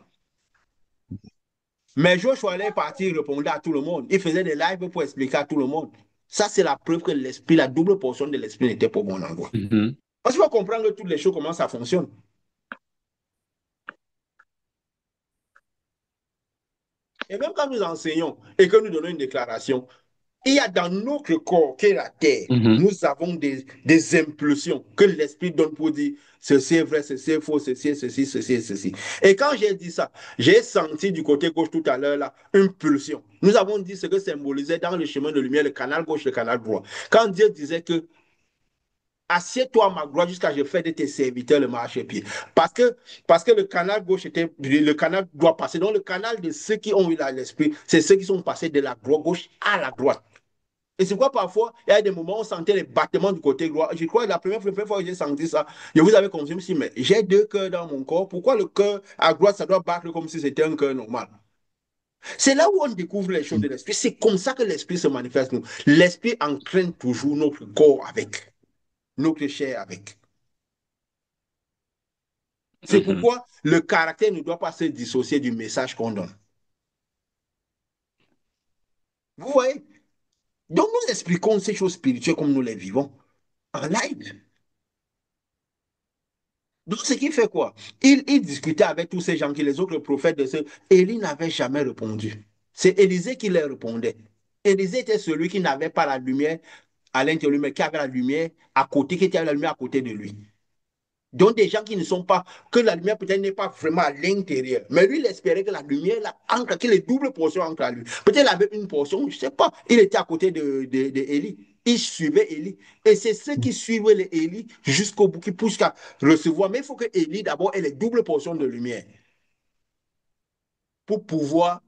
Mais Joshua allait partir, il répondait à tout le monde. Il faisait des lives pour expliquer à tout le monde. Ça, c'est la preuve que l'esprit, la double portion de l'esprit n'était pas au bon endroit. Mhm. Parce qu'il faut comprendre toutes les choses, comment ça fonctionne. Et même quand nous enseignons et que nous donnons une déclaration, il y a dans notre corps, qui est la terre, Mhm. nous avons des impulsions que l'esprit donne pour dire ceci est vrai, ceci est faux, ceci est ceci, ceci est ceci. Et quand j'ai dit ça, j'ai senti du côté gauche tout à l'heure là, une pulsion. Nous avons dit ce que symbolisait dans le chemin de lumière le canal gauche, le canal droit. Quand Dieu disait que assieds-toi à ma gloire jusqu'à ce que je fasse de tes serviteurs le marchepied. Parce que le canal gauche était, le canal droit passer. Donc le canal de ceux qui ont eu l'esprit, c'est ceux qui sont passés de la droite gauche à la droite. Et c'est pourquoi parfois, il y a des moments où on sentait les battements du côté droit. Je crois que la première fois que j'ai senti ça, je vous avais confirmé, si, mais j'ai deux cœurs dans mon corps. Pourquoi le cœur à droite, ça doit battre comme si c'était un cœur normal? C'est là où on découvre les choses de l'esprit. C'est comme ça que l'esprit se manifeste. Nous. L'esprit entraîne toujours notre corps avec, notre chair avec. C'est Mhm. pourquoi le caractère ne doit pas se dissocier du message qu'on donne. Vous voyez? Donc nous expliquons ces choses spirituelles comme nous les vivons en live. Donc, ce qui fait quoi? Il discutait avec tous ces gens qui, les autres prophètes de ceux. Élie n'avait jamais répondu. C'est Élisée qui leur répondait. Élisée était celui qui n'avait pas la lumière à l'intérieur, mais qui avait la lumière à côté, qui était la lumière à côté de lui. Donc, des gens qui ne sont pas, que la lumière peut-être n'est pas vraiment à l'intérieur. Mais lui, il espérait que la lumière, là, entre, qu'il y ait double portion entre lui. Peut-être il avait une portion, je ne sais pas. Il était à côté de Élie. Il suivait Élie. Et c'est ceux qui suivent les Élie jusqu'au bout, qui poussent à recevoir. Mais il faut que Élie, d'abord, ait les doubles portions de lumière pour pouvoir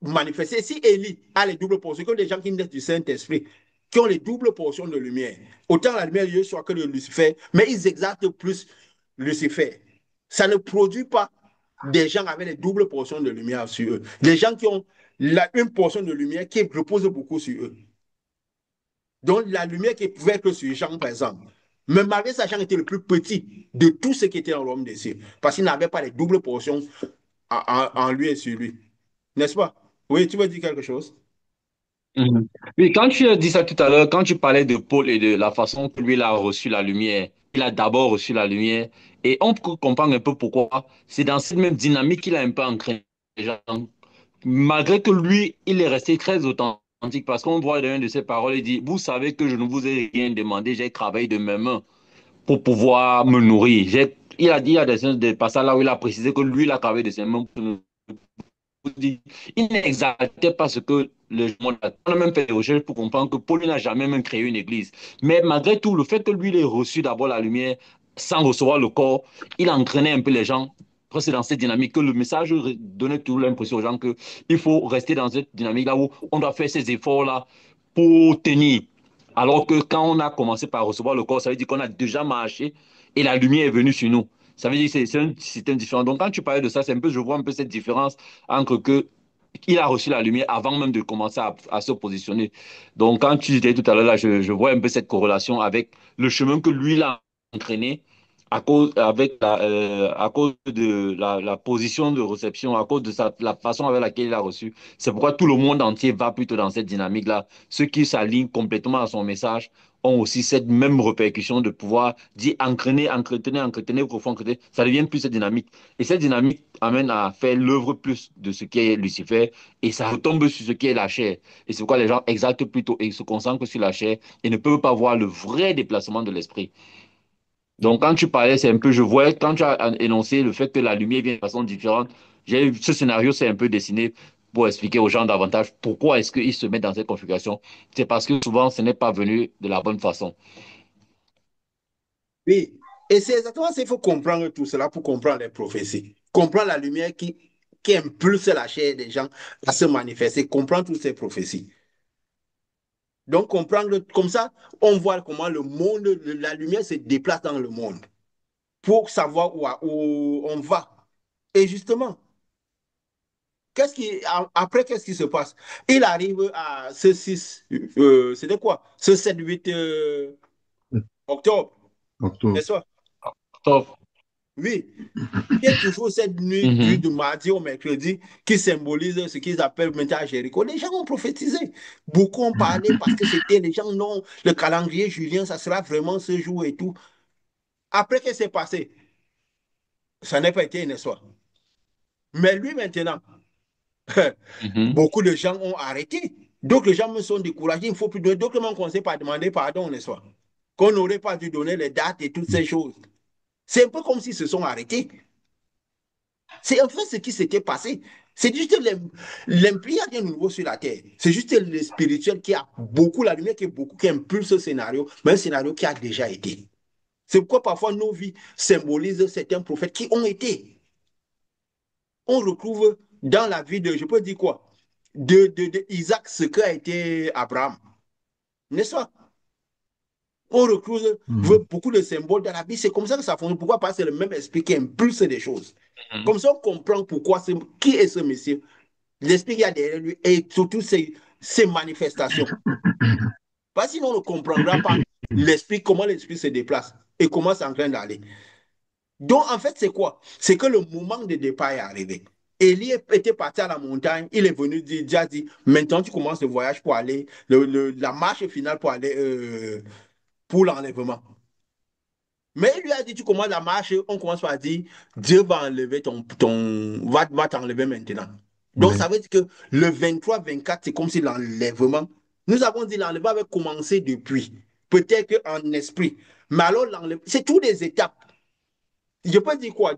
manifester. Si Élie a les doubles portions, comme les gens qui naissent du Saint-Esprit, qui ont les doubles portions de lumière, autant la lumière de Dieu soit que de Lucifer, mais ils exaltent plus Lucifer. Ça ne produit pas des gens avec les doubles portions de lumière sur eux. Des gens qui ont une portion de lumière qui repose beaucoup sur eux. Donc la lumière qui pouvait être sur Jean, par exemple. Mais malgré ça, Jean était le plus petit de tout ce qui était dans l'homme des cieux. Parce qu'il n'avait pas les doubles portions en lui et sur lui. N'est-ce pas? Oui, tu veux dire quelque chose? Mhm. Oui, quand tu as dit ça tout à l'heure, quand tu parlais de Paul et de la façon que lui il a reçu la lumière, il a d'abord reçu la lumière, et on peut comprendre un peu pourquoi. C'est dans cette même dynamique qu'il a un peu ancré les gens. Malgré que lui, il est resté très authentique, parce qu'on voit dans une de ses paroles, il dit, vous savez que je ne vous ai rien demandé, j'ai travaillé de mes mains pour pouvoir me nourrir. Il a dit, il y a des passages là où il a précisé que lui, il a travaillé de ses mains pour nous dit, il n'exaltait pas ce que le monde a. On a même fait des recherches pour comprendre que Paul n'a jamais même créé une église. Mais malgré tout, le fait que lui, il ait reçu d'abord la lumière sans recevoir le corps, il entraînait un peu les gens. C'est dans cette dynamique que le message donnait toujours l'impression aux gens qu'il faut rester dans cette dynamique-là où on doit faire ces efforts-là pour tenir. Alors que quand on a commencé par recevoir le corps, ça veut dire qu'on a déjà marché et la lumière est venue sur nous. Ça veut dire que c'est un système différent. Donc quand tu parlais de ça, c'est un peu, je vois un peu cette différence entre que il a reçu la lumière avant même de commencer à se positionner. Donc, quand tu disais tout à l'heure, là, je vois un peu cette corrélation avec le chemin que lui, il a entraîné à cause de la position de réception, à cause de la façon avec laquelle il a reçu. C'est pourquoi tout le monde entier va plutôt dans cette dynamique-là. Ceux qui s'alignent complètement à son message ont aussi cette même répercussion de pouvoir dire entraîner, entretenir, entretenir, profond, entretenir. Ça devient plus cette dynamique. Et cette dynamique amène à faire l'œuvre plus de ce qui est Lucifer et ça retombe sur ce qui est la chair. Et c'est pourquoi les gens exaltent plutôt et se concentrent sur la chair et ne peuvent pas voir le vrai déplacement de l'esprit. Donc, quand tu parlais, c'est un peu, je vois, quand tu as énoncé le fait que la lumière vient de façon différente, ce scénario, c'est un peu dessiné pour expliquer aux gens davantage pourquoi est-ce qu'ils se mettent dans cette configuration. C'est parce que souvent, ce n'est pas venu de la bonne façon. Oui. Et c'est exactement ça, il faut comprendre tout cela pour comprendre les prophéties. Comprendre la lumière qui impulse la chair des gens à se manifester, comprendre toutes ces prophéties. Donc, comprendre comme ça, on voit comment le monde, la lumière se déplace dans le monde pour savoir où on va. Et justement, qu'est-ce qui se passe? Il arrive à ce 6, c'était quoi? Ce 7, 8 octobre, Octobre. n'est-ce pas? Top. Oui, il y a toujours cette nuit du Mhm. de mardi au mercredi qui symbolise ce qu'ils appellent maintenant à Jéricho. Les gens ont prophétisé. Beaucoup ont parlé parce que c'était les gens, non, le calendrier julien, ça sera vraiment ce jour et tout. Après, qu'est-ce qui s'est passé? Ça n'a pas été une histoire. Mais lui, maintenant, Mhm. beaucoup de gens ont arrêté. Donc, les gens me sont découragés. Il ne faut plus donner. Donc, on ne conseille pas demander pardon, n'est-ce pas? Qu'on n'aurait pas dû donner les dates et toutes ces choses. C'est un peu comme s'ils se sont arrêtés. C'est en fait ce qui s'était passé. C'est juste l'impli, il n'y a rien de nouveau sur la terre. C'est juste le spirituel qui a beaucoup, la lumière qui est beaucoup, qui impulse ce scénario, mais un scénario qui a déjà été. C'est pourquoi parfois nos vies symbolisent certains prophètes qui ont été. On retrouve dans la vie de, je peux dire quoi, de Isaac ce qu'a été Abraham. N'est-ce pas? On retrouve Mhm. beaucoup de symboles dans la vie. C'est comme ça que ça fonctionne. Pourquoi? Parce que c'est le même esprit qui impulse des choses. Mhm. Comme ça, on comprend pourquoi, qui est ce monsieur, l'esprit qu'il y a derrière lui et surtout ses manifestations. Parce que sinon, on ne comprendra pas l'esprit, comment l'esprit se déplace et comment c'est en train d'aller. Donc, en fait, c'est quoi? C'est que le moment de départ est arrivé. Élie était parti à la montagne, il est venu dire, déjà dit, maintenant tu commences le voyage pour aller, la marche finale pour aller pour l'enlèvement. Mais il lui a dit, tu commences la marche, on commence par dire, Dieu va enlever va t'enlever maintenant. Donc Oui. ça veut dire que le 23-24, c'est comme si l'enlèvement, nous avons dit l'enlèvement avait commencé depuis, peut-être qu'en esprit. Mais alors l'enlèvement, c'est toutes des étapes. je peux dire quoi?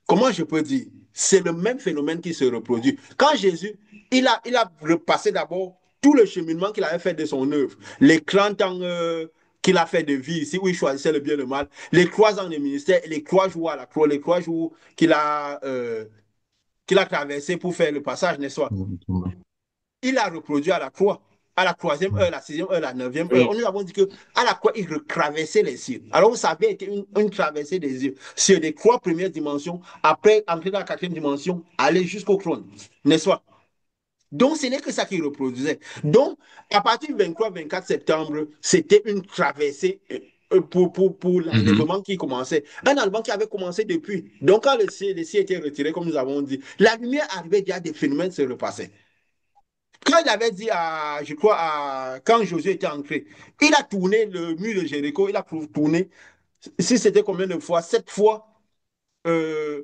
Comment je peux dire? C'est le même phénomène qui se reproduit. Quand Jésus, il a repassé d'abord tout le cheminement qu'il avait fait de son œuvre, les 30 ans qu'il a fait de vie ici, où il choisissait le bien et le mal, les 3 ans de ministère et les 3 jours à la croix, les 3 jours qu'il a traversé pour faire le passage, n'est-ce pas? Il a reproduit à la croix. À la troisième heure, la sixième heure, la neuvième heure. Oui. On nous avons dit que à la croix, il traversait les cieux. Alors, ça avait été une traversée des cieux sur les 3 premières dimensions, après entrer dans la 4e dimension, aller jusqu'au trône. N'est-ce pas? Donc, ce n'est que ça qu'il reproduisait. Donc, à partir du 23-24 septembre, c'était une traversée pour Mhm. l'enlèvement qui commençait. Un enlèvement qui avait commencé depuis. Donc, quand les cieux étaient retirés, comme nous avons dit, la lumière arrivait déjà, des phénomènes se repassaient. Quand il avait dit je crois, quand Josué était entré, il a tourné le mur de Jéricho, il a tourné, si c'était combien de fois? 7 fois euh,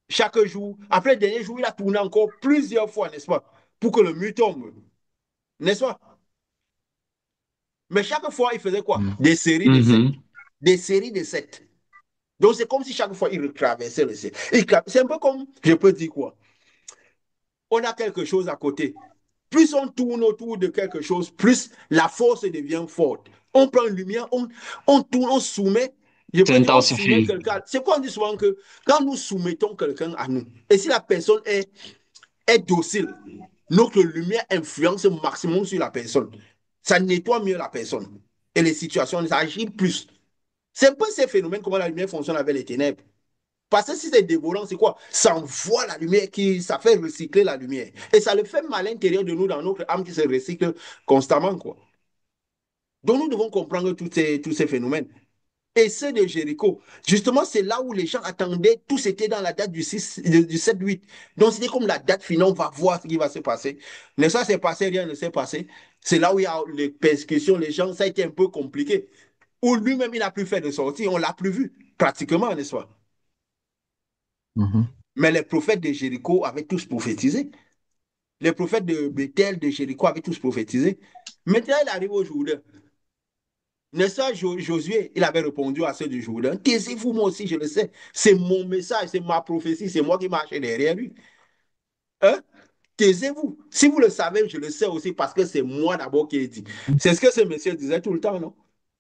chaque jour. Après le dernier jour, il a tourné encore plusieurs fois, n'est-ce pas? Pour que le mur tombe, n'est-ce pas? Mais chaque fois, il faisait quoi? Des séries de 7. Mhm. Des séries de 7. Donc, c'est comme si chaque fois, il traversait le ciel. C'est un peu comme, je peux dire quoi? On a quelque chose à côté. Plus on tourne autour de quelque chose, plus la force devient forte. On prend une lumière, on tourne, on soumet. Je peux dire, on soumet S'intensifie. quelqu'un. C'est quoi on dit souvent que quand nous soumettons quelqu'un à nous, et si la personne est docile, notre lumière influence au maximum sur la personne. Ça nettoie mieux la personne. Et les situations, ça agit plus. C'est un peu ces phénomènes, comment la lumière fonctionne avec les ténèbres. Parce que si c'est dévorant, c'est quoi? Ça envoie la lumière, ça fait recycler la lumière. Et ça le fait mal à l'intérieur de nous, dans notre âme qui se recycle constamment, quoi. Donc nous devons comprendre tous ces phénomènes. Et ceux de Jéricho, justement, c'est là où les gens attendaient, tout c'était dans la date du 7-8. Donc c'était comme la date finale, on va voir ce qui va se passer. Mais ça s'est passé, rien ne s'est passé. C'est là où il y a les persécutions, les gens, ça a été un peu compliqué. Où lui-même, il n'a plus fait de sortie, on ne l'a plus vu, pratiquement, n'est-ce pas? Mhm. Mais les prophètes de Jéricho avaient tous prophétisé. Les prophètes de Bethel, de Jéricho avaient tous prophétisé. Maintenant, il arrive au Jourdain. N'est-ce pas, Josué, il avait répondu à ceux du Jourdain. Taisez-vous, moi aussi, je le sais. C'est mon message, c'est ma prophétie, c'est moi qui marche derrière lui. Hein? Taisez-vous. Si vous le savez, je le sais aussi parce que c'est moi d'abord qui ai dit. C'est ce que ce monsieur disait tout le temps, non?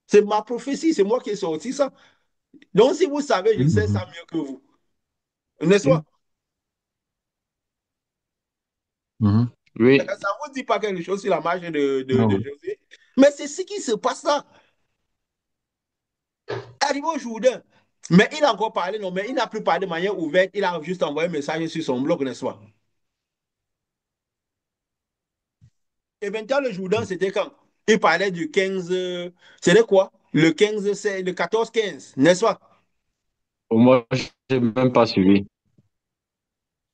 C'est ma prophétie, c'est moi qui ai sorti ça. Donc, si vous savez, je sais ça Mhm. mieux que vous. N'est-ce pas? Mhm. Ça Oui. ne vous dit pas quelque chose sur la marche Ah de oui. Josué. Mais c'est ce qui se passe là. Arrivé au Jourdain. Mais il a encore parlé, non, mais il n'a plus parlé de manière ouverte. Il a juste envoyé un message sur son blog, n'est-ce pas? Et maintenant, le Jourdain, c'était quand? Il parlait du 15. C'était quoi? Le 15, c'est le 14-15, n'est-ce pas? Pour moi, je n'ai même pas suivi.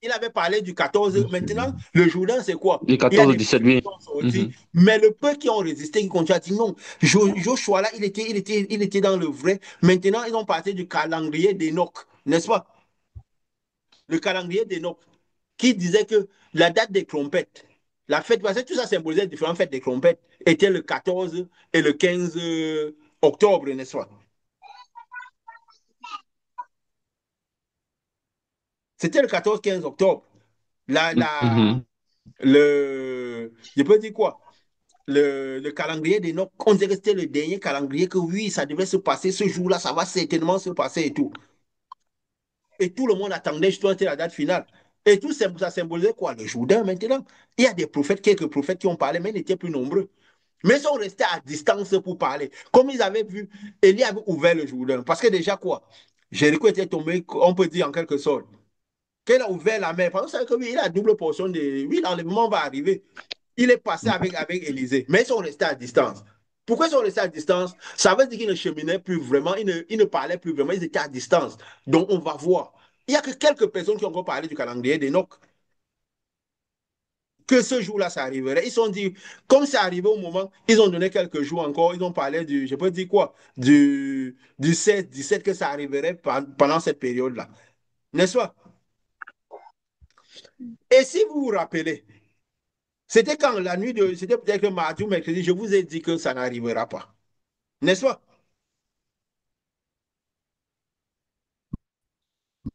Il avait parlé du 14. Je suis- Maintenant, le Jourdain, c'est quoi? Du Il y a 14 au des 17, prophètes qui oui. sont sortis, Mhm. mais le peu qui ont résisté, qui continuent à dire non. Joshua, là, il était dans le vrai. Maintenant, ils ont parlé du calendrier d'Enoch, n'est-ce pas? Le calendrier d'Enoch, qui disait que la date des trompettes, la fête, parce que tout ça symbolisait différentes fêtes des trompettes, était le 14 et le 15 octobre, n'est-ce pas? C'était le 14-15 octobre. La, la, Mhm. je peux dire quoi? Le calendrier des Nocs, on dirait que c'était le dernier calendrier que oui, ça devait se passer ce jour-là, ça va certainement se passer et tout. Et tout le monde attendait justement la date finale. Et tout ça symbolisait quoi? Le Jourdain maintenant. Il y a des prophètes, quelques prophètes qui ont parlé, mais ils n'étaient plus nombreux. Mais ils sont restés à distance pour parler. Comme ils avaient vu, Élie avait ouvert le Jourdain. Parce que déjà quoi? Jéricho était tombé, on peut dire en quelque sorte. Quand il a ouvert la mer, parce que oui, il a double portion de. Oui, l'enlèvement va arriver. Il est passé avec Élysée, mais ils sont restés à distance. Pourquoi ils sont restés à distance? Ça veut dire qu'ils ne cheminaient plus vraiment, ils ne parlaient plus vraiment, ils étaient à distance. Donc, on va voir. Il n'y a que quelques personnes qui ont encore parlé du calendrier d'Enoch, que ce jour-là, ça arriverait. Ils se sont dit, comme c'est arrivé au moment, ils ont donné quelques jours encore, ils ont parlé je peux dire quoi, du 16, 17, que ça arriverait pendant cette période-là. N'est-ce pas? Et si vous vous rappelez, c'était quand la nuit c'était peut-être le mardi ou mercredi, je vous ai dit que ça n'arrivera pas. N'est-ce pas?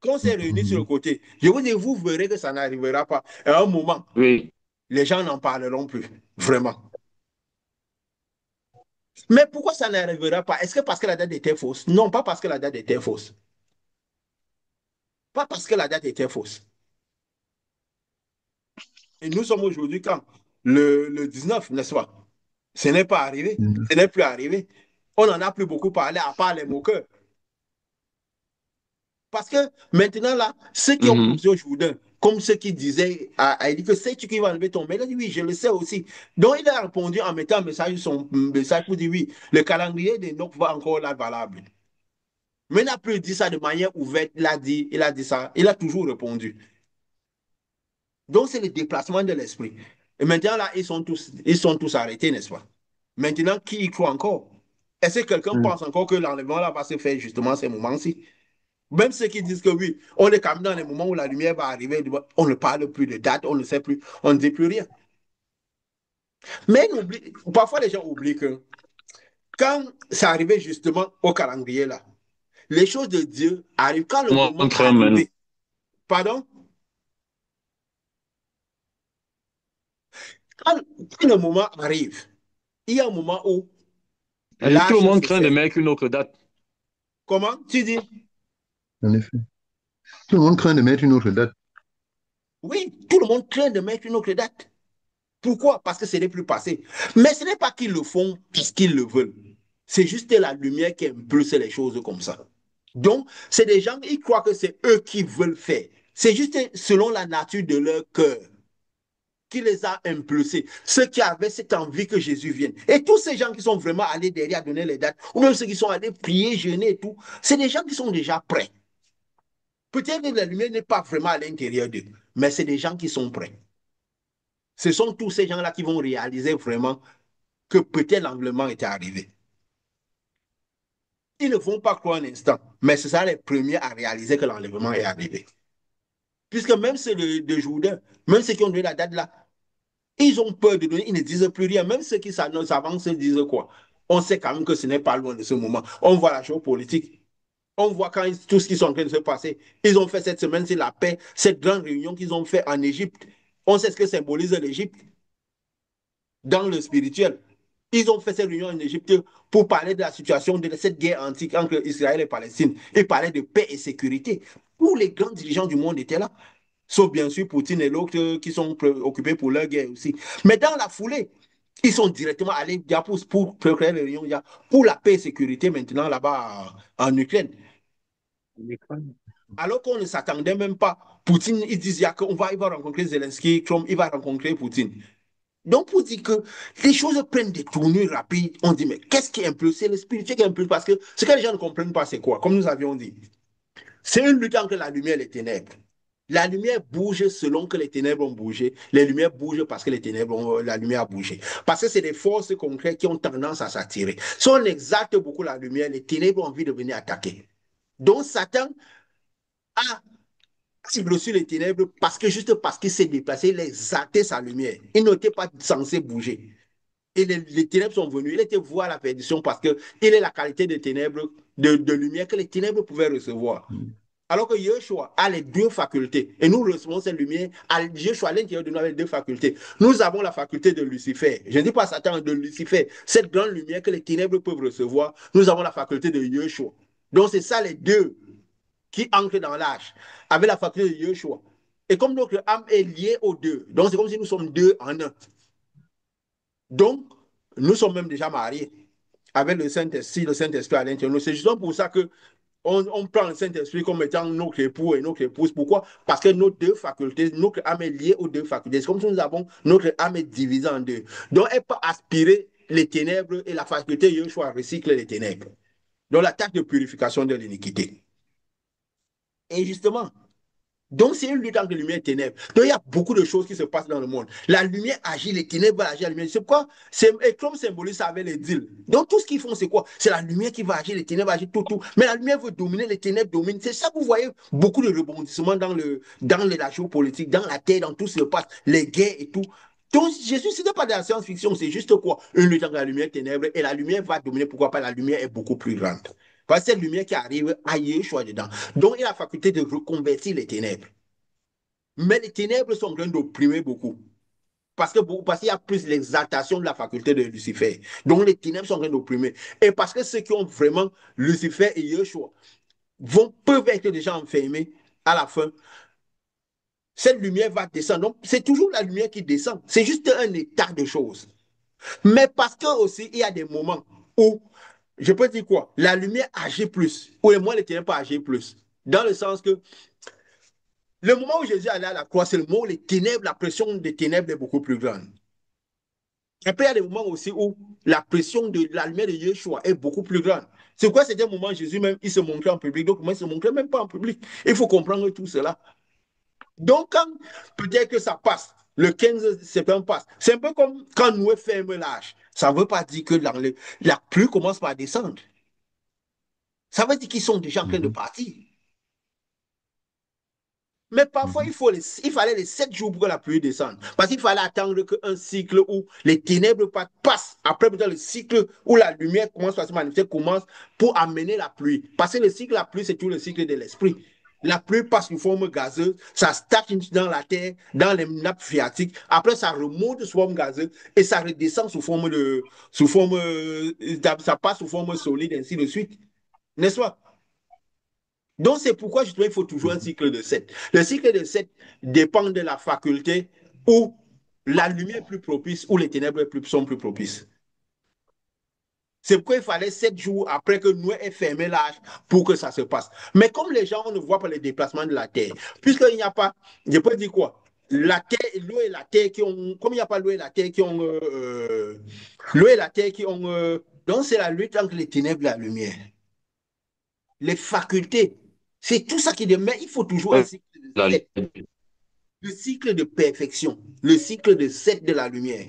Quand on s'est réunis sur le Mhm. côté, je vous dis, vous verrez que ça n'arrivera pas. À un moment, Oui. les gens n'en parleront plus, vraiment. Mais pourquoi ça n'arrivera pas? Est-ce que parce que la date était fausse? Non, pas parce que la date était fausse. Pas parce que la date était fausse. Et nous sommes aujourd'hui quand? Le 19, n'est-ce pas? Ce n'est pas arrivé. Mhm. Ce n'est plus arrivé. On n'en a plus beaucoup parlé, à part les moqueurs. Parce que maintenant, là, ceux qui ont Mhm. posé au Jourdain, comme ceux qui disaient il dit que c'est tu qui vas enlever ton mail. Il a dit oui, je le sais aussi. Donc, il a répondu en mettant un message, son message pour dire oui, le calendrier des NOC va encore là valable. Mais il n'a plus dit ça de manière ouverte. Il a dit ça. Il a toujours répondu. Donc, c'est le déplacement de l'esprit. Et maintenant, là, ils sont tous arrêtés, n'est-ce pas? Maintenant, qui y croit encore? Est-ce que quelqu'un Mhm. pense encore que l'enlèvement là va se faire justement à ces moments-ci? Même ceux qui disent que oui, on est quand même dans les moments où la lumière va arriver, on ne parle plus de date, on ne sait plus, on ne dit plus rien. Mais parfois les gens oublient que quand ça arrivait justement au calendrier là, les choses de Dieu arrivent quand le moment Montre maintenant. arrivé. Pardon? Quand, quand le moment arrive, il y a un moment où Tout le l'âge monde se craint de fait. mettre une autre date. Comment tu dis? En effet. Tout le monde craint de mettre une autre date. Oui, tout le monde craint de mettre une autre date. Pourquoi? Parce que ce n'est plus passé. Mais ce n'est pas qu'ils le font parce qu'ils le veulent. C'est juste la lumière qui impulse les choses comme ça. Donc, c'est des gens, ils croient que c'est eux qui veulent faire. C'est juste selon la nature de leur cœur qui les a impulsés. Ceux qui avaient cette envie que Jésus vienne. Et tous ces gens qui sont vraiment allés derrière donner les dates, ou même ceux qui sont allés prier, jeûner et tout, c'est des gens qui sont déjà prêts. Peut-être que la lumière n'est pas vraiment à l'intérieur d'eux, mais c'est des gens qui sont prêts. Ce sont tous ces gens-là qui vont réaliser vraiment que peut-être l'enlèvement était arrivé. Ils ne vont pas croire un instant, mais ce sera les premiers à réaliser que l'enlèvement est arrivé. Puisque même ceux de Jourdain, même ceux qui ont donné la date là, ils ont peur de donner, ils ne disent plus rien. Même ceux qui s'avancent disent quoi? On sait quand même que ce n'est pas loin de ce moment. On voit la géopolitique. On voit quand tout ce qui est en train de se passer. Ils ont fait cette semaine, c'est la paix, cette grande réunion qu'ils ont fait en Égypte. On sait ce que symbolise l'Égypte dans le spirituel. Ils ont fait cette réunion en Égypte pour parler de la situation de cette guerre antique entre Israël et Palestine. Ils parlaient de paix et sécurité. Tous les grands dirigeants du monde étaient là. Sauf bien sûr Poutine et l'autre qui sont occupés pour leur guerre aussi. Mais dans la foulée, ils sont directement allés pour créer les réunions pour la paix et sécurité maintenant là-bas en Ukraine. Alors qu'on ne s'attendait même pas. Poutine, ils disent il va rencontrer Zelensky, Trump, il va rencontrer Poutine. Donc, pour dire que les choses prennent des tournures rapides, on dit, mais qu'est-ce qui impulse? C'est le spirituel qui impulse. Parce que ce que les gens ne comprennent pas, c'est quoi? Comme nous avions dit, c'est une lutte entre la lumière et les ténèbres. La lumière bouge selon que les ténèbres ont bougé. Les lumières bougent parce que la lumière a bougé. Parce que c'est des forces concrètes qui ont tendance à s'attirer. Si on exalte beaucoup la lumière, les ténèbres ont envie de venir attaquer. Donc, Satan a reçu les ténèbres juste parce qu'il s'est déplacé, il a exalté sa lumière. Il n'était pas censé bouger. Et les ténèbres sont venues. Il était voir la perdition parce qu'il est la qualité de ténèbres, de lumière que les ténèbres pouvaient recevoir. Alors que Yeshua a les deux facultés. Et nous recevons cette lumière. Yeshua, à l'intérieur de nous, a les deux facultés. Nous avons la faculté de Lucifer. Je ne dis pas Satan, de Lucifer. Cette grande lumière que les ténèbres peuvent recevoir. Nous avons la faculté de Yeshua. Donc, c'est ça les deux qui ancrent dans l'âge. Avec la faculté de Yeshua. Et comme notre âme est liée aux deux. Donc, c'est comme si nous sommes deux en un. Donc, nous sommes même déjà mariés avec le Saint-Esprit à l'intérieur. C'est justement pour ça que on prend le Saint-Esprit comme étant notre époux et notre épouse. Pourquoi? Parce que nos deux facultés, notre âme est liée aux deux facultés. C'est comme si nous avons, notre âme est divisée en deux. Donc, elle peut aspirer les ténèbres et la faculté Yeshua recycle les ténèbres. Donc, la tâche de purification de l'iniquité. Et justement, donc, c'est une lutte entre lumière et ténèbres. Donc, il y a beaucoup de choses qui se passent dans le monde. La lumière agit, les ténèbres agissent, la lumière. C'est quoi? Et comme symbolise ça avec les deals. Donc, tout ce qu'ils font, c'est quoi? C'est la lumière qui va agir, les ténèbres agissent, tout, tout. Mais la lumière veut dominer, les ténèbres dominent. C'est ça que vous voyez beaucoup de rebondissements dans la géopolitique, dans la terre, dans tout ce qui se passe, les guerres et tout. Donc, Jésus, ce n'est pas de la science-fiction, c'est juste quoi? Une lutte entre la lumière et les ténèbres. Et la lumière va dominer. Pourquoi pas? La lumière est beaucoup plus grande. Parce que cette lumière qui arrive a Yeshua dedans. Donc, il a la faculté de reconvertir les ténèbres. Mais les ténèbres sont en train d'opprimer beaucoup. Parce qu'il y a plus l'exaltation de la faculté de Lucifer. Donc, les ténèbres sont en train d'opprimer. Et parce que ceux qui ont vraiment Lucifer et Yeshua peuvent être déjà enfermés à la fin, cette lumière va descendre. Donc, c'est toujours la lumière qui descend. C'est juste un état de choses. Mais parce que aussi, il y a des moments où, je peux dire quoi, la lumière agit plus, ou moins les ténèbres agissent plus. Dans le sens que le moment où Jésus allait à la croix, c'est le moment où les ténèbres, la pression des ténèbres est beaucoup plus grande. Après, il y a des moments aussi où la pression de la lumière de Yeshua est beaucoup plus grande. C'est quoi, c'était un moment, Jésus même, il se montrait en public, donc moi, il ne se montrait même pas en public. Il faut comprendre tout cela. Donc, quand peut-être que ça passe, le 15 septembre passe, c'est un peu comme quand Noé ferme l'âge. Ça ne veut pas dire que la pluie commence par descendre. Ça veut dire qu'ils sont déjà en train de Mhm. partir. Mais parfois, Mhm. il fallait les 7 jours pour que la pluie descende. Parce qu'il fallait attendre qu'un cycle où les ténèbres passent. Après, peut-être le cycle où la lumière commence à se manifester, commence pour amener la pluie. Parce que le cycle de la pluie, c'est tout le cycle de l'esprit. La pluie passe sous forme gazeuse, ça stagne dans la terre, dans les nappes phréatiques. Après, ça remonte sous forme gazeuse et ça redescend ça passe sous forme solide, ainsi de suite. N'est-ce pas? Donc, c'est pourquoi justement, il faut toujours un Mhm. cycle de 7. Le cycle de 7 dépend de la faculté où la lumière est plus propice, où les ténèbres sont plus propices. C'est pourquoi il fallait 7 jours après que Noé ait fermé l'âge pour que ça se passe. Mais comme les gens ne voient pas les déplacements de la Terre, puisqu'il n'y a pas, je peux dire quoi? La Terre, l'eau et la Terre qui ont, comme il n'y a pas l'eau et la Terre qui ont, l'eau et la Terre qui ont, donc c'est la lutte entre les ténèbres et la lumière. Les facultés, c'est tout ça qui demeure. Il faut toujours un cycle de La 7. Le cycle de perfection, le cycle de 7 de la lumière.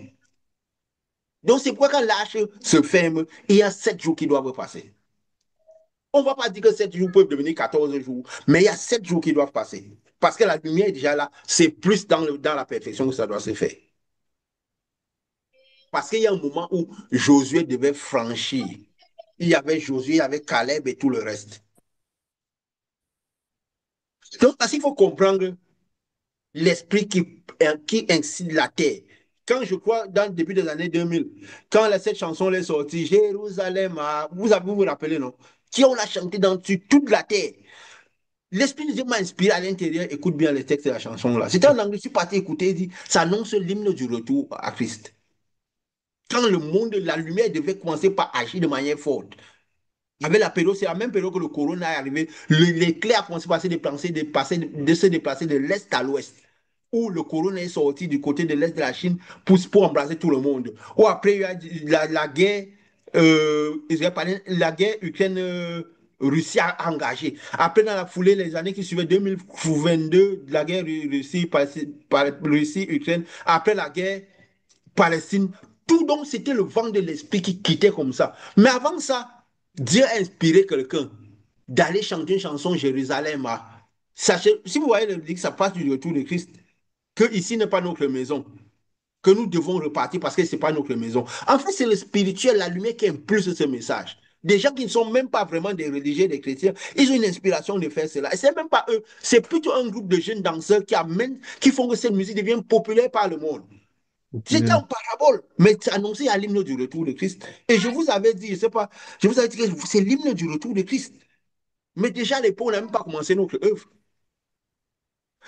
Donc, c'est pourquoi quand l'âge se ferme, il y a 7 jours qui doivent passer. On ne va pas dire que 7 jours peuvent devenir 14 jours, mais il y a 7 jours qui doivent passer. Parce que la lumière est déjà là, c'est plus dans la perfection que ça doit se faire. Parce qu'il y a un moment où Josué devait franchir. Il y avait Josué, il y avait Caleb et tout le reste. Donc, parce qu'il faut comprendre l'esprit qui incite la terre. Quand je crois, dans le début des années 2000, quand cette chanson est sortie, Jérusalem, vous vous rappelez, non? Qui on a chanté dans toute la terre. L'Esprit de Dieu m'a inspiré à l'intérieur. Écoute bien les textes de la chanson là. C'était en anglais, je suis parti écouter, il dit, ça annonce l'hymne du retour à Christ. Quand le monde, la lumière devait commencer par agir de manière forte. Avec la période, c'est la même période que le corona est arrivé. L'éclair a commencé à se déplacer de l'est à l'ouest. Où le corona est sorti du côté de l'est de la Chine pour embraser tout le monde. Ou après, il y a la guerre, la guerre Ukraine-Russie a engagé. Après, dans la foulée, les années qui suivaient, 2022, la guerre Russie-Ukraine. Après la guerre Palestine, tout donc c'était le vent de l'esprit qui quittait comme ça. Mais avant ça, Dieu a inspiré quelqu'un d'aller chanter une chanson Jérusalem. Sachez, si vous voyez le que ça passe du retour de Christ, que ici n'est pas notre maison, que nous devons repartir parce que ce n'est pas notre maison. En fait, c'est le spirituel, la lumière qui impulse ce message. Des gens qui ne sont même pas vraiment des religieux, des chrétiens, ils ont une inspiration de faire cela. Et ce n'est même pas eux, c'est plutôt un groupe de jeunes danseurs qui font que cette musique devienne populaire par le monde. C'était Populaire. en parabole, mais c'est annoncé à l'hymne du retour de Christ. Et je vous avais dit, je sais pas, je vous avais dit que c'est l'hymne du retour de Christ. Mais déjà à l'époque, on n'a même pas commencé notre œuvre.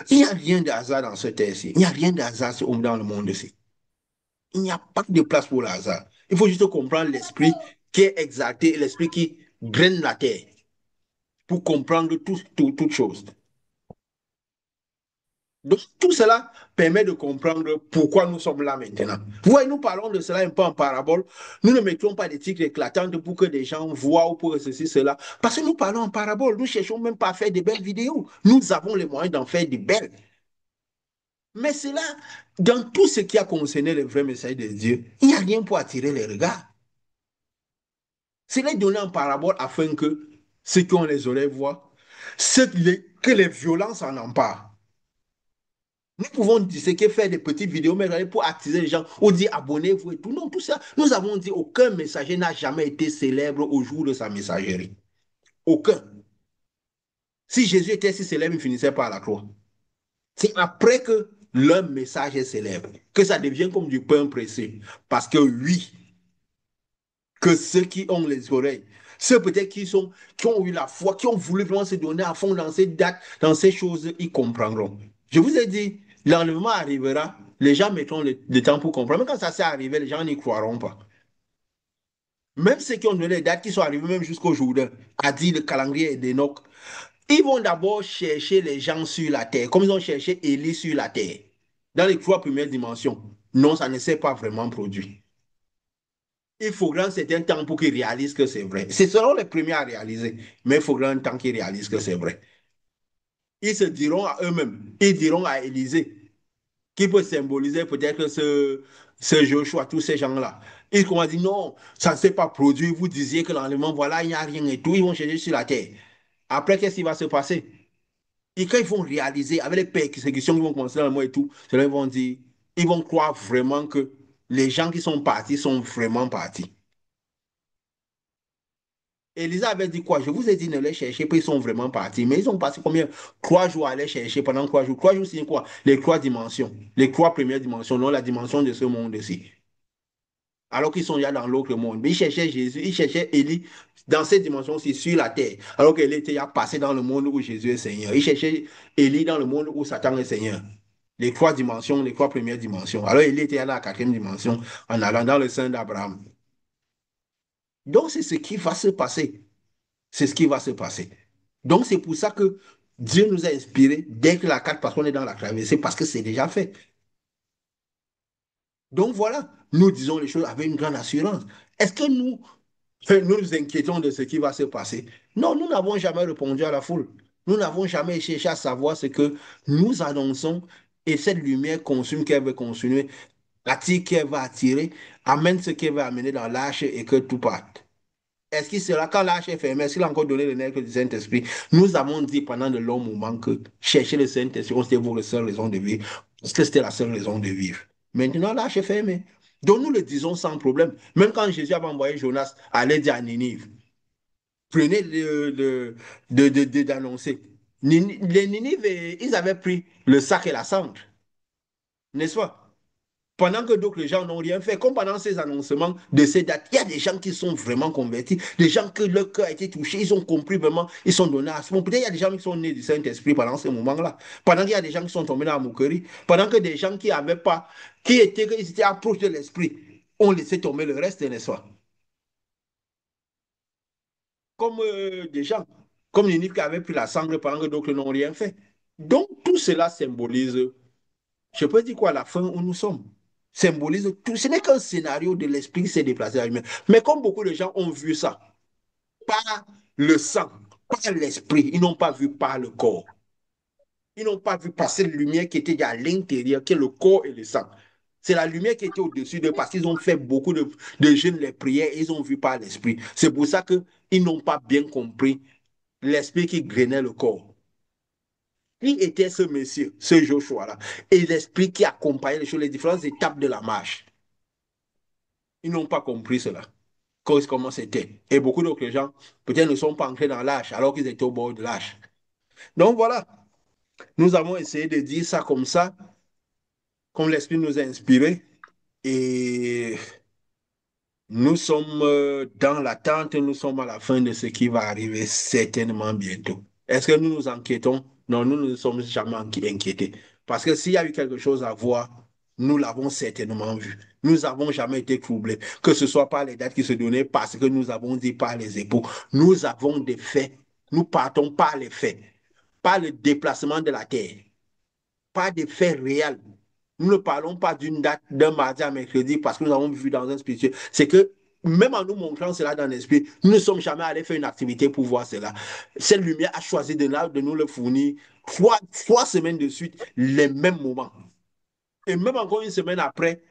Il n'y a rien de hasard dans ce terre-ci. Il n'y a rien de hasard dans le monde ici. Il n'y a pas de place pour le hasard. Il faut juste comprendre l'esprit qui est exalté, l'esprit qui graine la terre pour comprendre toute chose. Donc, tout cela permet de comprendre pourquoi nous sommes là maintenant. Vous voyez, nous parlons de cela un peu en parabole. Nous ne mettons pas des titres éclatants pour que des gens voient ou pour ceci, cela. Parce que nous parlons en parabole. Nous ne cherchons même pas à faire de belles vidéos. Nous avons les moyens d'en faire de belles. Mais cela, dans tout ce qui a concerné le vrai message de Dieu, il n'y a rien pour attirer les regards. Cela est donné en parabole afin que ceux qui ont les oreilles voient, que les violences en emparent. Nous pouvons disséquer, faire des petites vidéos, mais pour attiser les gens, ou dire abonnez-vous et tout. Non, tout ça, nous avons dit aucun messager n'a jamais été célèbre au jour de sa messagerie. Aucun. Si Jésus était si célèbre, il finissait par la croix. C'est après que leur message est célèbre, que ça devient comme du pain pressé. Parce que oui, que ceux qui ont les oreilles, ceux peut-être qui ont eu la foi, qui ont voulu vraiment se donner à fond dans ces dates, dans ces choses, ils comprendront. Je vous ai dit, l'enlèvement arrivera, les gens mettront le temps pour comprendre. Mais quand ça s'est arrivé, les gens n'y croiront pas. Même ceux qui ont donné les dates, qui sont arrivés même jusqu'au jour a dit le calendrier d'Enoch, ils vont d'abord chercher les gens sur la terre, comme ils ont cherché Élie sur la terre, dans les 3 premières dimensions. Non, ça ne s'est pas vraiment produit. Il faudra un certain temps pour qu'ils réalisent que c'est vrai. Ce seront les premiers à réaliser, mais il faudra un temps qu'ils réalisent que c'est vrai. Ils se diront à eux-mêmes, ils diront à Élisée, qui peut symboliser peut-être ce Joshua, tous ces gens-là. Ils vont dire non, ça ne s'est pas produit. Vous disiez que l'enlèvement, voilà, il n'y a rien et tout. Ils vont chercher sur la terre. Après, qu'est-ce qui va se passer? Et quand ils vont réaliser, avec les persécutions qui vont commencer dans le mois et tout, ils vont dire, ils vont croire vraiment que les gens qui sont partis sont vraiment partis. Elisa avait dit quoi? Je vous ai dit ne les chercher, puis ils sont vraiment partis. Mais ils ont passé combien? 3 jours à les chercher pendant 3 jours. 3 jours, c'est quoi? Les 3 dimensions. Les 3 premières dimensions, non la dimension de ce monde-ci. Alors qu'ils sont déjà dans l'autre monde. Mais ils cherchaient Jésus, ils cherchaient Élie dans cette dimension-ci, sur la terre. Alors qu'elle était déjà passée dans le monde où Jésus est Seigneur. Ils cherchaient Élie dans le monde où Satan est Seigneur. Les 3 dimensions, les 3 premières dimensions. Alors Élie était dans la 4e dimension en allant dans le sein d'Abraham. Donc c'est ce qui va se passer. C'est ce qui va se passer. Donc, c'est pour ça que Dieu nous a inspirés dès que la carte, parce qu'on est dans la traversée, parce que c'est déjà fait. Donc, voilà, nous disons les choses avec une grande assurance. Est-ce que nous nous inquiétons de ce qui va se passer? Non, nous n'avons jamais répondu à la foule. Nous n'avons jamais cherché à savoir ce que nous annonçons et cette lumière consume qu'elle veut consommer, attire qu'elle va attirer, amène ce qu'elle va amener dans l'arche et que tout parte. Est-ce qu'il sera, quand l'arche est fermée, est-ce qu'il a encore donné le nez du Saint-Esprit? Nous avons dit pendant de longs moments que chercher le Saint-Esprit, c'était pour la seule raison de vivre, parce que c'était la seule raison de vivre. Maintenant, l'arche est fermée. Donc nous le disons sans problème. Même quand Jésus avait envoyé Jonas aller dire à Ninive, prenez d'annoncer. Les Ninives, ils avaient pris le sac et la cendre, n'est-ce pas? Pendant que d'autres gens n'ont rien fait, comme pendant ces annoncements de ces dates, il y a des gens qui sont vraiment convertis, des gens que leur cœur a été touché, ils ont compris vraiment, ils sont donnés à ce moment. Peut-être il y a des gens qui sont nés du Saint-Esprit pendant ce moment-là, pendant qu'il y a des gens qui sont tombés dans la moquerie, pendant que des gens qui n'avaient pas, ils étaient approchés de l'Esprit, ont laissé tomber le reste, n'est-ce pas? Comme des gens, comme Ninive qui avait pris la cendre pendant que d'autres n'ont rien fait. Donc tout cela symbolise, je peux dire quoi, la fin où nous sommes symbolise tout. Ce n'est qu'un scénario de l'esprit qui s'est déplacé à lui-même. Mais comme beaucoup de gens ont vu ça par le sang, par l'esprit, ils n'ont pas vu par le corps. Ils n'ont pas vu passer la lumière qui était à l'intérieur, qui est le corps et le sang. C'est la lumière qui était au-dessus d'eux parce qu'ils ont fait beaucoup de jeûnes, les prières, et ils ont vu par l'esprit. C'est pour ça qu'ils n'ont pas bien compris l'esprit qui grainait le corps. Qui était ce monsieur, ce Joshua-là? Et l'esprit qui accompagnait les choses, les différentes étapes de la marche. Ils n'ont pas compris cela, comment c'était. Et beaucoup d'autres gens, peut-être, ne sont pas entrés dans l'âge alors qu'ils étaient au bord de l'âge. Donc voilà, nous avons essayé de dire ça, comme l'Esprit nous a inspirés. Et nous sommes dans l'attente, nous sommes à la fin de ce qui va arriver certainement bientôt. Est-ce que nous nous inquiétons? Non, nous ne nous sommes jamais inquiétés. Parce que s'il y a eu quelque chose à voir, nous l'avons certainement vu. Nous n'avons jamais été troublés, que ce soit par les dates qui se donnaient, parce que nous avons dit par les époux. Nous avons des faits. Nous partons par les faits, par le déplacement de la terre, pas des faits réels. Nous ne parlons pas d'une date d'un mardi à mercredi parce que nous avons vu dans un spirituel. C'est que même en nous montrant cela dans l'esprit, nous ne sommes jamais allés faire une activité pour voir cela. Cette lumière a choisi de nous le fournir 3 semaines de suite, les mêmes moments. Et même encore une semaine après,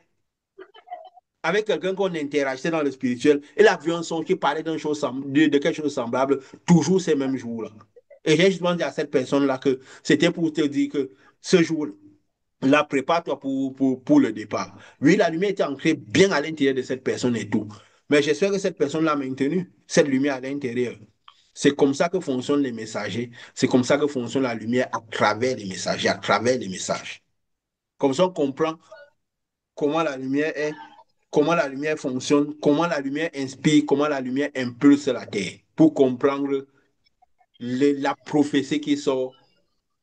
avec quelqu'un qu'on interagissait dans le spirituel, il a vu un son qui parlait de quelque chose de semblable, toujours ces mêmes jours-là. Et j'ai justement dit à cette personne-là que c'était pour te dire que ce jour là, prépare-toi pour le départ. Oui, la lumière était ancrée bien à l'intérieur de cette personne et tout. Mais j'espère que cette personne l'a maintenu, cette lumière à l'intérieur. C'est comme ça que fonctionnent les messagers. C'est comme ça que fonctionne la lumière à travers les messagers, à travers les messages. Comme ça, on comprend comment la lumière est, comment la lumière fonctionne, comment la lumière inspire, comment la lumière impulse la Terre, pour comprendre la prophétie qui sort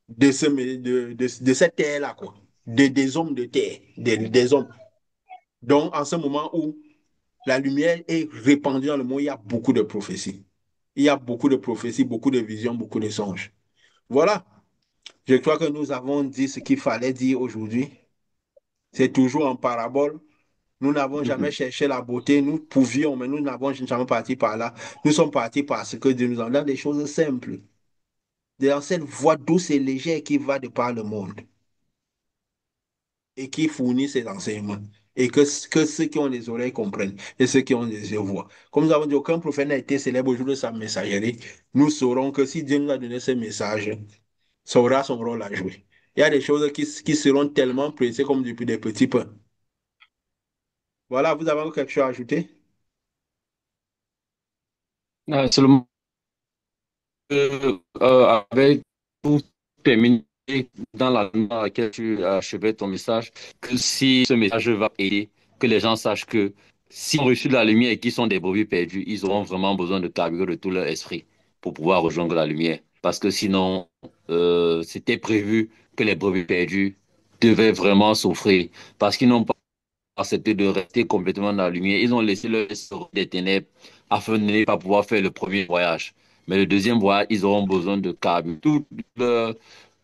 de cette terre-là, quoi. Des hommes de terre, des hommes. Donc, en ce moment où la lumière est répandue dans le monde, il y a beaucoup de prophéties. Il y a beaucoup de prophéties, beaucoup de visions, beaucoup de songes. Voilà. Je crois que nous avons dit ce qu'il fallait dire aujourd'hui. C'est toujours en parabole. Nous n'avons jamais Mhm. cherché la beauté. Nous pouvions, mais nous n'avons jamais parti par là. Nous sommes partis par ce que Dieu nous a donné, des choses simples. Dans cette voie douce et légère qui va de par le monde et qui fournit ses enseignements. Et que ceux qui ont les oreilles comprennent et ceux qui ont les yeux voient. Comme nous avons dit, aucun prophète n'a été célèbre au jour de sa messagerie. Nous saurons que si Dieu nous a donné ce message, ça aura son rôle à jouer. Il y a des choses qui seront tellement pressées comme depuis des petits pains. Voilà, vous avez quelque chose à ajouter? Seulement avec tout terminé dans la ligne dans laquelle tu achevais ton message, que si ce message va aider, que les gens sachent que s'ils ont reçu de la lumière et qu'ils sont des brebis perdus, ils auront vraiment besoin de carburer de tout leur esprit pour pouvoir rejoindre la lumière. Parce que sinon, c'était prévu que les brebis perdus devaient vraiment souffrir parce qu'ils n'ont pas accepté de rester complètement dans la lumière. Ils ont laissé leur esprit des ténèbres afin de ne pas pouvoir faire le premier voyage. Mais le deuxième voyage, ils auront besoin de carburant tout leur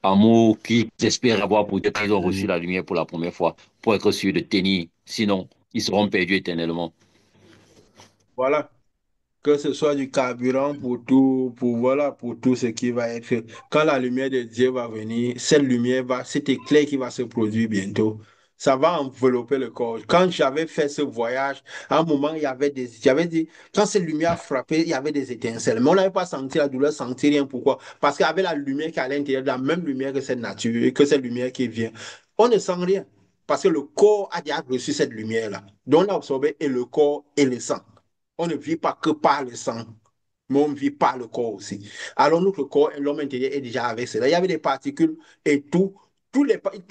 amour qu'ils espèrent avoir pour Dieu quand ils ont reçu la lumière pour la première fois, pour être sûrs de tenir. Sinon, ils seront perdus éternellement. Voilà. Que ce soit du carburant pour tout, pour voilà, pour tout ce qui va être. Quand la lumière de Dieu va venir, cet éclair qui va se produire bientôt, ça va envelopper le corps. Quand j'avais fait ce voyage, à un moment, j'avais dit, quand cette lumière frappait, il y avait des étincelles. Mais on n'avait pas senti la douleur, senti rien. Pourquoi? Parce qu'il y avait la lumière qui est à l'intérieur, la même lumière que cette nature, et que cette lumière qui vient. On ne sent rien. Parce que le corps a déjà reçu cette lumière-là. Donc, on a absorbé et le corps et le sang. On ne vit pas que par le sang, mais on vit par le corps aussi. Alors notre corps, l'homme intérieur est déjà avec cela. Il y avait des particules et tout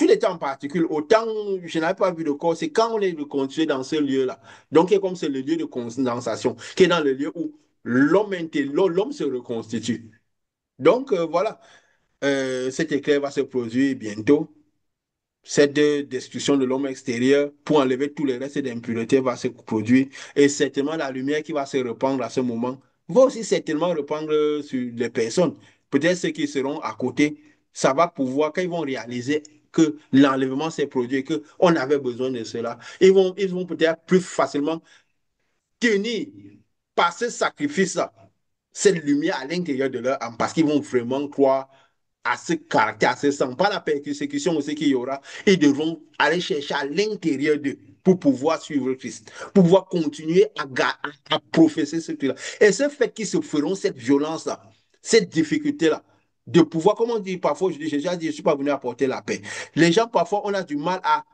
était en particules. Autant je n'avais pas vu le corps, c'est quand on est reconstitué dans ce lieu-là. Donc, c'est comme c'est le lieu de condensation, qui est dans le lieu où l'homme se reconstitue. Donc, voilà, cet éclair va se produire bientôt. Cette destruction de l'homme extérieur pour enlever tous les restes d'impureté va se produire. Et certainement, la lumière qui va se répandre à ce moment va aussi certainement répandre sur les personnes. Peut-être ceux qui seront à côté, ça va pouvoir, quand ils vont réaliser que l'enlèvement s'est produit, qu'on avait besoin de cela, ils vont peut-être plus facilement tenir par ce sacrifice-là, cette lumière à l'intérieur de leur âme, parce qu'ils vont vraiment croire à ce caractère, à ce sang, pas la persécution aussi qu'il y aura, ils devront aller chercher à l'intérieur d'eux pour pouvoir suivre Christ, pour pouvoir continuer à professer ce truc-là. Et ce fait qu'ils se feront cette violence-là, cette difficulté-là, de pouvoir, comme on dit parfois, je dis, Jésus a dit, je ne suis pas venu apporter la paix. Les gens, parfois, on a du mal à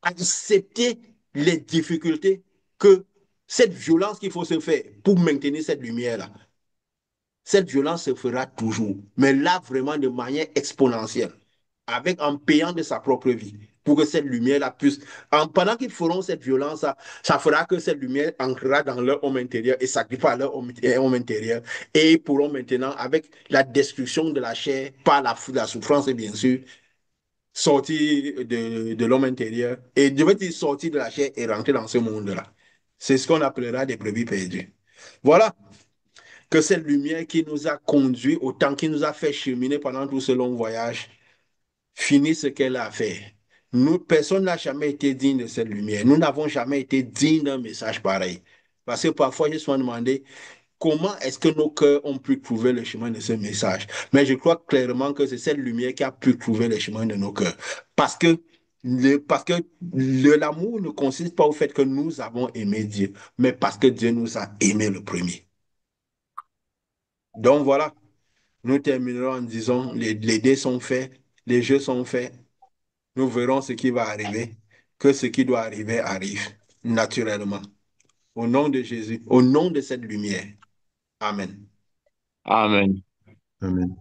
accepter les difficultés que cette violence qu'il faut se faire pour maintenir cette lumière-là. Cette violence se fera toujours, mais là vraiment de manière exponentielle, en payant de sa propre vie, pour que cette lumière-là puisse, pendant qu'ils feront cette violence-là, ça fera que cette lumière entrera dans leur homme intérieur et s'agrippera à leur homme intérieur, et ils pourront maintenant, avec la destruction de la chair, par la souffrance bien sûr, sortir de l'homme intérieur, et je veux dire sortir de la chair et rentrer dans ce monde-là. C'est ce qu'on appellera des brebis perdues. Voilà, que cette lumière qui nous a conduits, autant qui nous a fait cheminer pendant tout ce long voyage, finisse ce qu'elle a fait. Nous, personne n'a jamais été digne de cette lumière. Nous n'avons jamais été dignes d'un message pareil. Parce que parfois, je me suis demandé comment est-ce que nos cœurs ont pu trouver le chemin de ce message. Mais je crois clairement que c'est cette lumière qui a pu trouver le chemin de nos cœurs. Parce que l'amour ne consiste pas au fait que nous avons aimé Dieu, mais parce que Dieu nous a aimés le premier. Donc voilà. Nous terminerons en disant, les dés sont faits, les jeux sont faits, nous verrons ce qui va arriver, que ce qui doit arriver arrive naturellement. Au nom de Jésus, au nom de cette lumière. Amen. Amen. Amen.